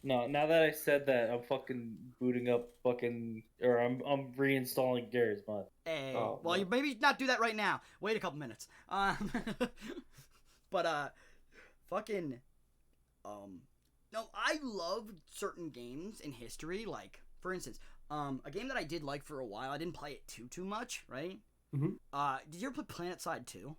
No, now that I said that, I'm fucking booting up fucking, or I'm reinstalling Garry's mod. Hey, Oh, well, no. you maybe not do that right now. Wait a couple minutes. But fucking, no, I love certain games in history. Like, for instance, a game that I did like for a while. I didn't play it too much, right? Mhm. Did you ever play PlanetSide 2?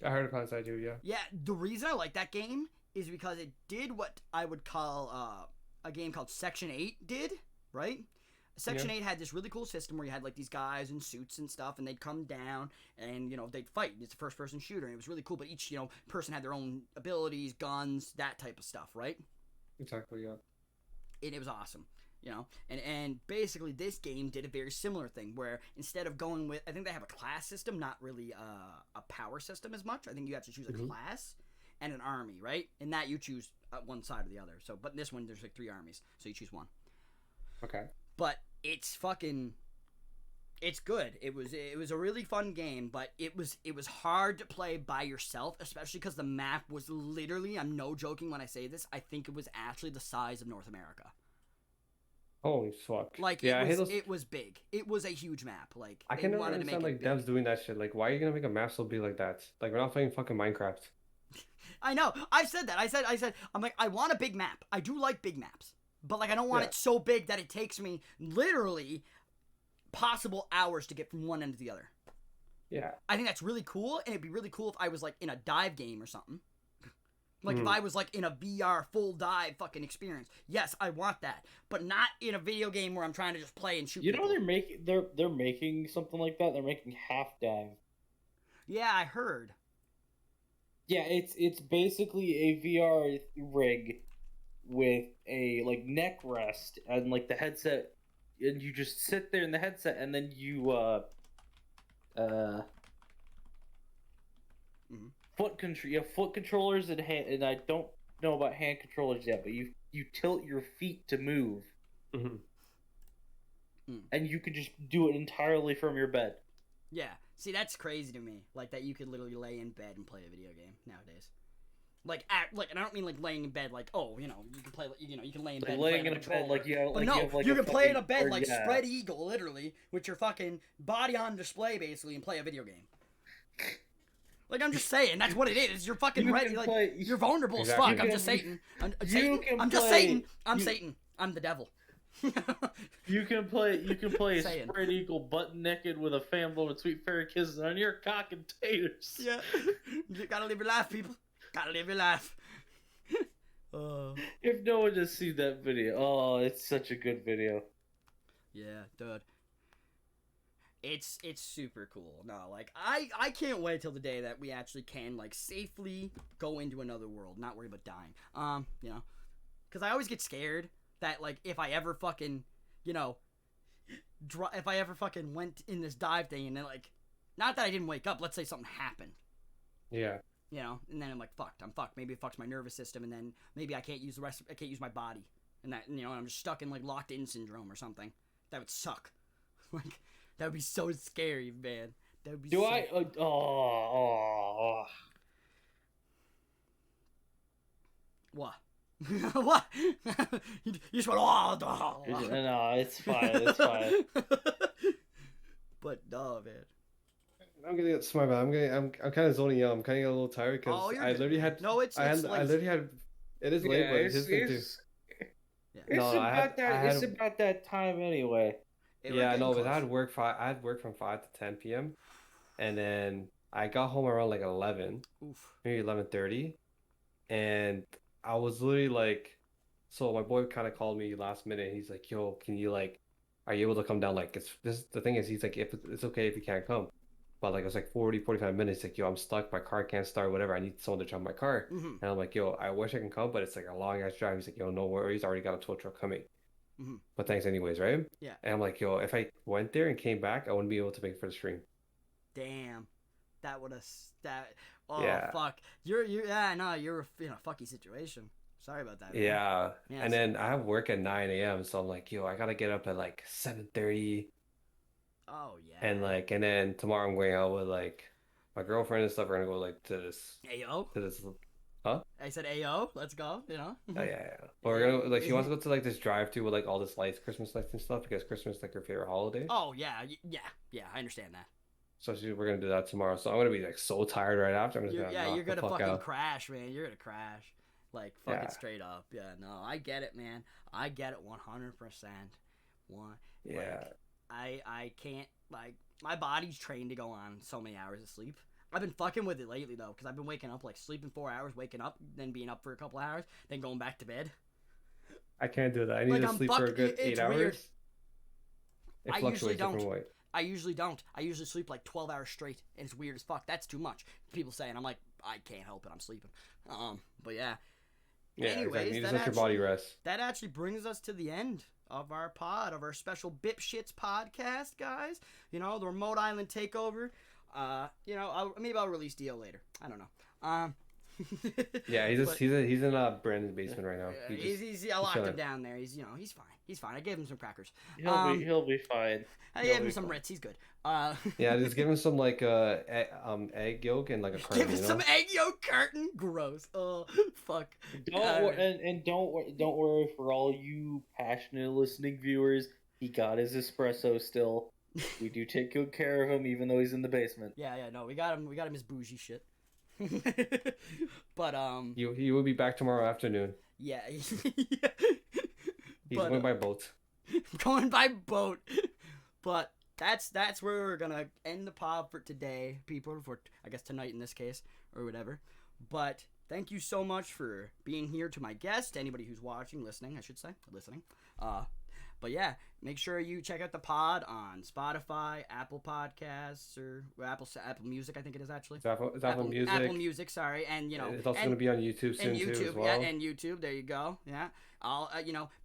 I heard of PlayStation 2, yeah. Yeah, the reason I like that game is because it did what I would call a game called Section 8 did, right? Section 8 had this really cool system where you had like these guys in suits and stuff, and they'd come down and, you know, they'd fight. It's a first person shooter, and it was really cool, but each, you know, person had their own abilities, guns, that type of stuff, right? Exactly, yeah. And it was awesome. You know, and basically this game did a very similar thing where instead of going with, I think they have a class system, not really a power system as much. I think you have to choose a class and an army, right? In that you choose one side or the other. So, but in this one there's like 3 armies, so you choose one. Okay. But it's fucking, it's good. It was a really fun game, but it was hard to play by yourself, especially because the map was literally, I'm no joking when I say this, I think it was actually the size of North America. Holy fuck. Like, yeah, it was big. It was a huge map. Like, I they can never wanted to make understand it like big. devs doing that shit. Like, why are you gonna make a map so big like that? Like, we're not playing fucking Minecraft. I know. I've said that. I said, I'm like, I want a big map. I do like big maps. But, like, I don't want it so big that it takes me literally possible hours to get from one end to the other. Yeah. I think that's really cool, and it'd be really cool if I was, like, in a dive game or something. Like, if I was, like, in a VR full dive fucking experience. Yes, I want that. But not in a video game where I'm trying to just play and shoot You people. know they're making something like that. They're making half dive. Yeah, I heard. Yeah, it's basically a VR rig with a like neck rest and like the headset, and you just sit there in the headset, and then you you have foot controllers and hand, and I don't know about hand controllers yet, but you tilt your feet to move, and you can just do it entirely from your bed. Yeah. See, that's crazy to me. Like, that you could literally lay in bed and play a video game nowadays. Like, and I don't mean like laying in bed like, oh, you know, you can play, you know, you can lay in bed. Laying in a bed like you have, but like, no, you have like you a can play in fucking- a bed or, like yeah. spread eagle, literally, with your fucking body on display, basically, and play a video game. Like, I'm just saying, that's what it is. You're fucking You ready. can Like, play- you're vulnerable Exactly. as You fuck. I'm can- just Satan. I'm you Satan. can I'm just play- Satan. I'm you- Satan. I'm the devil. You can play Saying. spread eagle butt naked with a fan blowing sweet fairy kisses on your cock and taters. Yeah. You gotta live your life, people. Gotta live your life. If no one has seen that video, oh, it's such a good video. Yeah, dude. It's super cool. No, like I can't wait till the day that we actually can like safely go into another world, not worry about dying. You know, because I always get scared that like if I ever fucking, you know, if I ever fucking went in this dive thing and then like, not that I didn't wake up. Let's say something happened. Yeah. You know, and then I'm like fucked. I'm fucked. Maybe it fucks my nervous system, and then maybe I can't use I can't use my body, and that, you know, I'm just stuck in like locked in syndrome or something. That would suck. Like, that would be so scary, man. That would be. Do so... I? What? What? You just went. Oh, No, it's fine. It's fine. But no, man. I'm gonna get smart, man. I'm kind of zoning out. I'm kind of getting a little tired because Oh, you're I good. literally had. No, it's I late. literally had. It is late, but it's his thing too. It's No, about it's about that time anyway. Yeah, I know, but I had work from 5 to 10 p.m. and then I got home around like 11, maybe 11:30, and I was literally like, so my boy kind of called me last minute. He's like, "Yo, can you like, are you able to come down? Like, the thing is, he's like, if it's okay if you can't come." But like it was like 40, 45 minutes. Like, yo, I'm stuck. My car can't start. Whatever. I need someone to drive my car. Mm-hmm. And I'm like, yo, I wish I can come, but it's like a long ass drive. He's like, yo, no worries. I already got a tow truck coming. Mm-hmm. But thanks anyways, right? Yeah. And I'm like, yo, if I went there and came back, I wouldn't be able to make it for the stream. Damn. That would have that. Oh Yeah. fuck. You're yeah no you're in a fucky situation. Sorry about that, man. Yeah. Yeah. And then I have work at 9 a.m. So I'm like, yo, I gotta get up at like 7:30. Oh yeah. And then tomorrow I'm going out with like my girlfriend and stuff. We're gonna go like Ayo. to this, huh? I said Ayo. Let's go. You know. Oh yeah, yeah. But we're gonna like she wants to go to like this drive-through with like all this lights, Christmas lights and stuff because Christmas is like her favorite holiday. Oh yeah. Yeah. I understand that. So we're gonna do that tomorrow. So I'm gonna be like so tired right after. I'm just gonna You're knock the gonna fuck fucking out. crash, man. You're gonna crash. Like fucking Yeah. straight up. Yeah. No, I get it, man. I get it 100%. One. Yeah. Like, I can't like my body's trained to go on so many hours of sleep. I've been fucking with it lately though, because I've been waking up like sleeping 4 hours, waking up, then being up for a couple hours, then going back to bed. I can't do that. I need Like, to I'm sleep for a good it's 8 hours. weird. It I usually fluctuates don't. different way. I usually don't. I usually sleep like 12 hours straight, and it's weird as fuck. That's too much. People say, and I'm like, I can't help it. I'm sleeping. But yeah. Yeah, Anyways, exactly. You just that let your body rest. That actually brings us to the end of our pod, of our special B.I.P.S.H.I.T.S podcast, guys. You know, the Remote Island Takeover. Maybe I'll release Dio later. I don't know. Yeah, he's in Brandon's basement right now. I locked him chilling. down there. He's fine. He's fine. I gave him some crackers. He'll be fine. I gave him some Ritz. He's good. Yeah, just give him some like egg yolk and like a carton. Give him some egg yolk carton. Gross. Oh fuck. Don't worry for all you passionate listening viewers. He got his espresso still. We do take good care of him, even though he's in the basement. Yeah, no, we got him his bougie shit. But he will be back tomorrow afternoon. Yeah. He's going by boat. Going by boat. But that's where we're gonna end the pod for today, people. For I guess tonight in this case or whatever. But thank you so much for being here to my guest. Anybody who's watching, listening, I should say, listening. But yeah, make sure you check out the pod on Spotify, Apple Podcasts, or Apple Music. I think it is actually. It's Apple Music. Apple Music, sorry, and you know, it's also going to be on YouTube soon too as well. Yeah, and YouTube. There you go. Yeah, I'll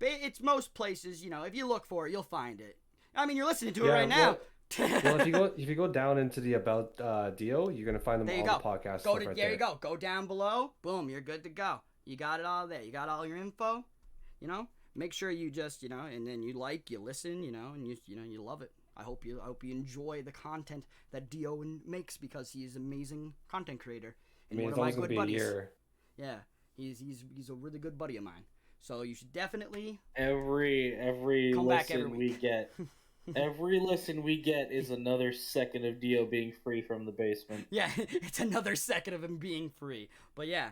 it's most places. You know, if you look for it, you'll find it. I mean, you're listening to it right now. Well, if you go down into the About Dio, you're gonna find them all the podcasts. There you go. Go down below. Boom, you're good to go. You got it all there. You got all your info. You know. Make sure you just, and then you listen, and you love it. I hope you enjoy the content that Dio makes because he's an amazing content creator and one of my good buddies. Yeah, he's a really good buddy of mine. So you should definitely every listen we get. Every listen we get is another second of Dio being free from the basement. Yeah, it's another second of him being free. But yeah.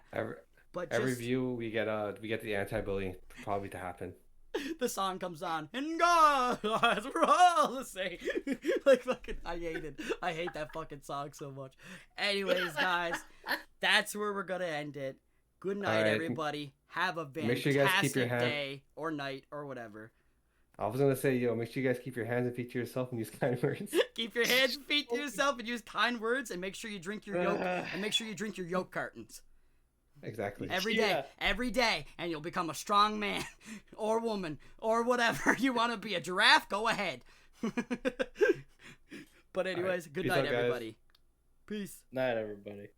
Every view we get the anti-bullying probably to happen. The song comes on and God, we're all the same. Like fucking, I hate that fucking song so much. Anyways, guys, that's where we're gonna end it. Good night, everybody. Have a fantastic day or night or whatever. I was gonna say, make sure you guys keep your hands and feet to yourself and use kind words. Keep your hands and feet to yourself and use kind words, and make sure you drink your yolk and make sure you drink your yolk cartons. Exactly. Every day, and you'll become a strong man or woman or whatever you want to be. A giraffe, go ahead. But anyways, good night, everybody. Peace. Night, everybody.